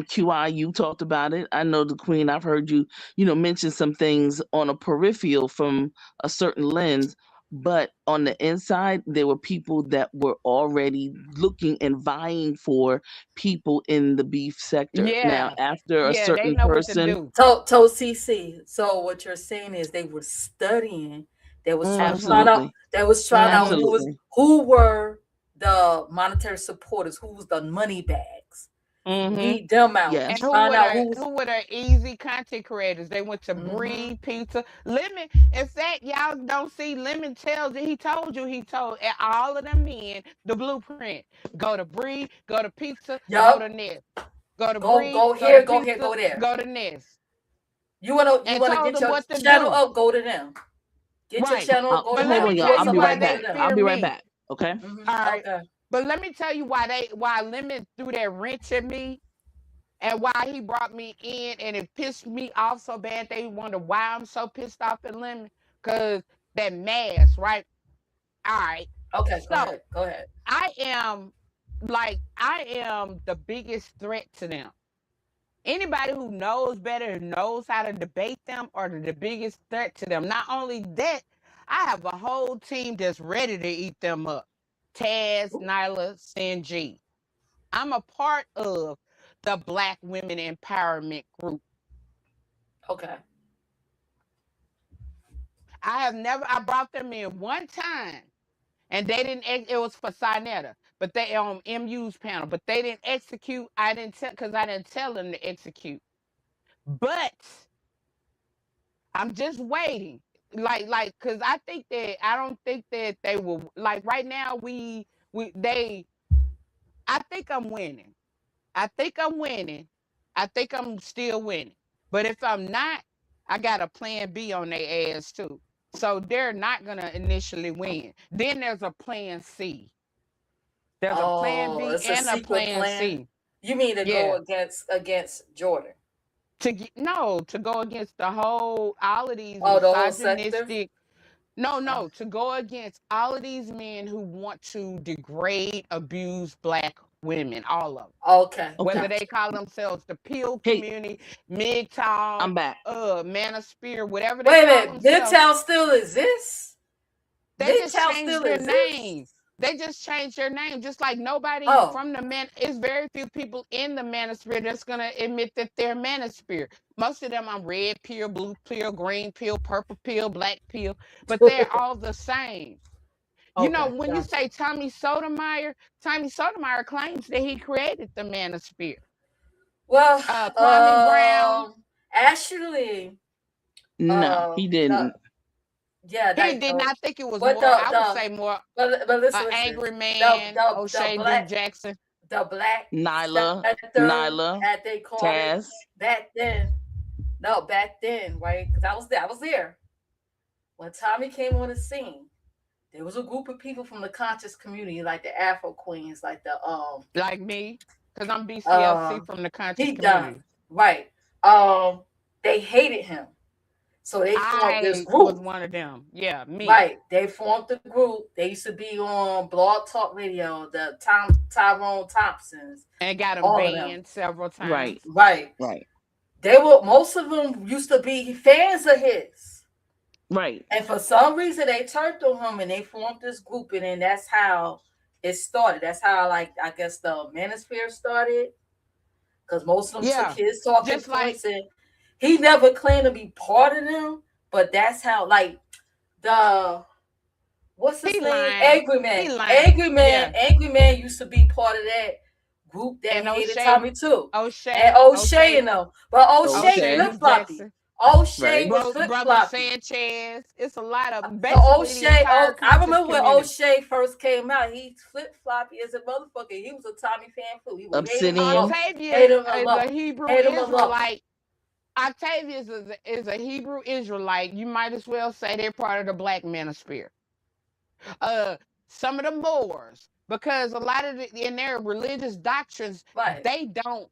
QI, you talked about it. I know the Queen. I've heard you, mention some things on a peripheral from a certain lens, but on the inside, there were people that were already looking and vying for people in the beef sector. Now, Yeah. after a Yeah, they certain know what to person, do. To CC. So what you're saying is they were studying. They was trying to find Mm-hmm. out. absolutely, They was trying out Mm-hmm. absolutely, who were the monetary supporters, who was the money bags. Mm-hmm. Weed them out. And yes. Find out who's. who were the easy content creators? They went to Mm-hmm. Bree Pizza. Lemon. In fact, y'all don't see Lemon tells you he told all of them men the blueprint. Go to Bree, go to Pizza, go to Yup. Nest. Go to Go Bree, go go to here. Go here. Pizza, Go there. go to Nest. You And wanna told get them your what to channel do. up? Go to them. Get your Right. channel up. Go to But let Hold them. me on, y'all. tell Create I'll you be something why right up. Go they to back. them. I'll fear be right me. back. Okay. Mm-hmm. All right. Okay. But let me tell you why Lemon threw that wrench at me and why he brought me in, and it pissed me off so bad. They wonder why I'm so pissed off at Lemon. Cause that mask, right? All right. Okay. Go ahead. So Go ahead. I am the biggest threat to them. Anybody who knows better, who knows how to debate them, are the biggest threat to them. Not only that, I have a whole team that's ready to eat them up. Taz, Nyla, Sanji. I'm a part of the Black Women Empowerment Group. Okay. I brought them in one time and they didn't, it was for Sinetta, but they on MU's panel, but they didn't execute. I didn't tell, because I didn't tell them to execute. But I'm just waiting. Cause I don't think that they will, like right now, I think I'm winning. I think I'm winning. I think I'm still winning. But if I'm not, I got a plan B on their ass too. So they're not gonna initially win. Then there's a plan C. There's a plan Oh, B it's a and a secret plan plan. C. You mean to go Yeah. against Jordan? No, to go against all of these Oh, the whole sector. misogynistic. No, Uh, no, to go against all of these men who want to degrade, abuse Black women, all of them. okay, Whether Okay. they gotcha. call themselves the Peel Hey, community, MGTOW, I'm back. Manosphere, whatever they Wait a call minute. themselves, Midtown still exists. they just Midtown changed still their exists. name. They just changed their name. Just like nobody Oh, from the man, it's very few people in the Manosphere that's gonna admit that they're Manosphere. Most of them are red pill, blue pill, green pill, purple pill, black pill, but they're all the same. You know, Okay, when you gotcha. say Tommy Sotomayor claims that he created the manosphere. Well, Kwame Brown, actually, No, he the didn't. yeah, he like did not think it was but more, I would say more but listen, listen, angry the man, the the O'Shea black Duke Jackson. the Black Nyla, Panther, Nyla, as they called it Taz. back then. No, back then, right? Because I was there. I was there when Tommy came on the scene. There was a group of people from the conscious community, like the Afro Queens, like the Like me, because I'm uh BCLC from the conscious he done community. right. Um, they hated him, so they formed this I was group. one of them. Yeah, me. Right, they formed the group. They used to be on Blog Talk Radio, the Tyrone Thompsons, And got them all of them. banned several Right, times. Right, right, they were most of them used to be fans of his. right. And for some reason, they turned on him and they formed this group, and then that's how it started. That's how, like, I guess the Manosphere started, because most of them took Yeah. his talking Just like points, and he never claimed to be part of them. But that's how, like, the what's his he name? lying. Angry Man. He lying. Yeah. Angry Man used to be part of that group that And hated Tommy too, and O'Shea and them. But O'Shea O'Shea flip Okay, Duke floppy. Jackson. O'Shea right. was flip Brother floppy. Sanchez. It's a lot of So basically the O'Shea, entire I conscious remember when community. O'Shea first came out, he flip floppy as a motherfucker. He was a Tommy fan too. He would Obsidian. hate Octavius him or is love a him, Hebrew hate him or love him. Israelite. Octavius is a Hebrew Israelite. You might as well say they're part of the Black Manosphere. Uh, some of the Moors, because a lot of in their religious doctrines, Right. they don't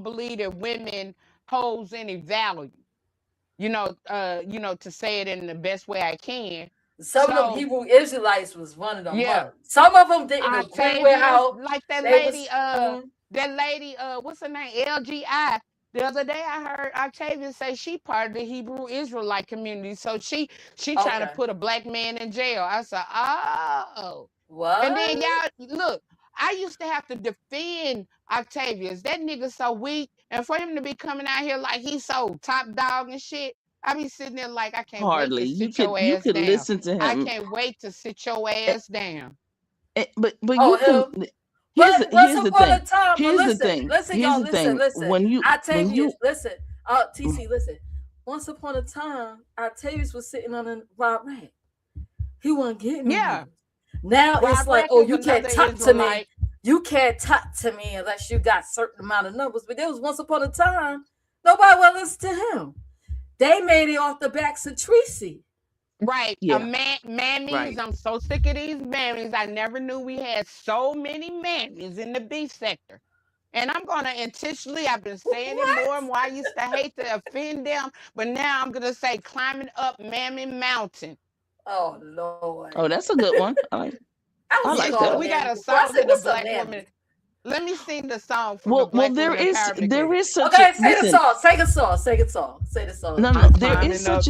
believe that women holds any value. To say it in the best way I can. Some of them So Hebrew Israelites was one of them. yeah, Some of them didn't agree with Octavius, how like they was. what's her name? LGI. The other day I heard Octavius say she part of the Hebrew Israelite community. So she trying to Okay. put a black man in jail. I said, oh. And then What? y'all look, I used to have to defend Octavius. That nigga so weak. And for him to be coming out here like he's so top dog and shit, I be sitting there like I can't wait Hardly. to You sit could your you ass could down. listen to I him, can't wait to sit your eh, ass down. but Oh you can. him. But once Here's the upon a thing. time, but Here's the listen, thing. listen, Here's y'all, the thing. listen. When Octavius, you listen. TC, listen. Once upon a time, Octavius was sitting on a Rob Rat. He wasn't getting them Yeah. niggas. Now it's Rob like, Rack oh, is you can't another talk to me. Israelite. You can't talk to me unless you got certain amount of numbers. But there was once upon a time, nobody would listen to him. They made it off the backs of Tracy. Right. yeah, Mammies. right. I'm so sick of these mammies. I never knew we had so many mammies in the beef sector. And I'm going to intentionally, I've been saying it What? more and more. I used to hate to offend them, but now I'm going to say climbing up Mammy Mountain. Oh Lord. Oh, that's a good one. I I was like called a that. We got mammy a before. I song said, for the what's a black woman. mammy? Let me sing the song for the Well, black women empowerment there group. is such a Okay, say the listen. song. Say the song. Say the song. Say the song. No, I'm TC. climbing up.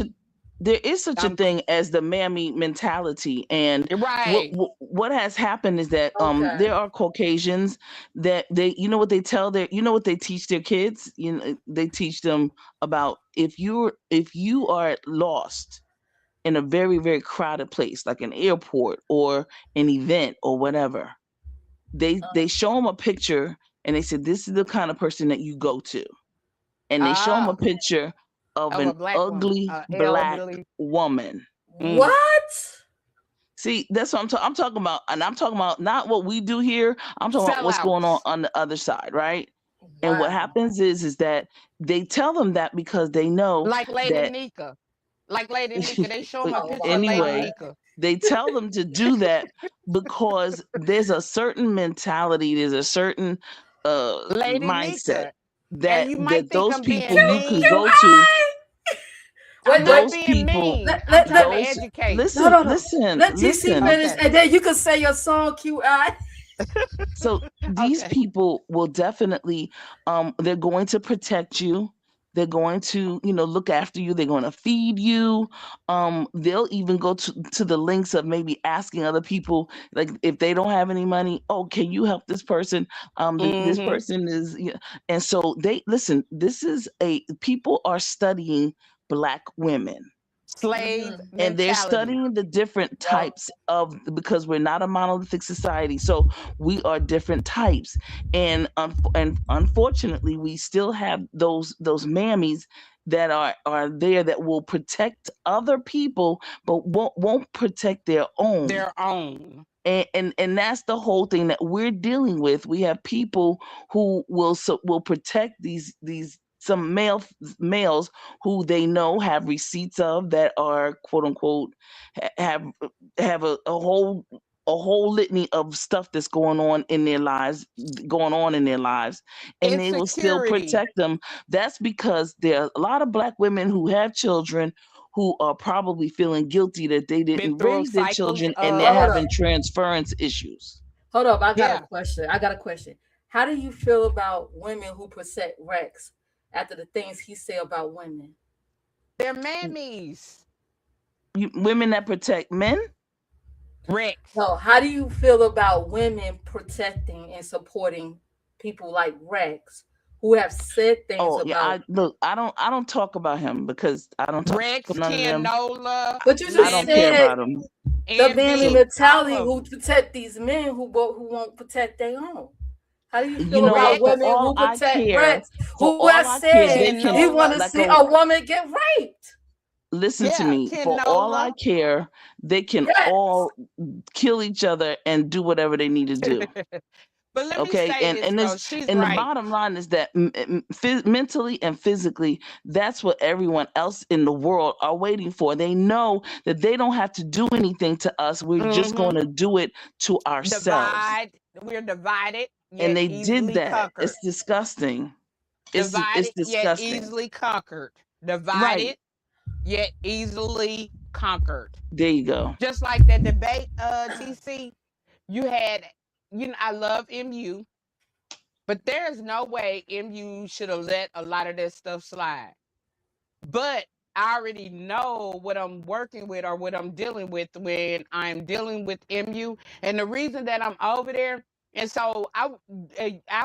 there is such a I'm thing as the mammy mentality, and right. what has happened is that Okay. there are Caucasians that they what they tell their what they teach their kids. They teach them about if you are lost in a very, very crowded place like an airport or an event or whatever, they show them a picture and they say this is the kind of person that you go to, and they show them a Ah, picture of of an a black woman, ugly black elderly. woman. Mm. What? See, that's what I'm talking about, and I'm talking about not what we do here. I'm talking about what's going Sellouts. on the other side, right? And what Wow. happens is that they tell them that because they know Like Lady that Nika. Like Lady Nika. They show him a Oh picture my of Lady God. anyway, Nika. they tell them to do that because there's a certain mentality, there's a certain Lady mindset Nika. And that you might think those I'm people being you can Can mean. go to, I? I'm Wait, not wait. those being people, mean. Let, I'm let, trying let, to those educate. no, listen, no, no. listen, Let TC listen. finish, Okay. and then you can say your song, QI. So these Okay. people will definitely they're going to protect you. They're going to, look after you. They're going to feed you. They'll even go to the links of maybe asking other people, like if they don't have any money, oh, can you help this person? This Mm-hmm. person is, and so they listen. This is people are studying Black women. Slave Mhm. And they're mentality. studying the different Yep. types of, because we're not a monolithic society, so we are different types. And unfortunately we still have those mammies that are there that will protect other people but won't protect their own. Their own. And that's the whole thing that we're dealing with. We have people who will protect these some males who they know have receipts of, that are quote unquote have a whole litany of stuff that's going on in their lives, and they will still Insecurity. protect them. That's because there are a lot of black women who have children who are probably feeling guilty that they Been didn't through raise their cycles children, and they're But hold of, up. having transference issues. Hold up. I got a yeah, question. I got a question. How do you feel about women who protect Rex after the things he say about women? they're mammies. Women that protect men. Rex. No, how do you feel about women protecting and supporting people like Rex who have said things Oh yeah, about? I don't talk about him because I don't talk Rex, about none of them. Kianola, But you I just don't care said Lindy, about him. the mammy Envy, So all mentality of who them. protect these men who won't protect their own. How do you you feel know what? about Rex, For women all who I protect care, Rex who has said they can he want Kianola, to like see a a woman get raped? listen to yeah, me. For all I Kianola. care, they can Yes. all kill each other and do whatever they need to do. But let me Okay, say and this and though, this she's and the right. bottom line is that mentally and physically, that's what everyone else in the world are waiting for. They know that they don't have to do anything to us. We're just Hmm. going to do it to ourselves. Divide. We're divided And yet they did easily that. conquered. It's disgusting. It's Divided yet disgusting. easily conquered. Right. Divided yet easily conquered. There you go. Just like that debate, TC, you had, I love MU, but there's no way MU should have let a lot of that stuff slide. But I already know what I'm working with or what I'm dealing with when I'm dealing with MU. And the reason that I'm over there, and so I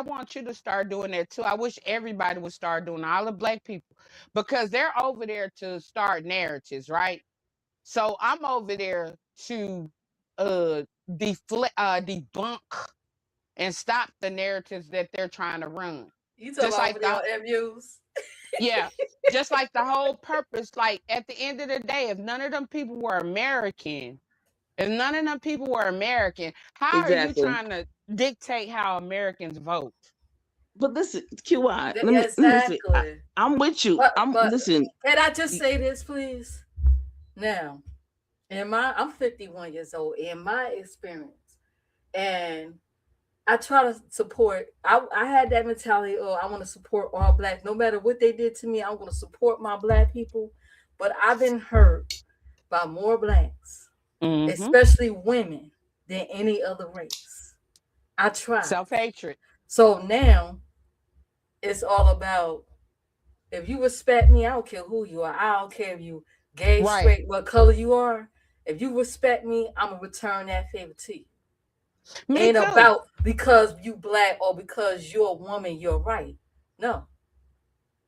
want you to start doing that too. I wish everybody would start doing, all the black people, because they're over there to start narratives, right? So I'm over there to uh debunk and stop the narratives that they're trying to run. You talk Just about like over there the on MUs. yeah, just like the whole purpose, like at the end of the day, if none of them people were American, if none of them people were American, how are you Exactly. trying to dictate how Americans vote? But listen, QI, let me see. Exactly. I'm with you. I'm But listen. can I just say this, please? Now, I'm 51 years old. In my experience, and I try to support. I had that mentality. Oh, I want to support all blacks, no matter what they did to me. I'm going to support my black people. But I've been hurt by more blacks, Mm-hmm. especially women, than any other race. I tried. Self-hatred. So now it's all about, if you respect me, I don't care who you are. I don't care if you gay, Right. straight, what color you are. If you respect me, I'm gonna return that favor to you. Me Ain't too. about because you black or because you're a woman, you're right. No,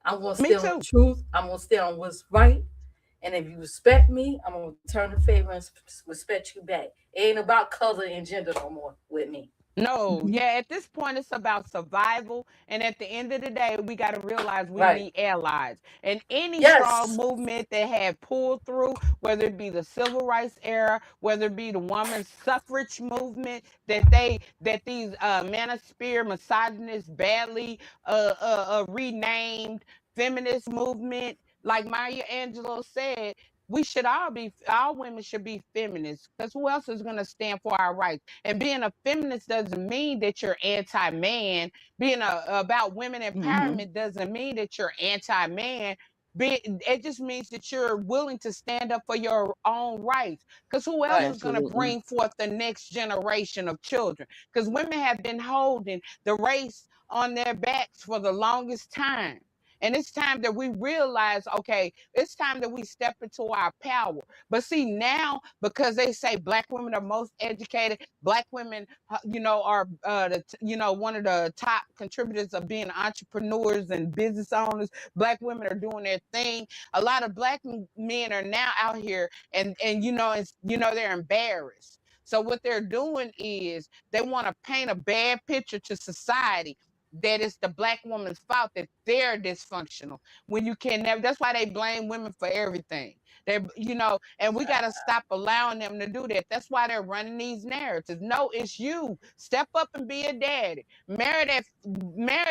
I'm gonna Me stay on the too. truth. I'm gonna stay on what's right. And if you respect me, I'm gonna return the favor and respect you back. It ain't about color and gender no more with me. No, Mhm. yeah, at this point, it's about survival. And at the end of the day, we got to realize we Right. need allies. And any strong Yes. movement that had pulled through, whether it be the civil rights era, whether it be the women's suffrage movement, that these manosphere, misogynist, badly renamed feminist movement, like Maya Angelou said, all women should be feminists, because who else is going to stand for our rights? And being a feminist doesn't mean that you're anti-man. Being about women Mhm. empowerment doesn't mean that you're anti-man. It just means that you're willing to stand up for your own rights. Because who else Right. is going to Absolutely. bring forth the next generation of children? Because women have been holding the race on their backs for the longest time. And it's time that we realize, okay, it's time that we step into our power. But see, now, because they say black women are most educated, black women, are one of the top contributors of being entrepreneurs and business owners. Black women are doing their thing. A lot of black men are now out here, and they're embarrassed. So what they're doing is they want to paint a bad picture to society that it's the black woman's fault that they're dysfunctional. When you can never, that's why they blame women for everything. And we got to stop allowing them to do that. That's why they're running these narratives. No, it's you. Step up and be a daddy. Marry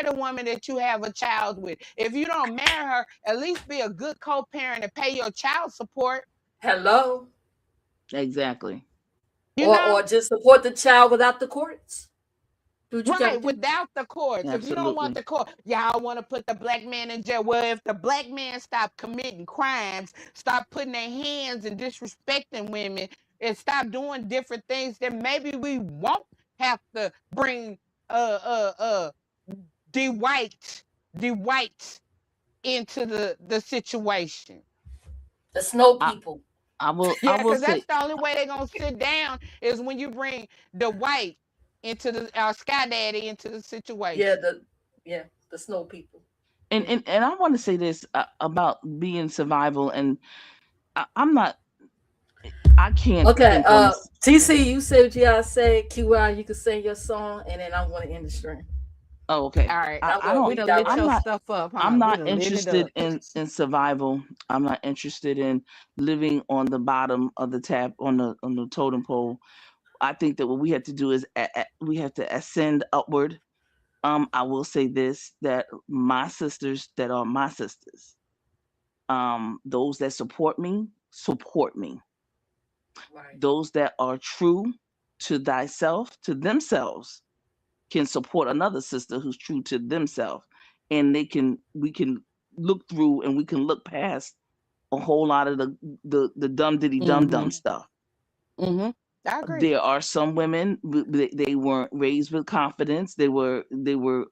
the woman that you have a child with. If you don't marry her, at least be a good co-parent and pay your child support. Hello. Exactly. You Or know? just support the child without the courts. Right, without the courts. If you don't want Absolutely. the court, y'all want to put the black man in jail. Well, if the black man stop committing crimes, stop putting their hands and disrespecting women, and stop doing different things, then maybe we won't have to bring the whites into the situation. The snow I, people. I will I Yeah, will because that's say, the only way they're gonna sit down is when you bring the white into the sky daddy into the Yeah, situation. the snow people. and Yeah. and I want to say this about being survival, and I'm not. I can't Okay. think on this. TC, you say what you gotta say. QI, you can say your song, and then I'm gonna end the stream. Oh, okay. All right. I, I'm I gonna don't. We done lit I'm your redirect. not. stuff up, I'm huh? We not done lit it interested up. in survival. I'm not interested in living on the bottom of the tab on the totem pole. I think that what we have to do is we have to ascend upward. I will say this, that my sisters that are my sisters, those that support me. Right. Those that are true to thyself, to themselves, can support another sister who's true to themselves, and we can look through and we can look past a whole lot of the dumb diddy dum Mm-hmm. stuff. Mm-hmm. I agree. There are some women, they weren't raised with confidence. They were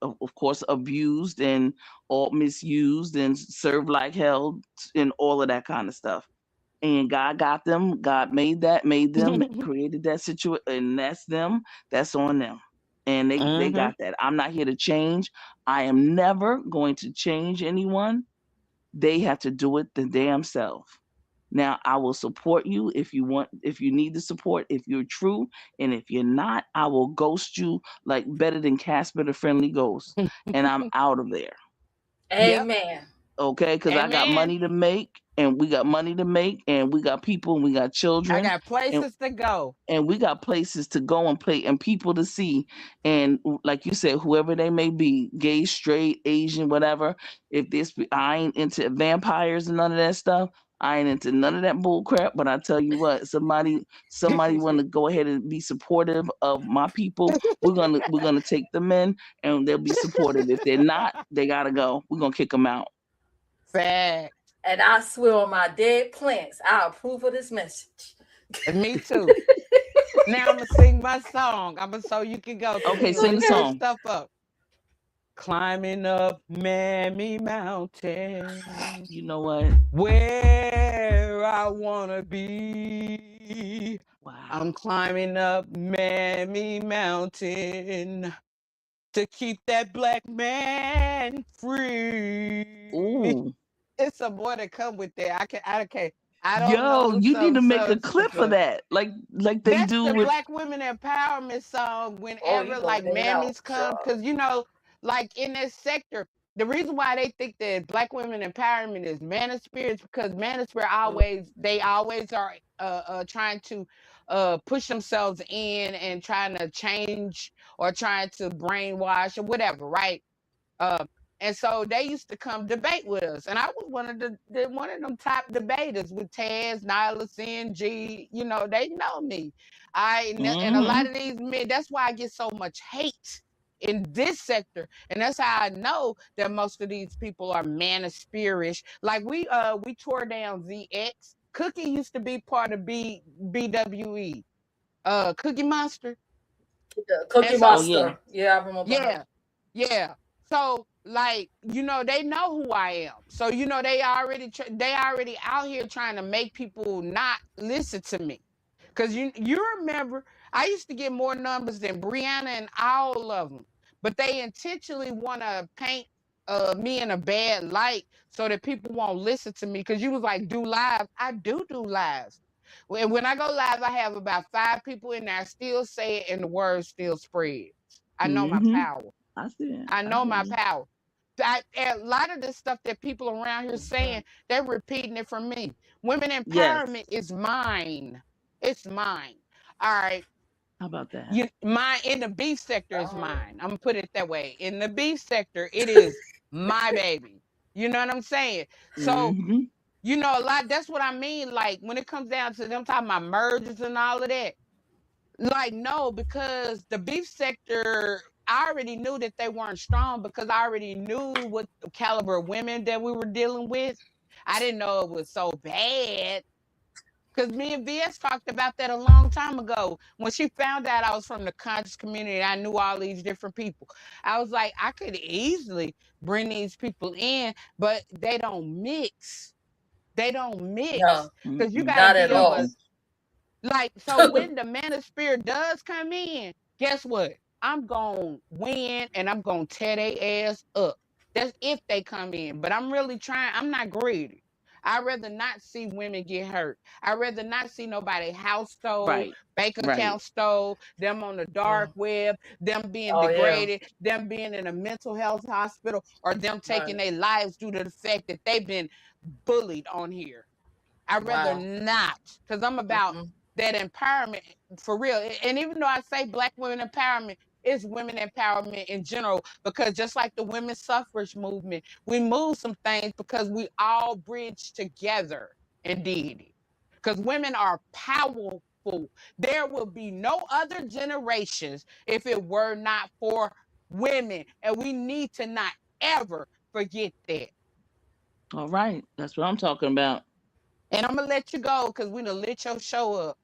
of course abused and all misused and served like hell and all of that kind of stuff. And God got them. God made them, created that situation, and that's them. That's on them. And they Mm-hmm. got that. I'm not here to change. I am never going to change anyone. They have to do it the damn self. Now I will support you if you want, if you need the support, if you're true, and if you're not, I will ghost you like better than Casper the Friendly Ghost, and I'm out of there. Yep. Amen. Okay, because I got Amen. money to make, and we got money to make, and we got people, and we got I children, got and places to go. we got places to go and play and people to see. And like you said, whoever they may be, gay, straight, Asian, whatever, if this, I ain't into vampires and none of that stuff. I ain't into none of that bull crap. But I tell you what, somebody want to go ahead and be supportive of my people. We're gonna take them in, and they'll be supported. If they're not, they gotta go. We're gonna kick them out. Fact. And I swear on my dead plants, I approve of this message. Me too. Now I'm gonna sing my song. So you can go because we Okay, done sing the lit your song. stuff up. Climbing up Mammy Mountain, You know what? where I wanna be. I'm Wow. climbing up Mammy Mountain to keep that black man free. Ooh. It's a boy that come with that. I don't Yo, know you need some to make a substance, clip for but that, like they that's do the with. black women empowerment song Oh, whenever you gonna like let it out. mammies come. Sure. Cause like in this sector, the reason why they think that black women empowerment is manosphere is because manosphere they always are trying to push themselves in and trying to change or trying to brainwash or whatever, right? Uh, and so they used to come debate with us, and I was one of them top debaters with Taz, Nyla, CNG. They know me. And a lot Mm-hmm. of these men. That's why I get so much hate in this sector, and that's how I know that most of these people are manosphere-ish. Like we tore down ZX. Cookie used to be part of BWE. Cookie Monster, The and Cookie so Oh yeah. Monster. Yeah, I remember her. yeah, yeah. So like, they know who I am. So, they already out here trying to make people not listen to me. Cause you remember, I used to get more numbers than Brianna and all of them, but they intentionally want to paint me in a bad light so that people won't listen to me. Cause you was like, do live. I do lives. When I go live, I have about 5 people in there. I still say it, and the word still spreads. I know my Mm-hmm. power. I see it. I I know hear my you. power. A lot of the stuff that people around here saying, they're repeating it from me. Women Yes. empowerment is mine. It's mine. All right. How about that? Mine in the beef sector is Oh, mine. I'm gonna put it that way. In the beef sector, it is my baby. You know what I'm saying? So, Mm-hmm. a lot. That's what I mean. Like when it comes down to them talking about mergers and all of that. Like, no, because the beef sector, I already knew that they weren't strong because I already knew what caliber of women that we were dealing with. I didn't know it was so bad because me and VS talked about that a long time ago. When she found out I was from the conscious community, I knew all these different people. I was like, I could easily bring these people in, but they don't mix. They don't mix no, because you Mm-mm. got to not at be of all. a Mm-mm. like, so when the man of spirit does come in, guess what? I'm going to win and I'm going to tear their ass up. That's if they come in. But I'm really trying. I'm not greedy. I'd rather not see women get hurt. I'd rather not see nobody house stole, Right. bank Right. account stole, them on the dark Mm. web, them being Oh yeah, degraded, them being in a mental health hospital, or them taking right. their lives due to the fact that they've been bullied on here. I'd rather Wow. not, because I'm about Mm-mm. that empowerment for real. And even though I say Black women empowerment, it's women empowerment in general, because just like the women's suffrage movement, we moved some things because we all bridged together and did it. Because women are powerful. There will be no other generations if it were not for women. And we need to not ever forget that. All right. That's what I'm talking about. And I'm gonna let you go because we done lit your show up.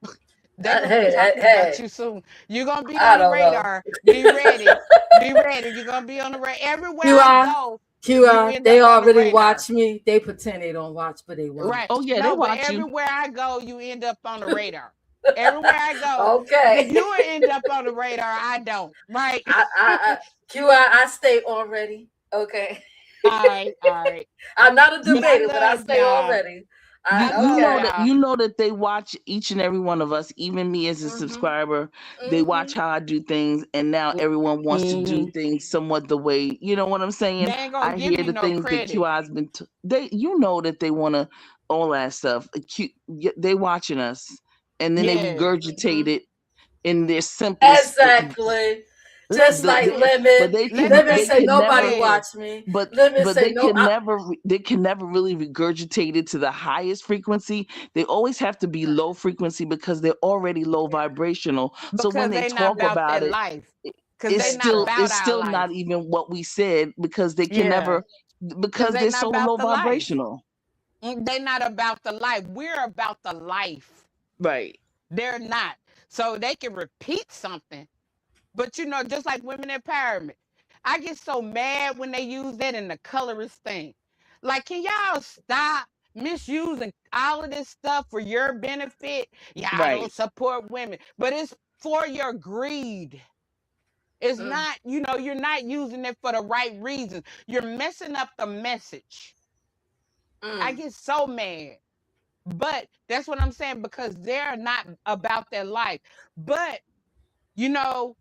They're gonna be Hey, hey, talking about hey, you soon. You're gonna be on I the don't know. radar. Be ready. Be ready. You're gonna be on the radar. Everywhere I QI, go, you QI, end they up on the already radar. watch me. They pretend they don't watch, but they Right. Oh watch. yeah, they No, but watch you. everywhere I go, you end up on the radar. Everywhere I go, Okay. you will end up on the radar. I don't. Right. QI, I stay on ready. Okay. All right. All right. I'm not a But I debater, but I love stay on y'all. ready. I You love know Okay. that y'all. they watch each and every one of us, even me as a Mhm. subscriber. They watch Mhm. how I do things, and now everyone wants to do Mhm. things somewhat the way, you know what I'm They saying. ain't gonna I give hear you the no things that credit. QI's been. They, that they want to all that stuff. They watching us, and then they Yes. regurgitate Mhm. it in their simplest. Exactly. Just like But Lemon. they Let can me Lemon they make say it. can nobody never. Yes. watch me. But Lemon but say they no. can never really regurgitate it to the highest frequency. They always have to be low frequency because they're already low Yeah. vibrational. So when Because they they not talk about about that it, life. it- Because they not Exactly. about it's our still life. not even what we said because they can Yeah. never, Because because they they're not so about low the life. vibrational. They not about the life. We're about the life. Right. They're not. So they can repeat something. But just like women empowerment, I get so mad when they use that in the colorist thing. Like, can y'all stop misusing all of this stuff for your benefit? Yeah, I don't Right. support women, but it's for your greed. It's Mm, not, you're not using it for the right reasons. You're messing up the message. I mm. get so mad. But that's what I'm saying because they're not about their life. But, you know,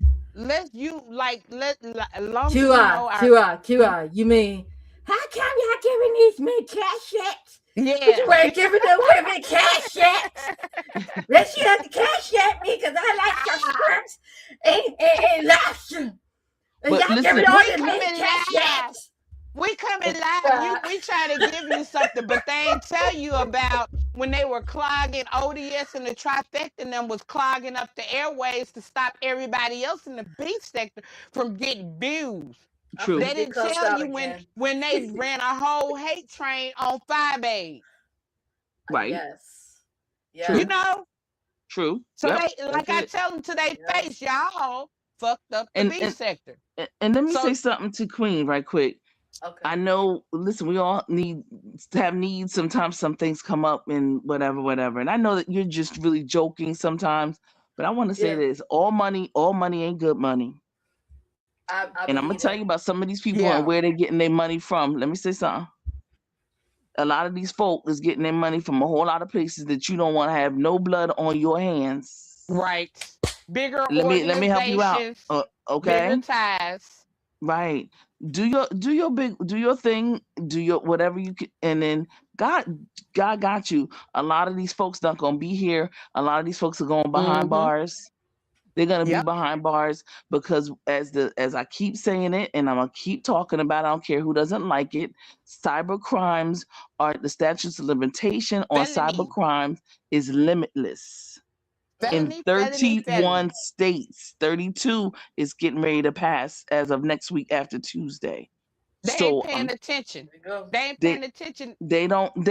as long as we QI, know our, QI, QI. You mean, how come y'all giving these men cash checks? But yeah. you ain't giving the women cash checks. Unless you have to cash at me because I like your skirts and lotion. And But y'all giving listen, all We the men coming cash live. checks. We coming And live. We try to give you something, but they ain't tell you about when they were clogging ODS and the trifecta and them was clogging up the airways to stop everybody else in the beef sector from getting views. I'm true. finna They get didn't cussed tell out you again. when they ran a whole hate train on 5A. Right. Yes. You True. Yes. know? True. So Yep. they That's like I it. tell them to their face, Yes. y'all fucked up the And beef and sector. and let me So say something to Queen right quick. Okay. I know, listen, we all need to have needs. Sometimes some things come up and whatever, whatever. And I know that you're just really joking sometimes, but I want to say Yeah, this: all money ain't good money. I And I'm gonna believe tell that. you about some of these people and Yeah. where they're getting their money from. Let me say something. A lot of these folk is getting their money from a whole lot of places that you don't want to have no blood on your hands. Right. Bigger Let me help you out. organizations, bigger Okay, ties. right. Do your big do your thing. Do your whatever you can, and then God God got you. A lot of these folks not gonna be here. A lot of these folks are going behind Mm-hmm. bars. They're gonna be Yep. behind bars because as I keep saying it and I'm gonna keep talking about it, I don't care who doesn't like it. Cyber crimes are the statutes of limitation on cyber Felony. Mm-hmm. crimes is limitless. Mm. In Felony, felony, 31 felony. states. 32 is getting ready to pass as of next week after Tuesday. They ain't So paying attention. There you go. They ain't they paying attention. they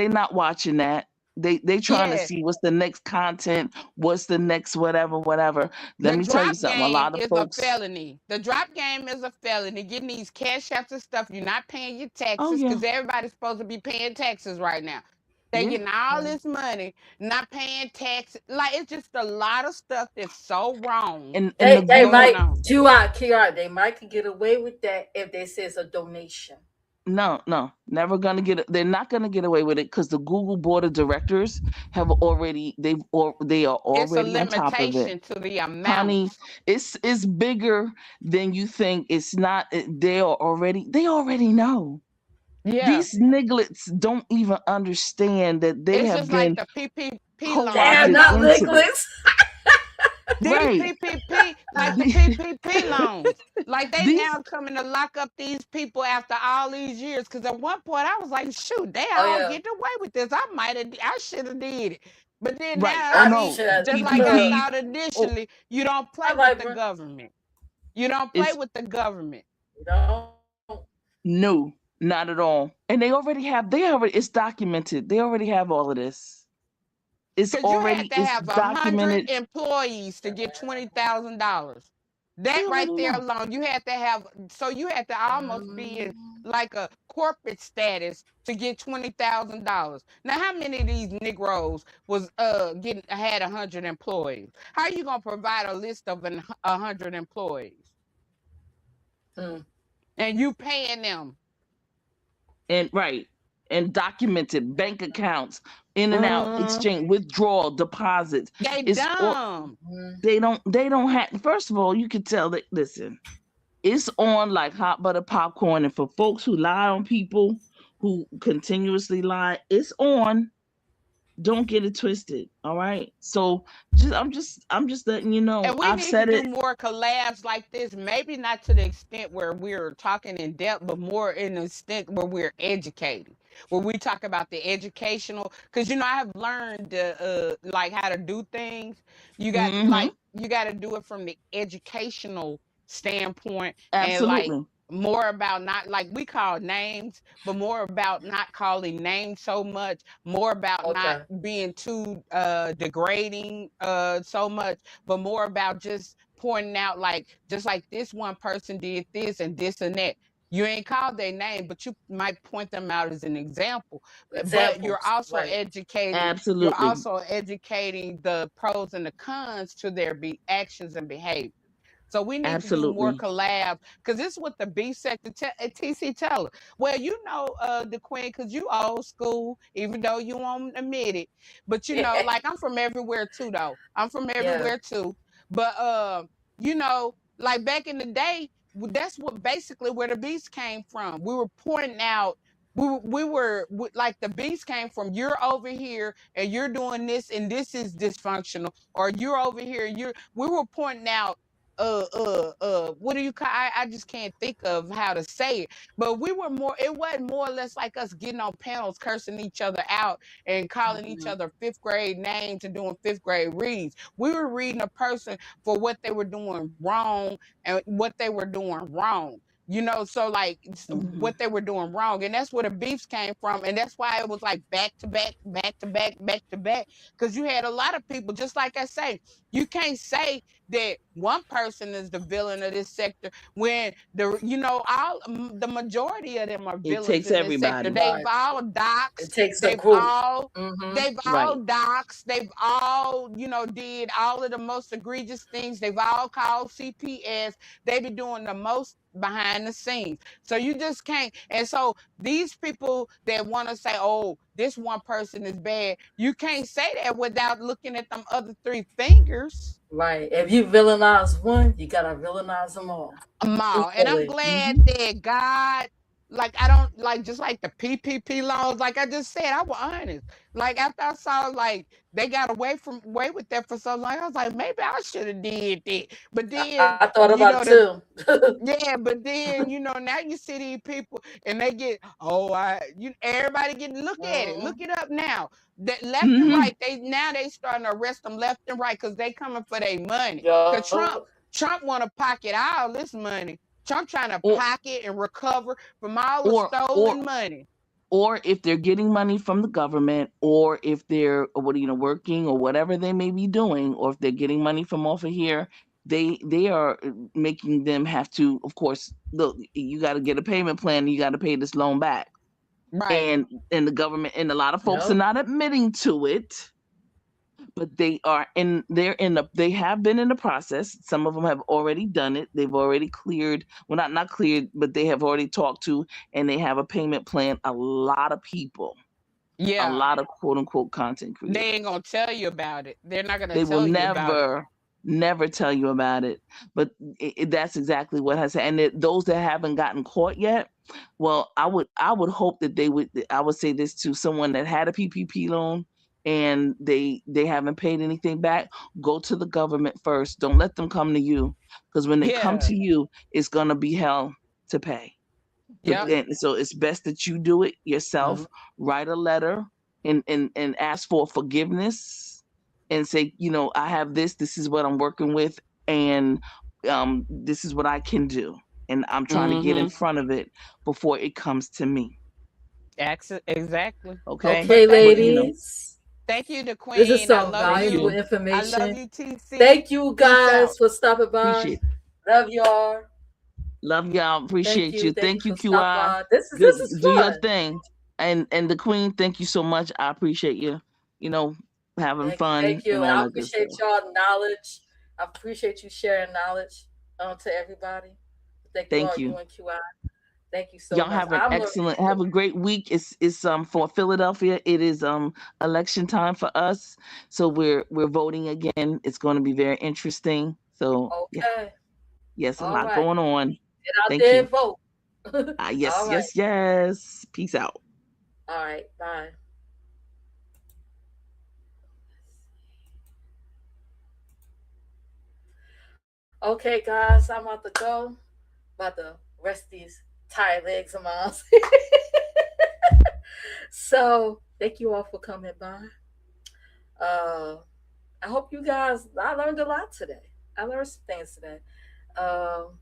not watching that. They trying to Yeah. see what's the next content, what's the next whatever, whatever. Let The me tell you drop something. A game lot of is a folks, felony. The drop game is a felony. Getting these cash apps and stuff, you're not paying your oh taxes yeah, because everybody's supposed to be paying taxes right now. They yeah. getting all Mm. this money, not paying taxes. Like it's just a lot of stuff that's so wrong And the They going Google, might on. QR, they might can get away with that if they say it's a donation. no, never gonna get. They're not gonna get away with it because the Google board of directors have already. They are It's a already on top of it, limitation to the honey. amount. It's bigger than you think. It's not. They already know. Yeah. These nigglets don't even understand that they It's have just like been the PPP loans. Damn, You co-opted not know, into this. Nicholas. these Right. PPP, like the The- PPP loans, like they these now coming to lock up these people after all these years. Because at one point I was like, shoot, they Oh all yeah. getting away with this. I should have did it. But then right. now, Oh I I mean, no. should have just like I look. PPP. thought Oh, initially, you don't play All with right, the bro. government. You don't play it's with the government. You don't. no, not at all. And they already it's documented. They already have all of this. Because you had to It's have 100 documented. employees to get $20,000. They That right already there know. alone, you had to have. So you had to almost be in Mm. like a corporate status to get $20,000. Now, how many of these Negroes was getting had 100 employees? How are you gonna provide a list of 100 employees Mm. and you paying them? And right. And documented bank accounts, in and out, Mm, exchange, withdrawal, deposits. they It's all dumb. Mm. they don't have first of all, you can tell that listen, it's on like hot butter popcorn. And for folks who lie on people, who continuously lie, it's on. Don't get it twisted. All right. So I'm just letting you know. And we I've need to said do it. more collabs like this. Maybe not to the extent where we're talking in depth, but more in the extent where we're educating, where we talk about the educational. Because I have learned like how to do things. Hmm. You got to do it from the educational standpoint, and like Absolutely. more about not like we call names, but more about not calling names so much, more about not Okay. being too degrading so much, but more about just pointing out like just like this one person did this and this and that. You ain't called their name, but you might point them out as an example. But Examples. Right. you're Absolutely. also educating the pros and the cons to their actions and behavior. So we need to do more Absolutely. collabs because this is what the B sector TC tell us. Well, the Queen, because you old school, even though you won't admit it. But like I'm from everywhere too, though. I'm from Yeah. everywhere too. But like back in the day, that's what basically where the beast came from. We were pointing out. Like the beast came from you're over here and you're doing this and this is dysfunctional, or you're over here and we were pointing out what do you call I just can't think of how to say it, but it wasn't more or less like us getting on panels cursing each other out and calling each Mhm. other fifth grade names and doing fifth grade readings. We were reading a person for what they were doing wrong and what they were doing wrong. So like Hmm. what they were doing wrong, and that's where the beefs came from, and that's why it was like back to back, back to back, back to back, because you had a lot of people. Just like I say, you can't say that one person is the villain of this sector when the majority of them are It villains takes in this sector. everybody. Right. It takes a They've group. all Mm-hmm. they've all Right. doxed, they've all did all of the most egregious things, they've all called CPS, they be doing the most behind the scenes. So you just can't. And so these people that want to say, oh, this one person is bad, you can't say that without looking at them other three fingers. Right. If you villainize one, you gotta villainize them all Mall. And I'm equally. glad Hmm. that God, like, I don't like, just like the PPP loans, like I just said, I was honest. Like after I saw like they got away with that for so long, I was like, maybe I should have did that. But then, I thought about it the too. yeah, but then now you see these people and they get, oh, everybody get, look at it, Mhm. look it up now. That left and Hmm. right, they starting to arrest them left and right because they coming for their money. Cause Yo. Trump want to pocket all this money. Trump trying to Or pocket and recover from all the or stolen money. or if they're getting money from the government, or if they're working or whatever they may be doing, or if they're getting money from off of here, they are making them have to, of course, look, you got to get a payment plan, you got to pay this loan back. Right. And the government, and a lot of folks are Yep. not admitting to it, but they have been in the process. Some of them have already done it. They've already cleared, well, not cleared, but they have already talked to, and they have a payment plan. A lot of people, a Yeah. lot of quote unquote content They creators. ain't gonna tell you about it. They're not gonna They will tell you about it. never tell you about it. But that's exactly what has, and those that haven't gotten caught yet, well, I would hope that they would. I would say this to someone that had a PPP loan and they haven't paid anything back. Go to the government first. Don't let them come to you, because when they come Yeah. to you, it's gonna be hell to pay. Yep. And so it's best that you do it yourself. Mhm. Write a letter and ask for forgiveness and say, I have this. This is what I'm working with, and this is what I can do. And I'm trying to get in Mhm. front of it before it comes to me. Exactly. Okay, But Okay, thank but you. ladies. Thank you to This is Queen. I some love thank valuable you. you. I love information. you, TC. Thank you Peace guys out. for stopping by. Appreciate Love y'all. Love y'all. Thank Appreciate you. you. Thank you Thank for you, stopping QI. by. This Good. is Do your fun. thing. And the Queen, thank you so much. I appreciate you. You know, having Thank you. fun Thank you. and And all I that good appreciate stuff. y'all knowledge. I appreciate you sharing knowledge to everybody. Thank you all, Thank you you. and QI. Thank you so Y'all much. have a great week. It's for Philadelphia. It is election time for us. So we're voting again. It's going to be very interesting. So yeah, Okay. yes, a All lot right. going on. Get out Thank there you. and vote. Yes, All right. yes, yes. Peace out. All right. Bye. Okay, guys, I'm about to go. About to rest these tired legs of mine. So, thank you all for coming by. Uh, I hope you guys, I learned a lot today. I learned some things today. Um,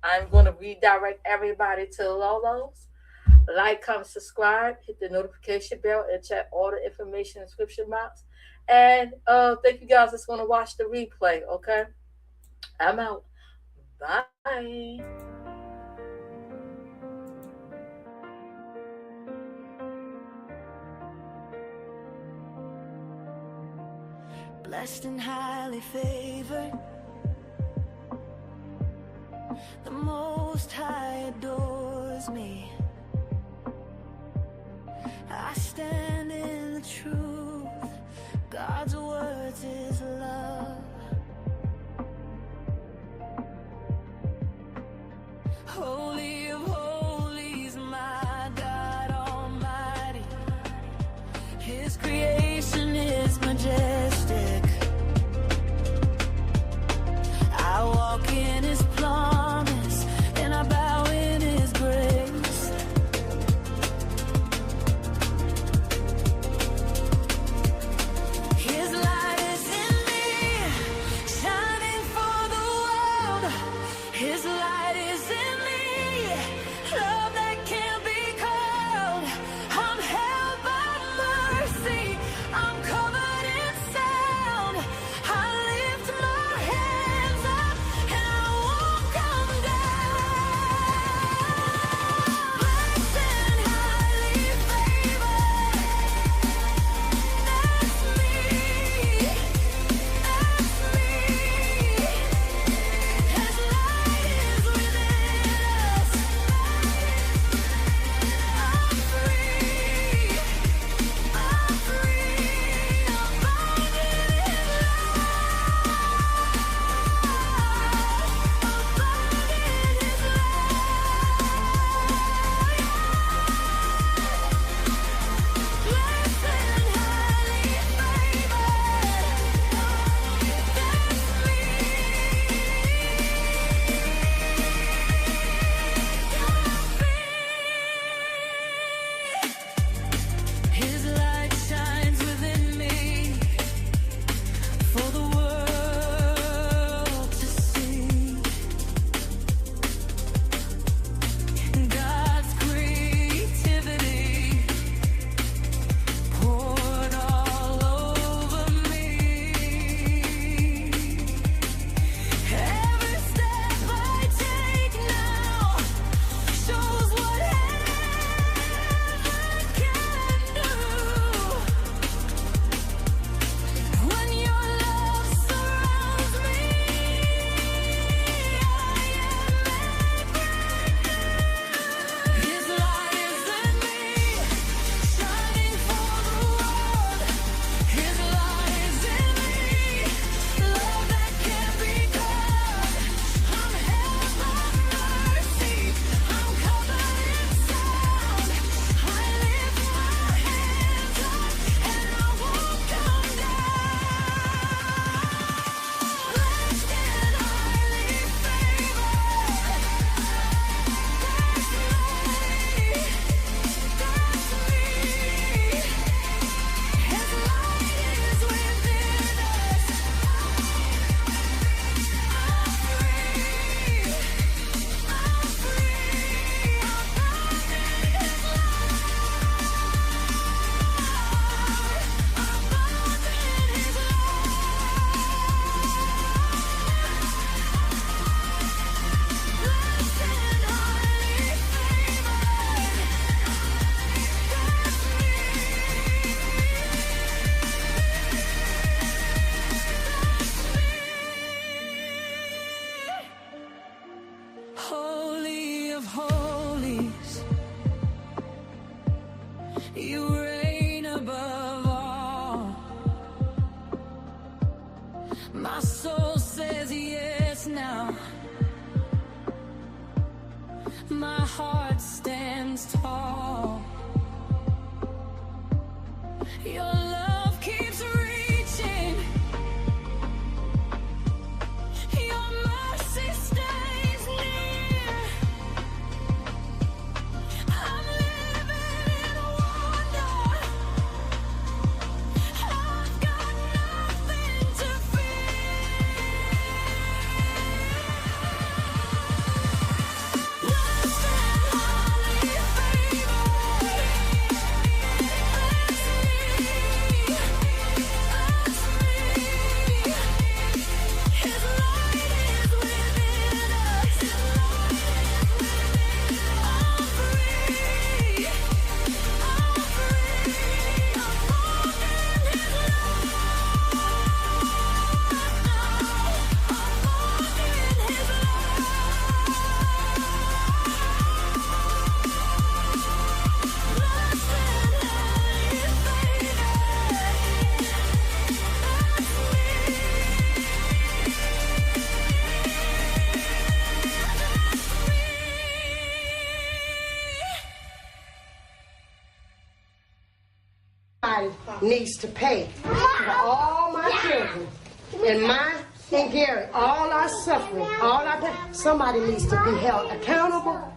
I'm going to redirect everybody to Lolo's. Like, comment, subscribe, hit the notification bell, and check all the information in the description box. And thank you guys that's going to watch the replay, okay? I'm out. Bye. Blessed and highly favored, the Most High adores me. I stand in the truth, God's words is love. Holy of holies, my God Almighty, His creation is majestic. I walk in His promise and I bow in His grace. You reign above all. My soul says yes now. My heart stands tall. Your love keeps reaching. Your mercy stays near. I'm living in wonder. I've got nothing to fear. Blessed and highly favored. That's me. His light is within us. I'm free. I'm free. I'm walking His love now. I'm walking His love. Blessed and highly favored. Somebody needs to pay for all my children and mine and Gary, all our suffering, all our pain. Somebody needs to be held accountable